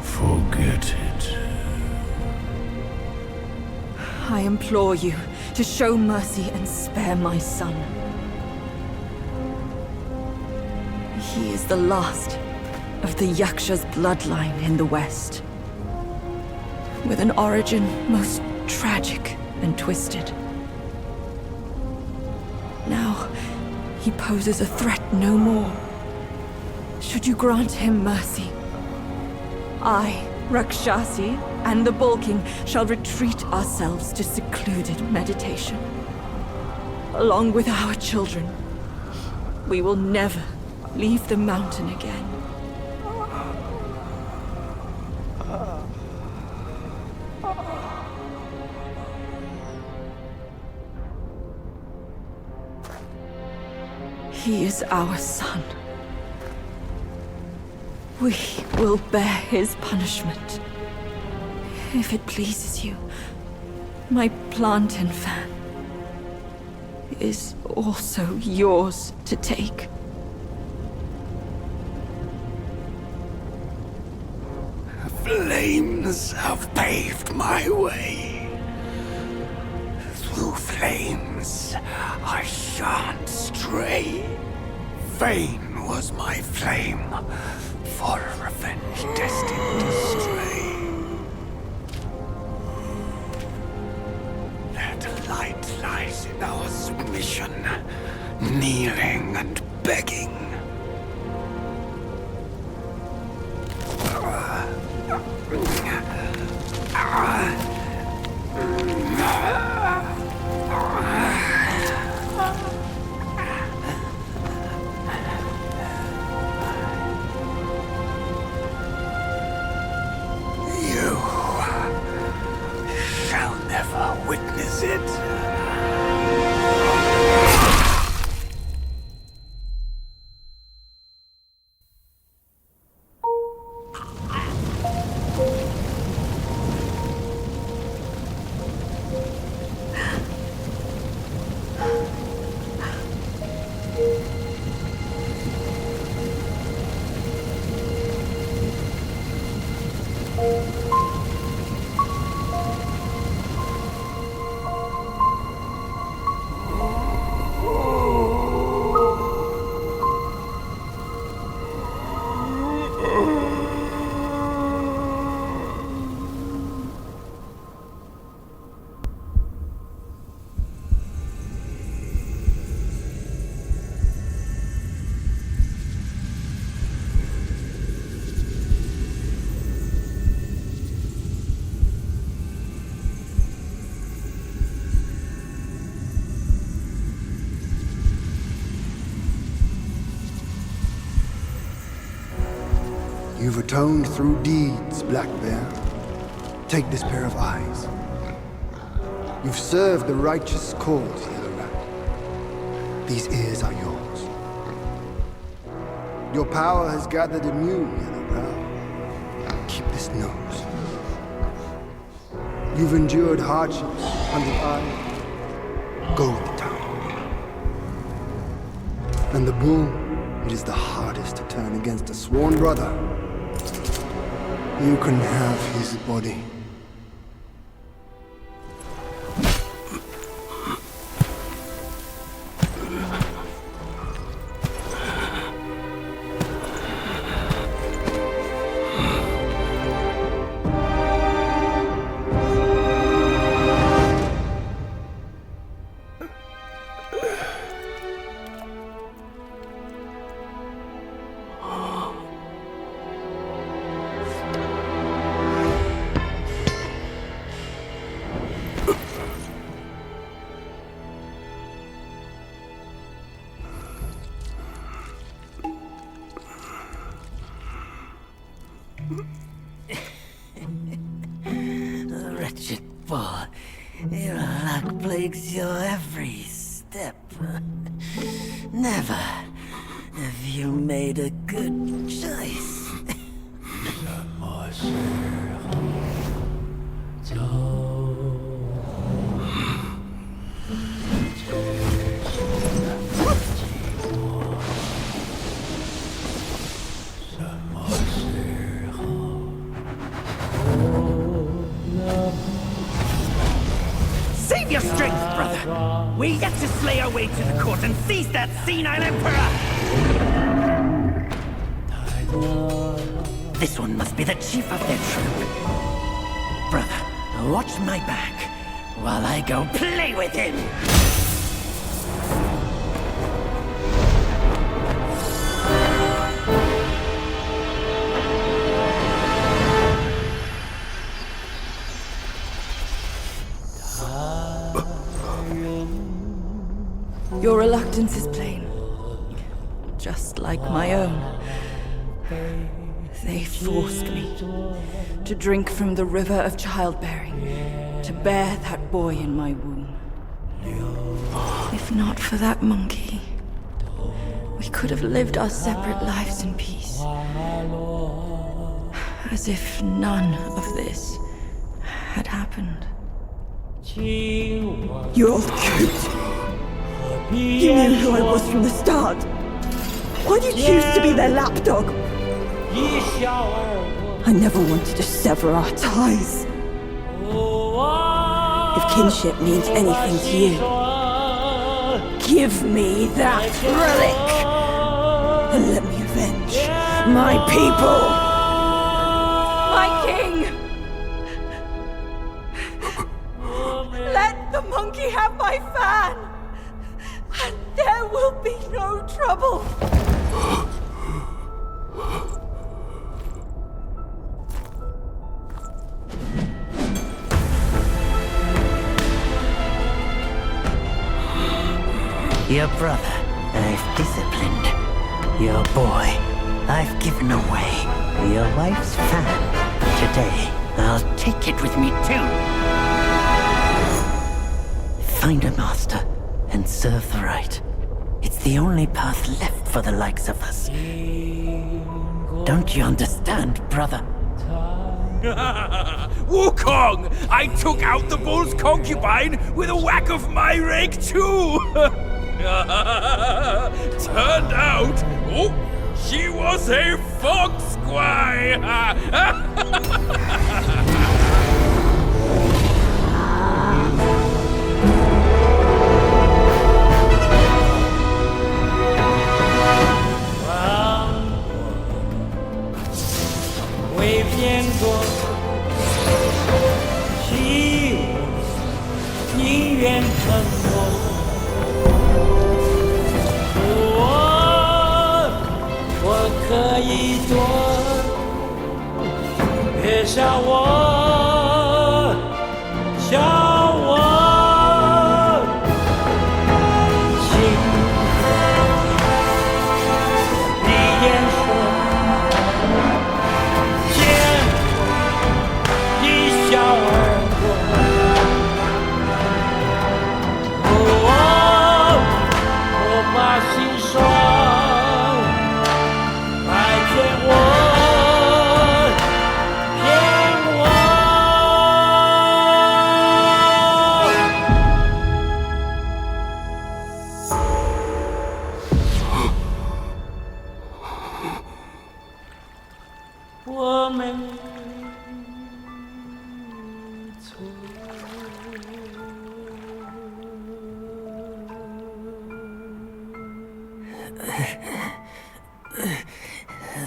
forget it. I implore you to show mercy and spare my son. He is the last of the Yaksha's bloodline in the West, with an origin most tragic and twisted. Now, he poses a threat no more. Should you grant him mercy, I, Rakshasi, and the Bull King shall retreat ourselves to secluded meditation. Along with our children, we will never leave the mountain again. He is our son. We will bear his punishment. If it pleases you, my plantain fan is also yours to take. Flames have paved my way. Through flames, I shan't stray. Vain was my flame, for revenge destined to stray. That light lies in our submission, kneeling and begging. You shall never witness it. You've atoned through deeds, Black Bear. Take this pair of eyes. You've served the righteous cause, Yellow Rat. These ears are yours. Your power has gathered in you, Yellow Brow. Keep this nose. You've endured hardships under eye. Go with the tongue. And the bull, it is the hardest to turn against a sworn brother. You can have his body. wretched boy. Your luck plagues your every step. Never have you made a good choice. Save your strength, brother! We're yet to slay our way to the court and seize that senile emperor! This one must be the chief of their troop. Brother, watch my back while I go play with him! Your reluctance is plain, just like my own. They forced me to drink from the river of childbearing, to bear that boy in my womb. If not for that monkey, we could have lived our separate lives in peace. As if none of this had happened. You old coot! You knew who I was from the start. Why'd you choose to be their lapdog? I never wanted to sever our ties. If kinship means anything to you, give me that relic and let me avenge my people. My king! Let the monkey have my fan! And there will be no trouble. Your brother, I've disciplined. Your boy, I've given away. Your wife's fan. Today, I'll take it with me too. Find a master and serve the right. It's the only path left for the likes of us. Don't you understand, brother? Wukong! I took out the bull's concubine with a whack of my rake too! Turned out, she was a fox squire!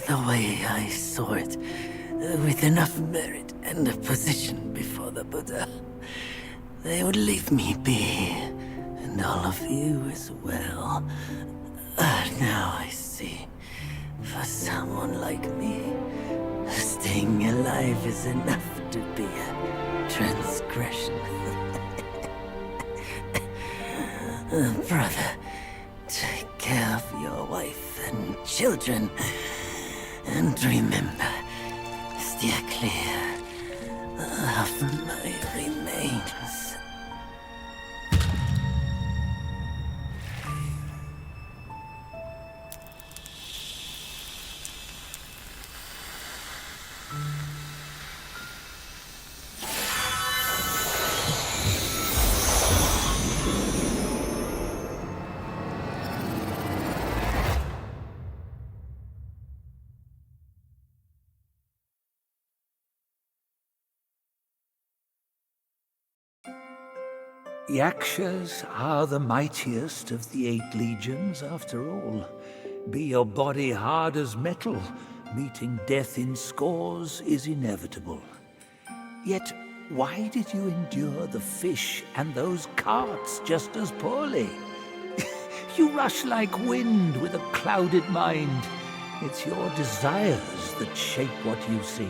The way I saw it, with enough merit and a position before the Buddha, they would leave me be, and all of you as well. Now I see, for someone like me, staying alive is enough to be a transgression. Brother, take care of your wife and children. And remember, steer clear of my remains. Yakshas are the mightiest of the 8 legions, after all. Be your body hard as metal, meeting death in scores is inevitable. Yet, why did you endure the fish and those carts just as poorly? You rush like wind with a clouded mind. It's your desires that shape what you see.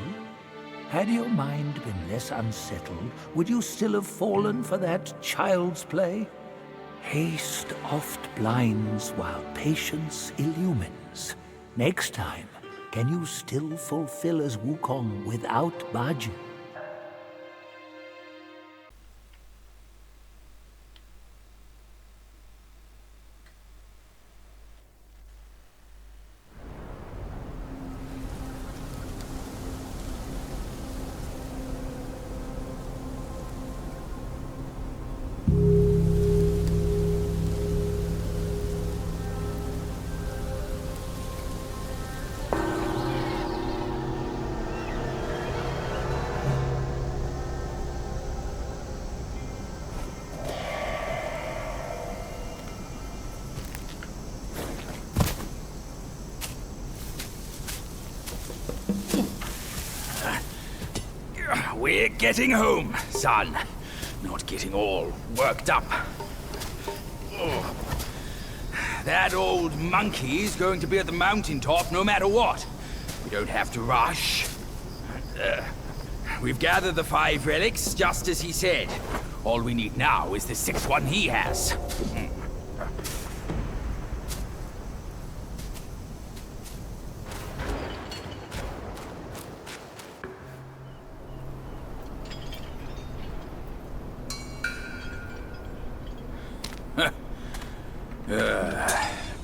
Had your mind been less unsettled, would you still have fallen for that child's play? Haste oft blinds while patience illumines. Next time, can you still fulfill as Wukong without Bajin? We're getting home, son. Not getting all worked up. Oh. That old monkey's going to be at the mountaintop no matter what. We don't have to rush. We've gathered the 5 relics, just as he said. All we need now is the 6th one he has.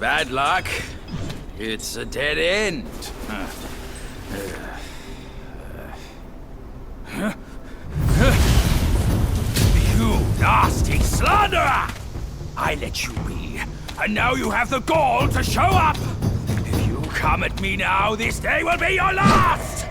Bad luck. It's a dead end. You nasty slanderer! I let you be, and now you have the gall to show up! If you come at me now, this day will be your last!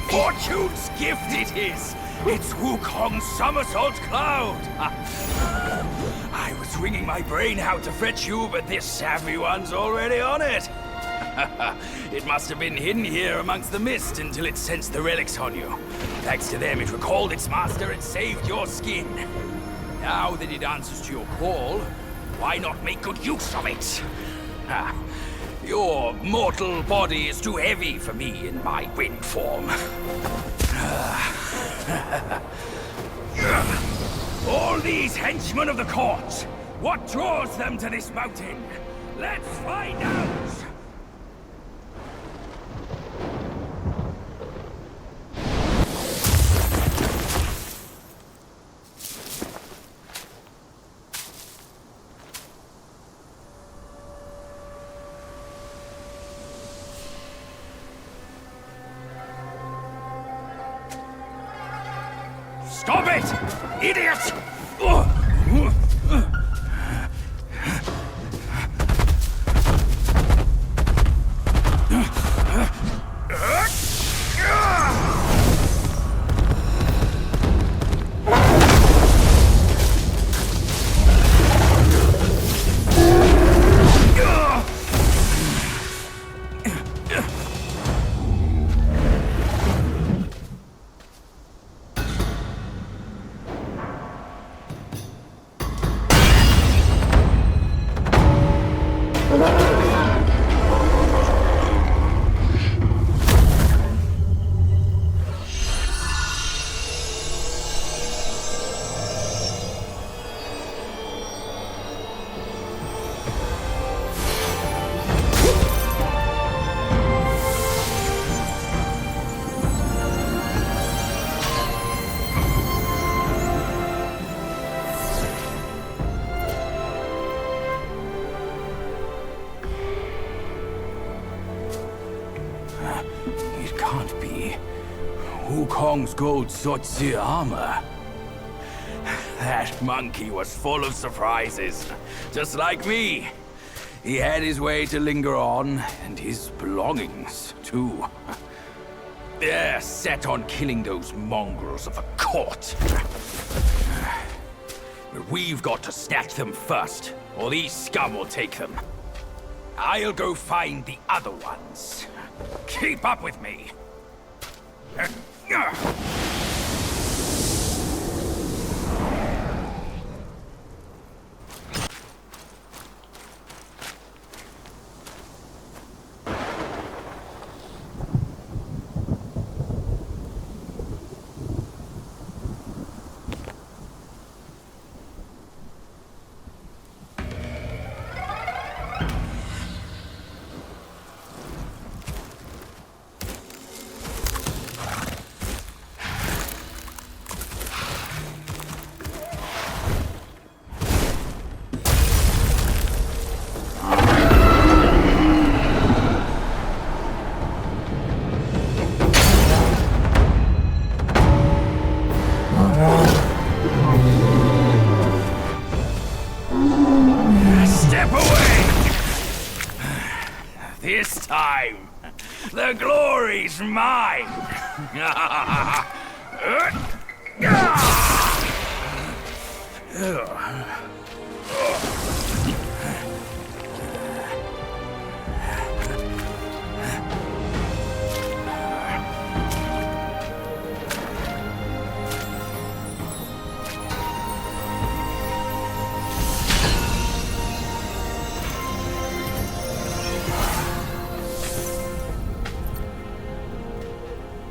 Fortune's gift it is! It's Wukong's somersault cloud! I was wringing my brain how to fetch you, but this savvy one's already on it! It must have been hidden here amongst the mist until it sensed the relics on you. Thanks to them, it recalled its master and saved your skin. Now that it answers to your call, why not make good use of it? Your mortal body is too heavy for me in my wind form. All these henchmen of the court, what draws them to this mountain? Let's find out! Stop it! Idiot! can't be. Wukong's gold Sotzi armor. That monkey was full of surprises, just like me. He had his way to linger on, and his belongings, too. They're set on killing those mongrels of a court. But we've got to snatch them first, or these scum will take them. I'll go find the other ones. Keep up with me. Step away! This time, the glory's mine!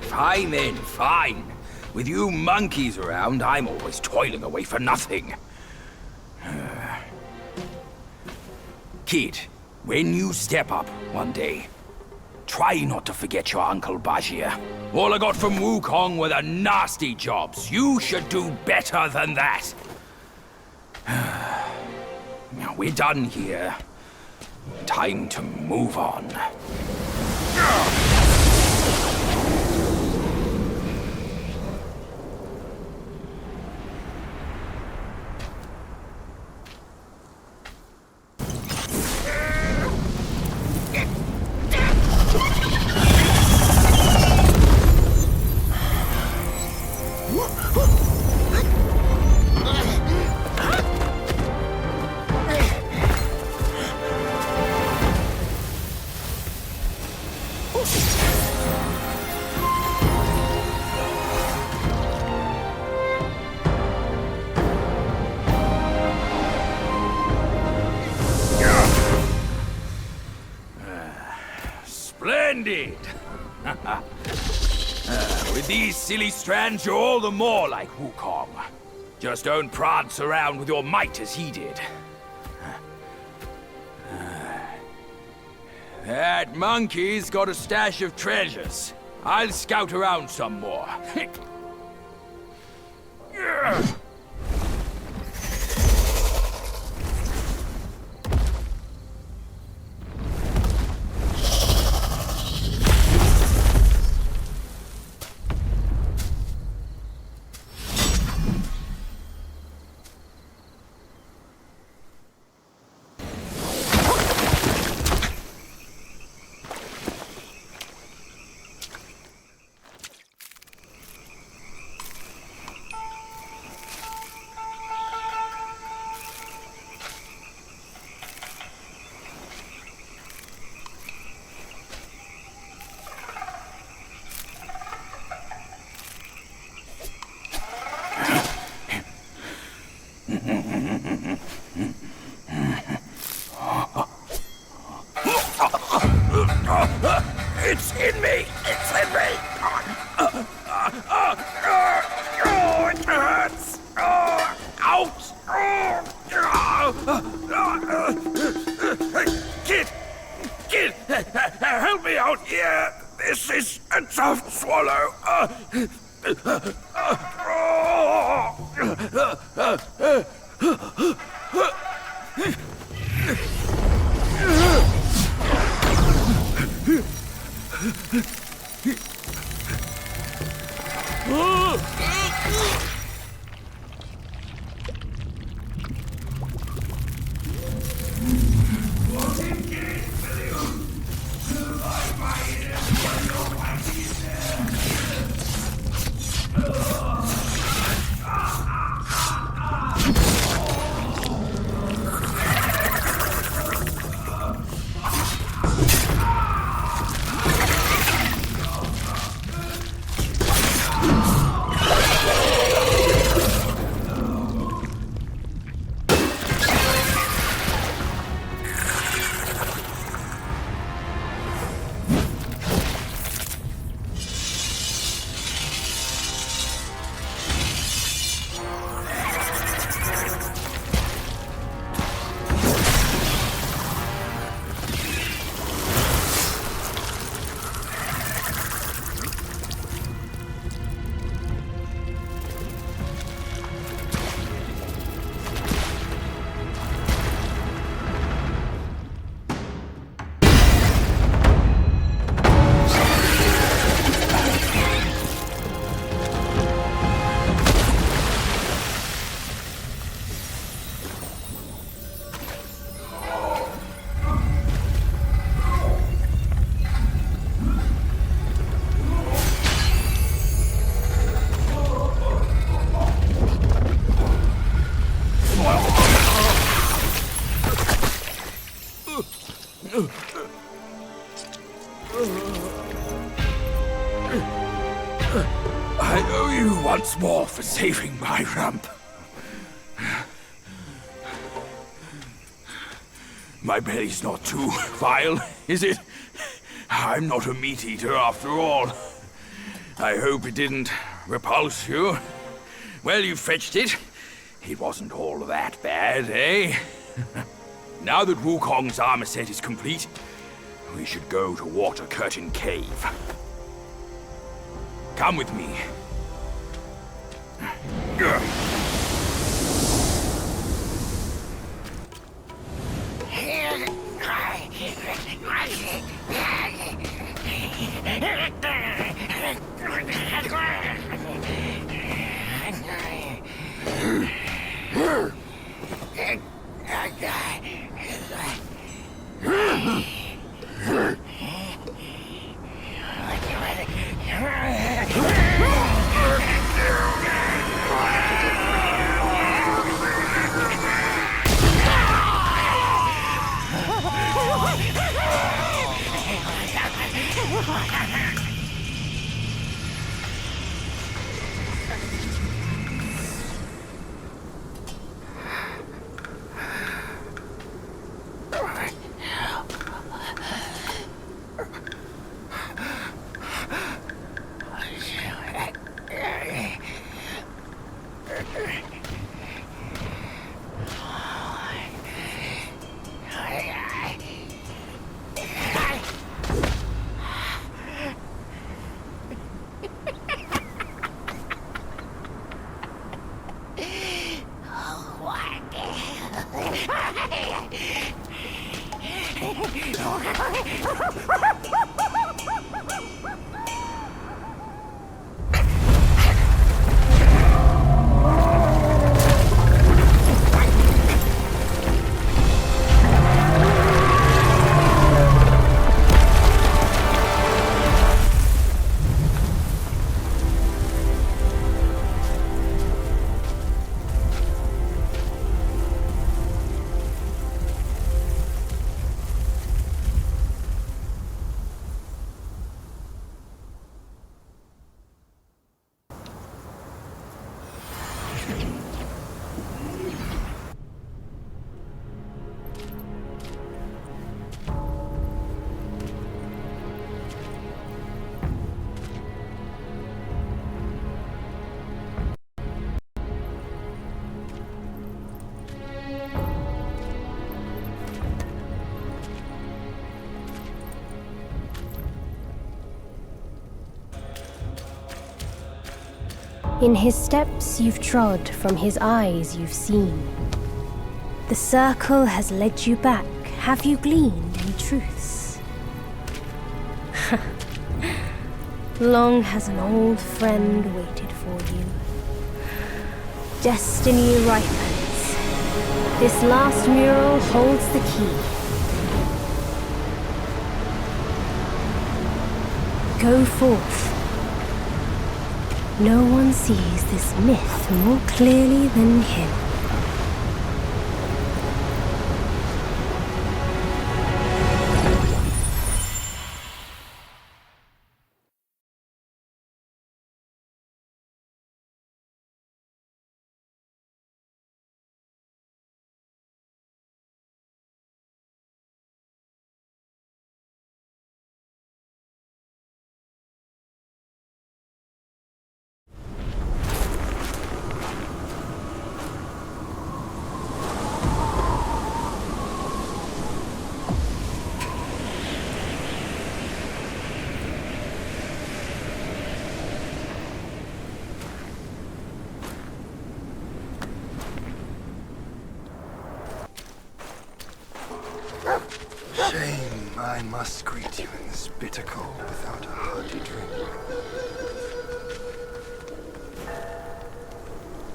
Fine then, fine. With you monkeys around, I'm always toiling away for nothing. Kid, when you step up one day, try not to forget your Uncle Bajir. All I got from Wukong were the nasty jobs. You should do better than that. Now we're done here. Time to move on. Splendid! With these silly strands, you're all the more like Wukong. Just don't prance around with your might as he did. That monkey's got a stash of treasures. I'll scout around some more. It's in me! It's in me! Oh, it hurts! Ouch! Kid! Help me out here! This is a tough swallow! I owe you once more for saving my rump. My belly's not too vile, is it? I'm not a meat eater after all. I hope it didn't repulse you. Well, you fetched it. It wasn't all that bad, eh? Now that Wukong's armor set is complete, we should go to Water Curtain Cave. Come with me. In his steps you've trod, from his eyes you've seen. The circle has led you back. Have you gleaned any truths? Long has an old friend waited for you. Destiny ripens. This last mural holds the key. Go forth. No one sees this myth more clearly than him. Shame I must greet you in this bitter cold without a hearty drink.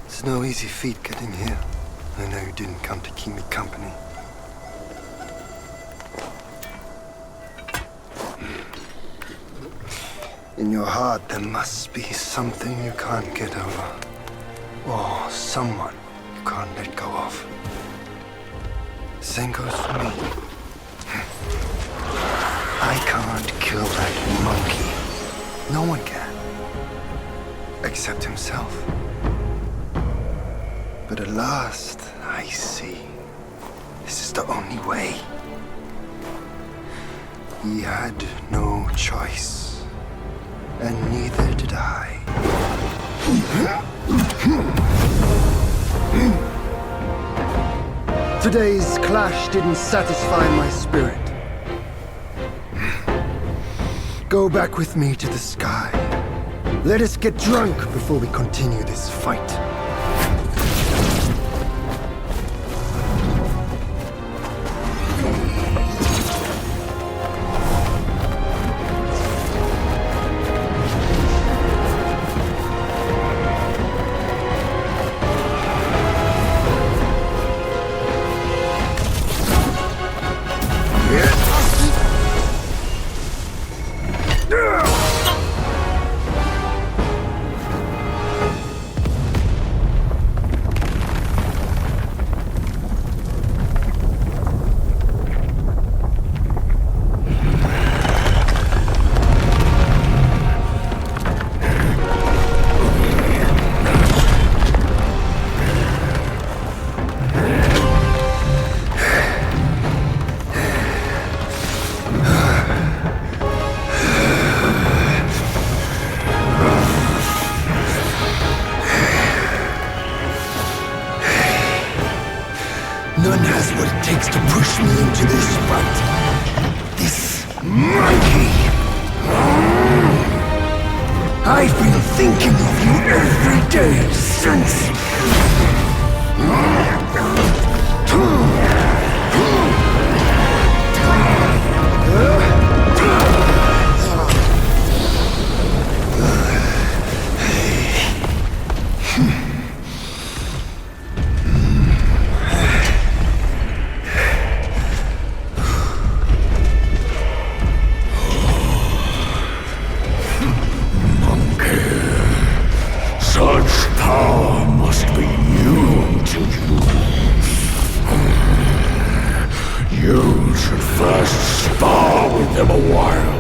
It's no easy feat getting here. I know you didn't come to keep me company. In your heart, there must be something you can't get over. Or someone you can't let go of. Same goes for me. I can't kill that monkey. No one can. Except himself. But at last, I see. This is the only way. He had no choice. And neither did I. Today's clash didn't satisfy my spirit. Go back with me to the sky. Let us get drunk before we continue this fight. None has what it takes to push me into this fight. This monkey! I've been thinking of you every day since... Such power must be new to you. You should first spar with them a while.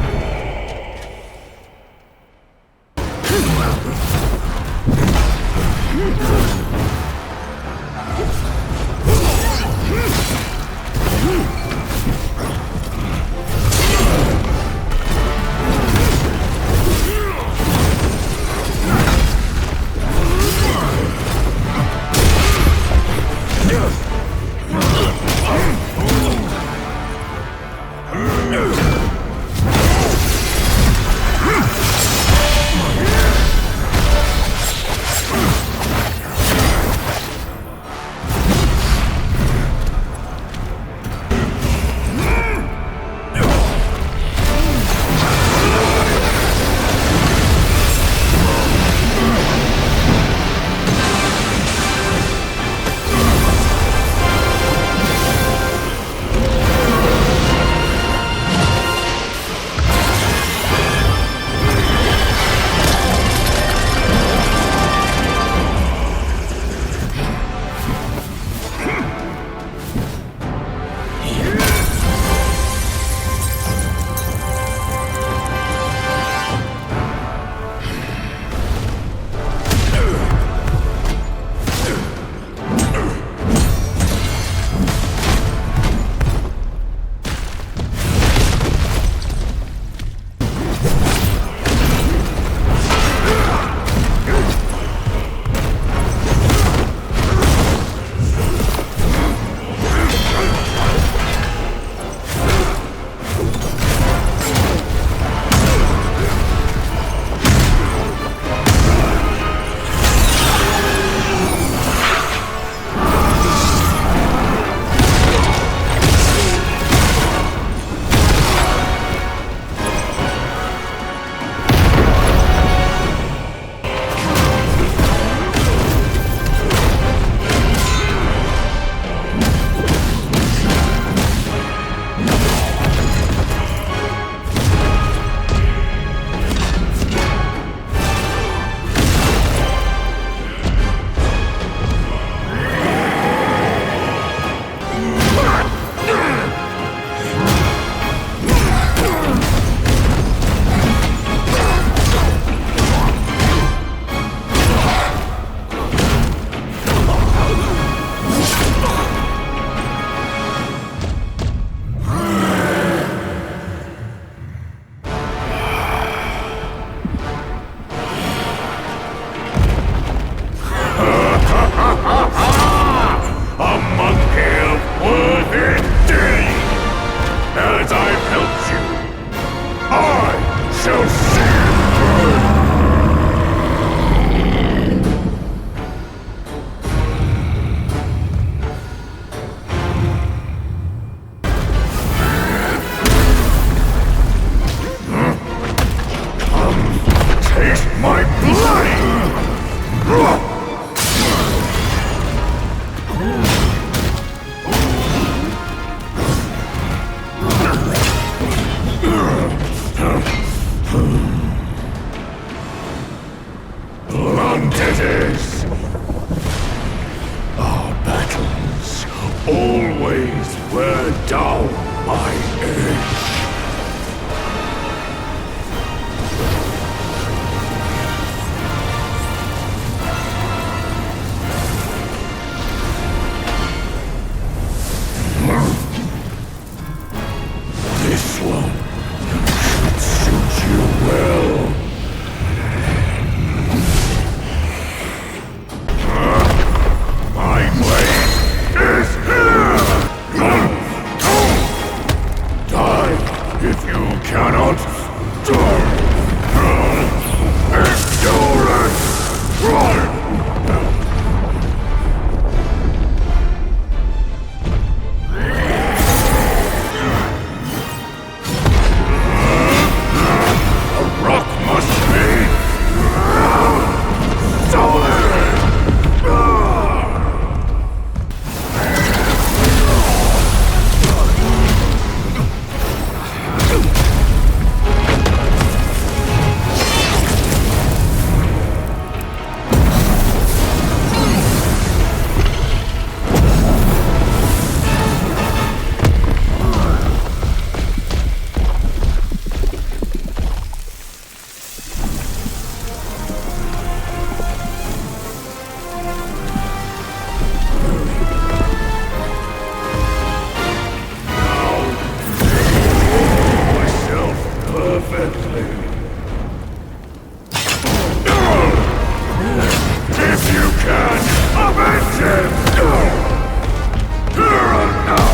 blunt it is! Our battles always wear down my edge. This one should suit you well. My blade is here! Die if you cannot. Endurance! Run! Rock must be solid! Perfectly. If you can, avenge him! Here and now!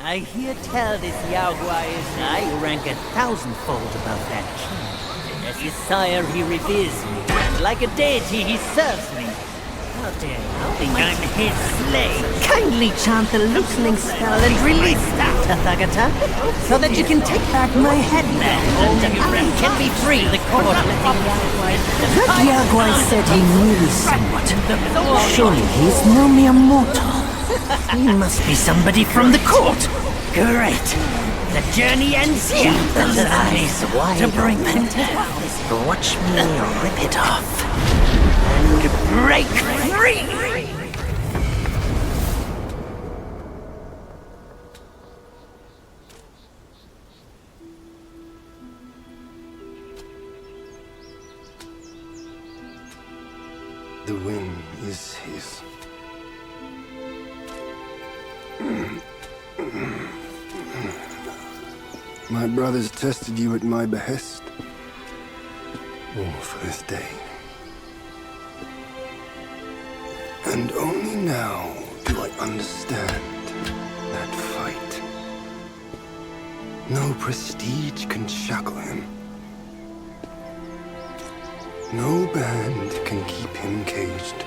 I hear tell this Yao Guai's I rank 1,000-fold above that king. As his sire, he reveres me, and like a deity, he serves me. How dare you think I'm his slave? Kindly chant the loosening spell and release that, Tathagata, so that you can take back my headband, and I can be free. The court That Yao Guai said he knew me somewhat. Surely he's no mere mortal. He must be somebody from the court. Great. The journey ends here. Keep those eyes wide to bring open. them down. Watch me rip it off. And break free. is his. My brothers tested you at my behest. All for this day. And only now do I understand that fight. No prestige can shackle him. No band can keep him caged.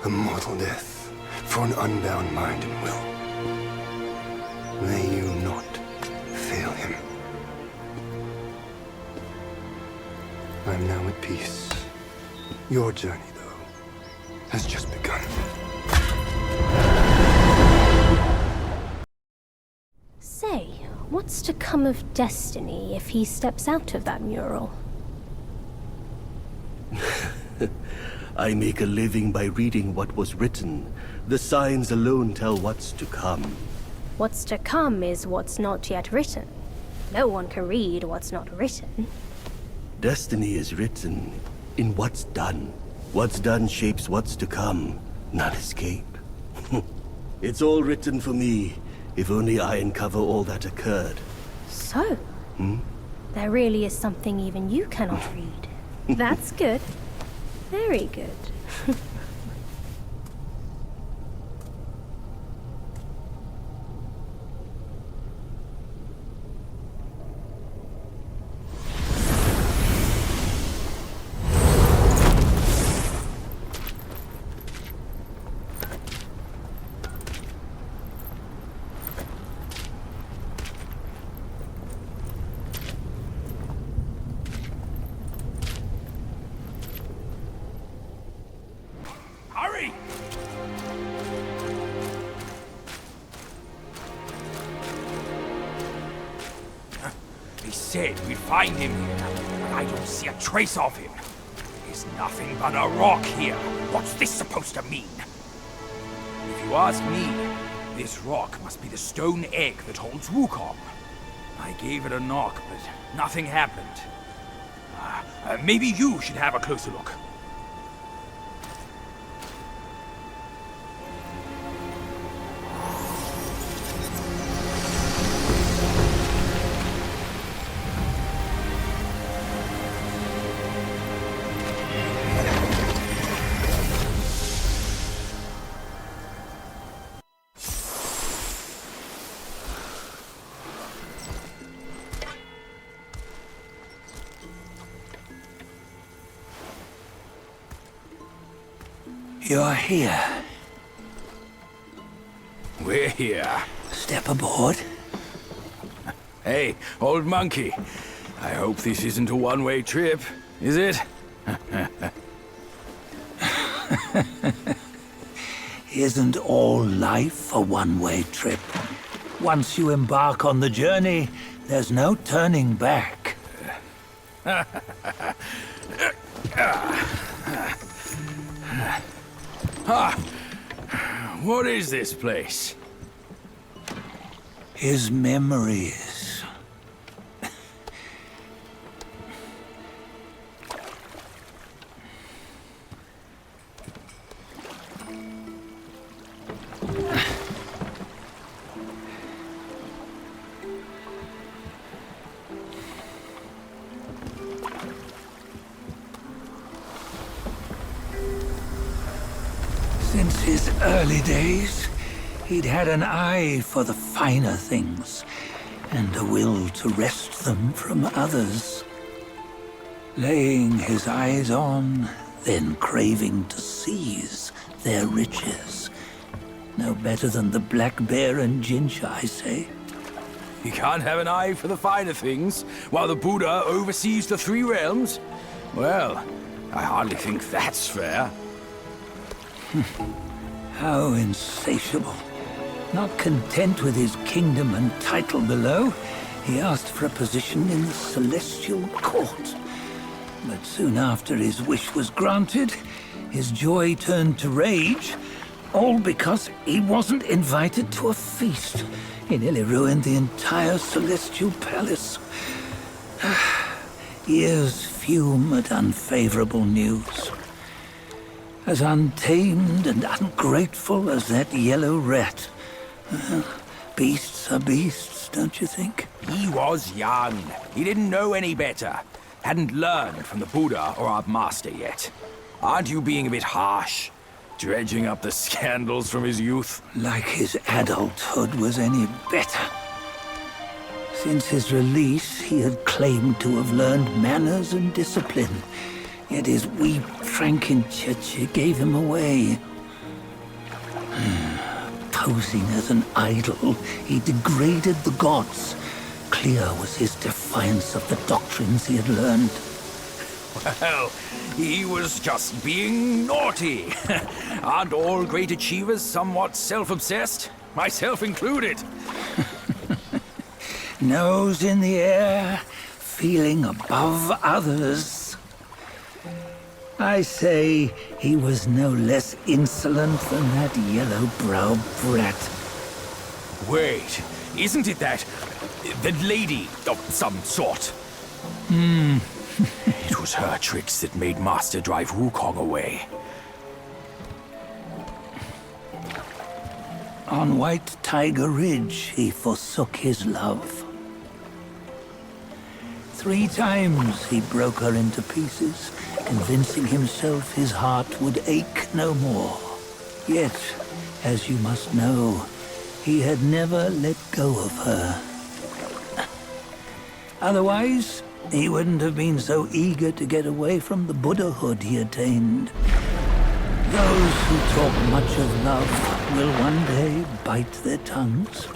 A mortal death for an unbound mind and will. May you not fail him. I'm now at peace. Your journey, though, has just begun. Say, what's to come of Destiny if he steps out of that mural? I make a living by reading what was written. The signs alone tell what's to come. What's to come is what's not yet written. No one can read what's not written. Destiny is written in what's done. What's done shapes what's to come, not escape. It's all written for me, if only I uncover all that occurred. So? There really is something even you cannot read. That's good. Very good. Hurry! They said we'd find him here, but I don't see a trace of him. There's nothing but a rock here. What's this supposed to mean? If you ask me, this rock must be the stone egg that holds Wukong. I gave it a knock, but nothing happened. Maybe you should have a closer look. You're here. We're here. Step aboard. Hey, old monkey. I hope this isn't a one-way trip, is it? Isn't all life a one-way trip? Once you embark on the journey, there's no turning back. What is this place? His memories. Since his early days, he'd had an eye for the finer things, and a will to wrest them from others. Laying his eyes on, then craving to seize their riches. No better than the black bear and Jinch, I say. You can't have an eye for the finer things, while the Buddha oversees the three realms? Well, I hardly think that's fair. How insatiable. Not content with his kingdom and title below, he asked for a position in the Celestial Court. But soon after his wish was granted, his joy turned to rage, all because he wasn't invited to a feast. He nearly ruined the entire Celestial Palace. Ears fume at unfavorable news. As untamed and ungrateful as that yellow rat. Well, beasts are beasts, don't you think? He was young. He didn't know any better. Hadn't learned from the Buddha or our master yet. Aren't you being a bit harsh? Dredging up the scandals from his youth? Like his adulthood was any better. Since his release, he had claimed to have learned manners and discipline. Yet his weak Frankenchurch gave him away. Posing as an idol, he degraded the gods. Clear was his defiance of the doctrines he had learned. Well, he was just being naughty. Aren't all great achievers somewhat self-obsessed? Myself included. Nose in the air, feeling above others. I say he was no less insolent than that yellow-browed brat. Wait, isn't it that lady of some sort? It was her tricks that made Master drive Wukong away. On White Tiger Ridge, he forsook his love. 3 times he broke her into pieces, convincing himself his heart would ache no more. Yet, as you must know, he had never let go of her. Otherwise, he wouldn't have been so eager to get away from the Buddhahood he attained. Those who talk much of love will one day bite their tongues.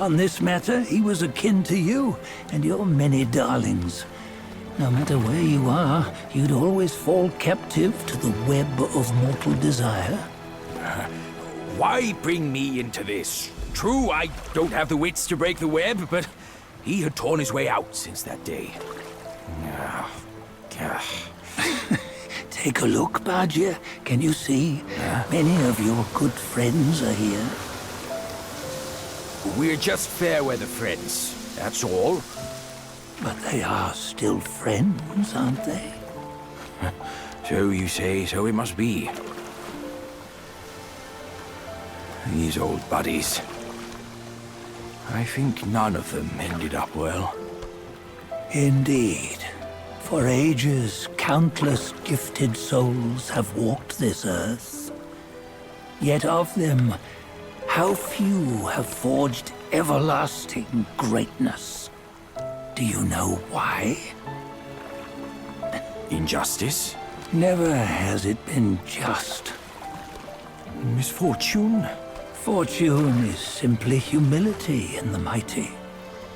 On this matter, he was akin to you and your many darlings. No matter where you are, you'd always fall captive to the web of mortal desire. Why bring me into this? True, I don't have the wits to break the web, but he had torn his way out since that day. Take a look, Badger. Can you see? Many of your good friends are here. We're just fair-weather friends, that's all. But they are still friends, aren't they? So you say, so it must be. These old buddies. I think none of them ended up well. Indeed. For ages, countless gifted souls have walked this earth. Yet of them, how few have forged everlasting greatness? Do you know why? Injustice? Never has it been just. Misfortune? Fortune is simply humility in the mighty.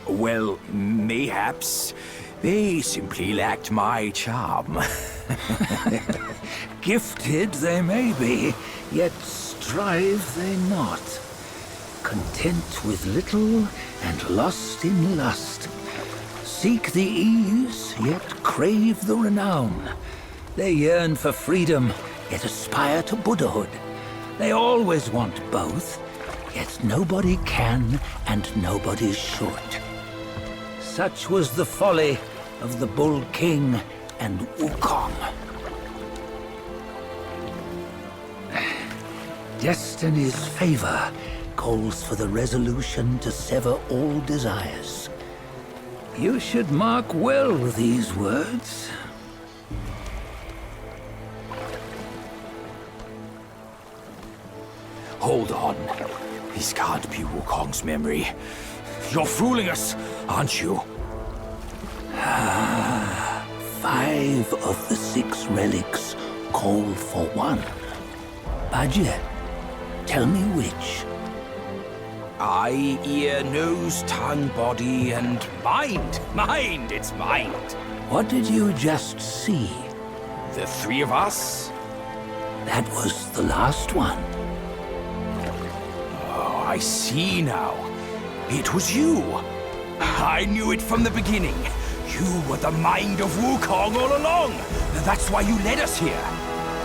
Well, mayhaps. They simply lacked my charm. Gifted they may be, yet strive they not. Content with little and lost in lust. Seek the ease, yet crave the renown. They yearn for freedom, yet aspire to Buddhahood. They always want both, yet nobody can and nobody should. Such was the folly of the Bull King and Wukong. Destiny's favor calls for the resolution to sever all desires. You should mark well these words. Hold on. This can't be Wukong's memory. You're fooling us, aren't you? 5 of the 6 relics call for one. Badger, tell me which. Eye, ear, nose, tongue, body, and mind. Mind, it's mind. What did you just see? The 3 of us? That was the last one. Oh, I see now. It was you. I knew it from the beginning. You were the mind of Wukong all along. That's why you led us here.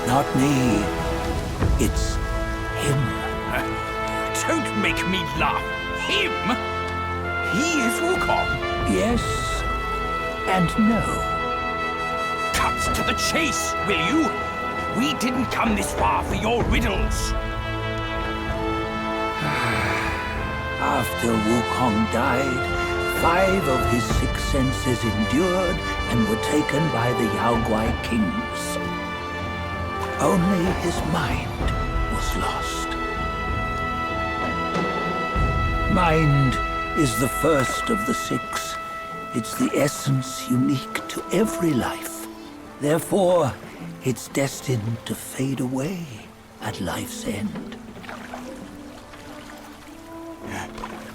Not me. It's him. Don't make me laugh. Him? He is Wukong. Yes and no. Cut to the chase, will you? We didn't come this far for your riddles. After Wukong died, 5 of his 6 senses endured and were taken by the Yaoguai kings. Only his mind was lost. Mind is the first of the 6. It's the essence unique to every life. Therefore, it's destined to fade away at life's end.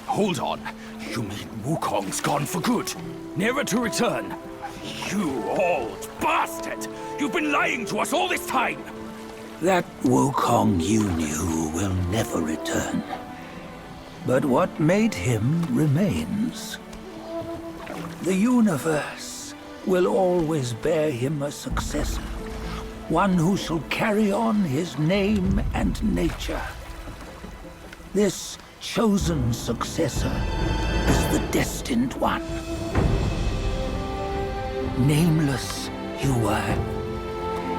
Hold on. You mean Wukong's gone for good? Never to return? You old bastard! You've been lying to us all this time! That Wukong you knew will never return. But what made him remains. The universe will always bear him a successor. One who shall carry on his name and nature. This chosen successor is the destined one. Nameless you were,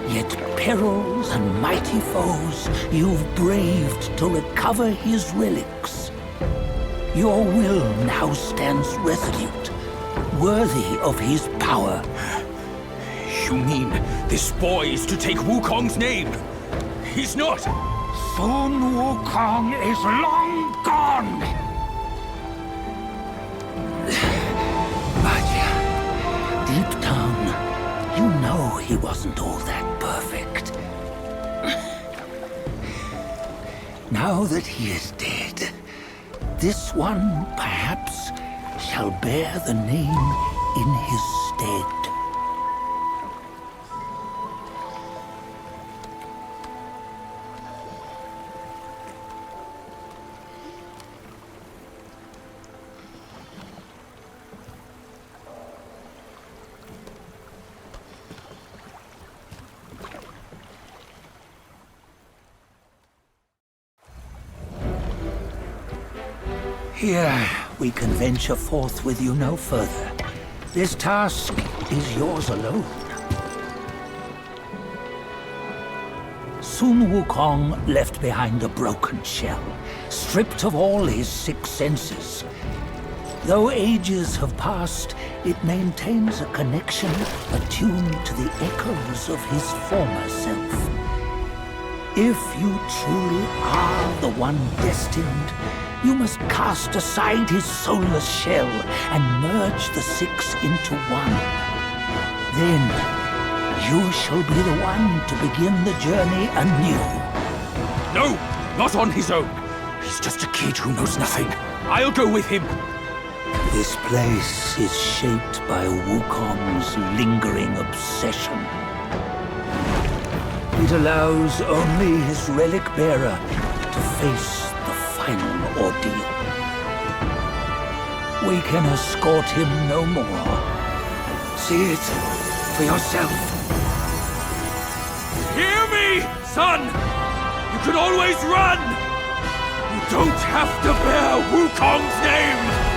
yet perils and mighty foes you've braved to recover his relics. Your will now stands resolute, worthy of his power. You mean this boy is to take Wukong's name? He's not! Sun Wukong is long gone! But deep down, you know he wasn't all that perfect. Now that he is dead, this one, perhaps, shall bear the name in his stead. Here, we can venture forth with you no further. This task is yours alone. Sun Wukong left behind a broken shell, stripped of all his 6 senses. Though ages have passed, it maintains a connection attuned to the echoes of his former self. If you truly are the one destined, you must cast aside his soulless shell and merge the 6 into one. Then, you shall be the one to begin the journey anew. No! Not on his own! He's just a kid who knows nothing. I'll go with him! This place is shaped by Wukong's lingering obsession. It allows only his relic bearer to face the final ordeal. We can escort him no more. See it for yourself. Hear me, son! You can always run! You don't have to bear Wukong's name!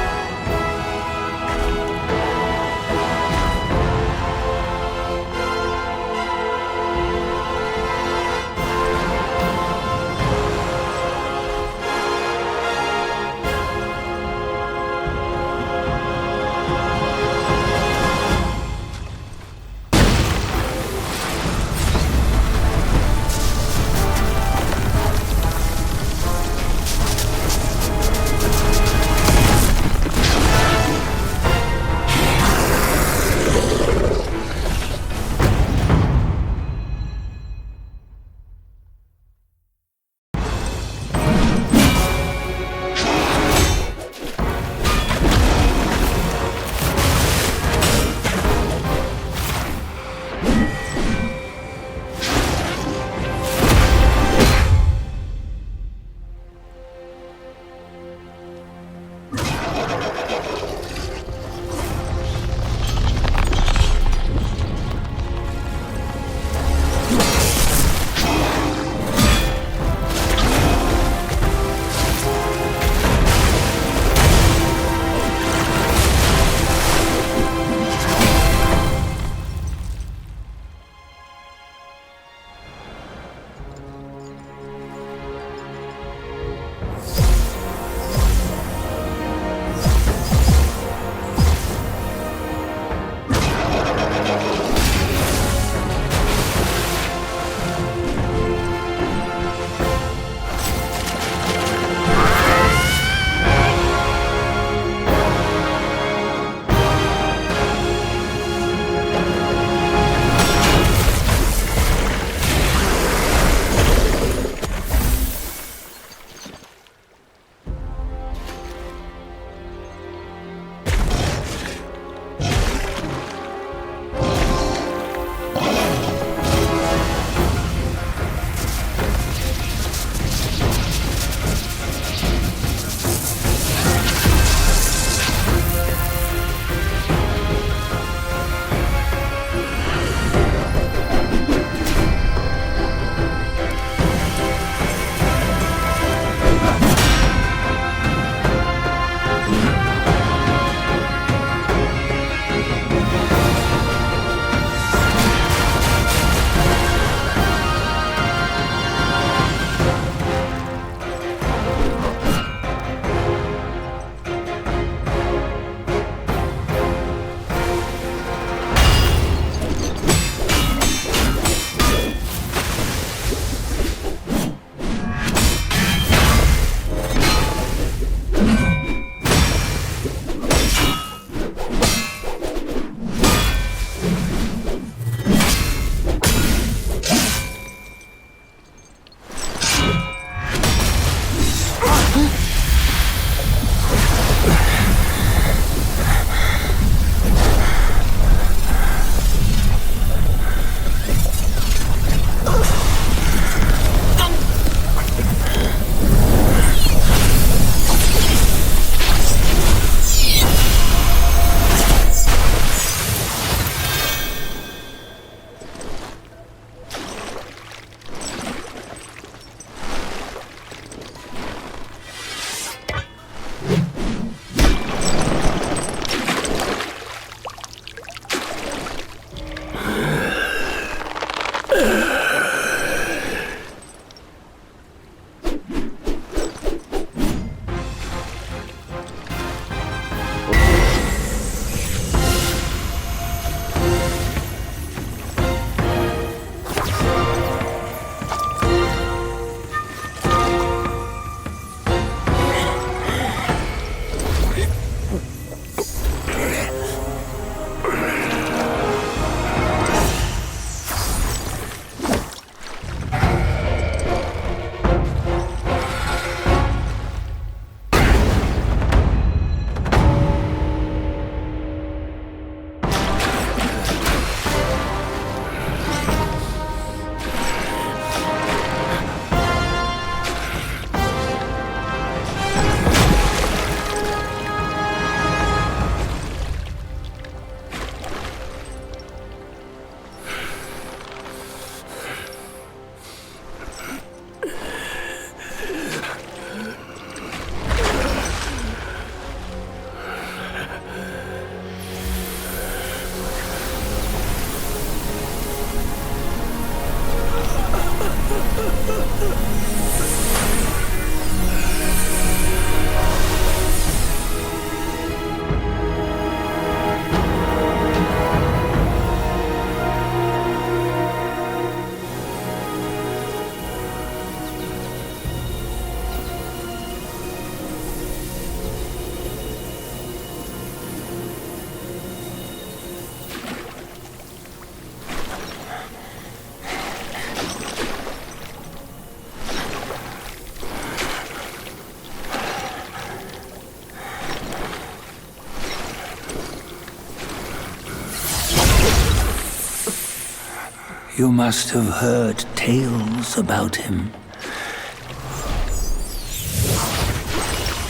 You must have heard tales about him.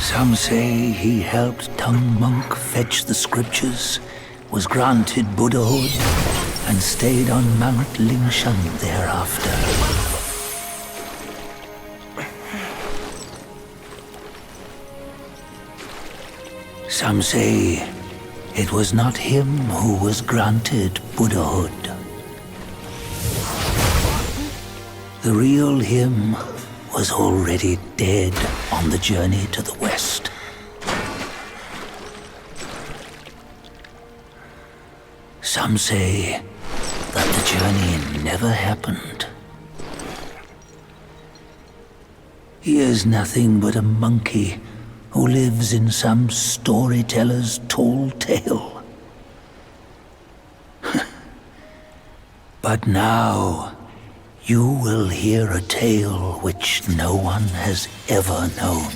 Some say he helped Tung Monk fetch the scriptures, was granted Buddhahood, and stayed on Mount Lingshan thereafter. Some say it was not him who was granted Buddhahood. The real him was already dead on the journey to the west. Some say that the journey never happened. He is nothing but a monkey who lives in some storyteller's tall tale. But now, you will hear a tale which no one has ever known.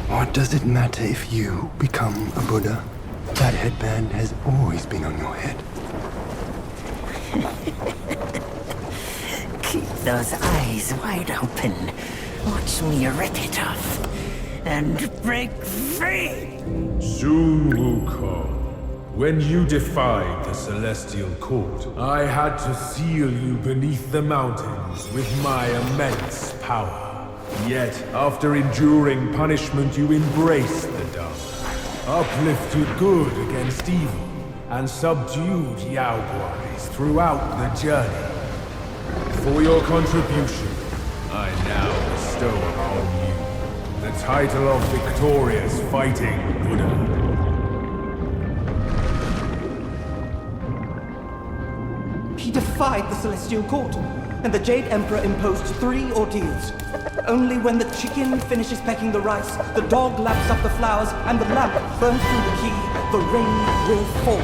What does it matter if you become a Buddha? That headband has always been on your head. Keep those eyes wide open. Watch me rip it off and break free. Sun Wukong, when you defied the Celestial Court, I had to seal you beneath the mountains with my immense power. Yet, after enduring punishment, you embraced the dark, uplifted good against evil, and subdued Yaoguais throughout the journey. For your contribution, I now bestow upon you the title of Victorious Fighting Buddha. He defied the Celestial Court, and the Jade Emperor imposed 3 ordeals. Only when the chicken finishes pecking the rice, the dog laps up the flowers, and the lamp burns through the key, the rain will fall.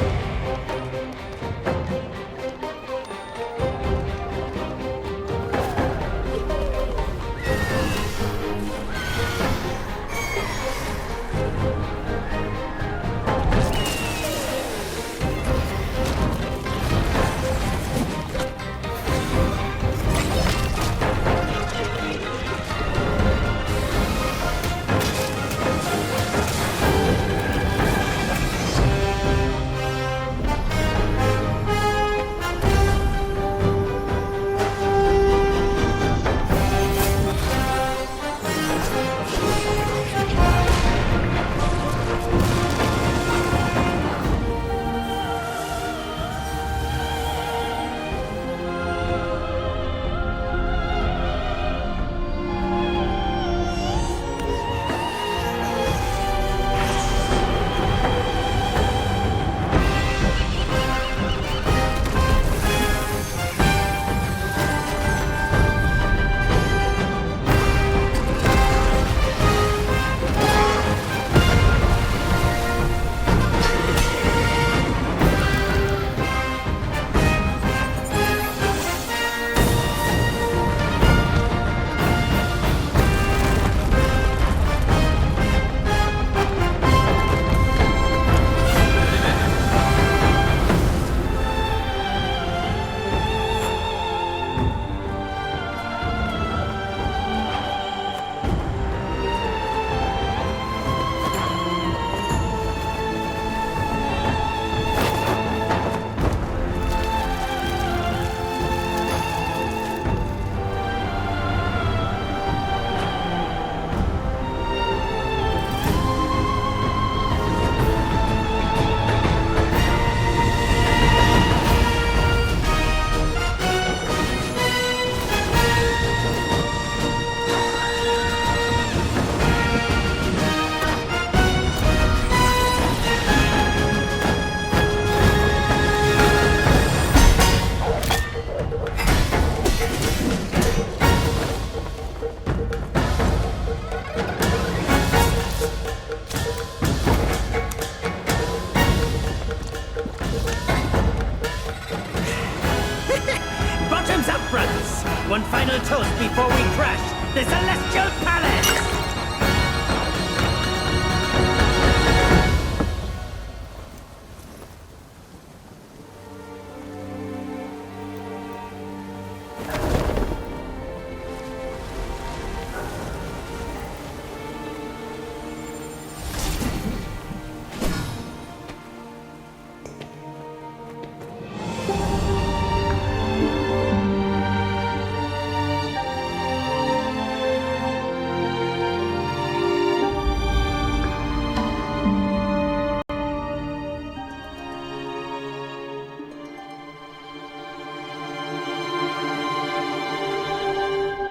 One final toast before we crash the Celestial Palace!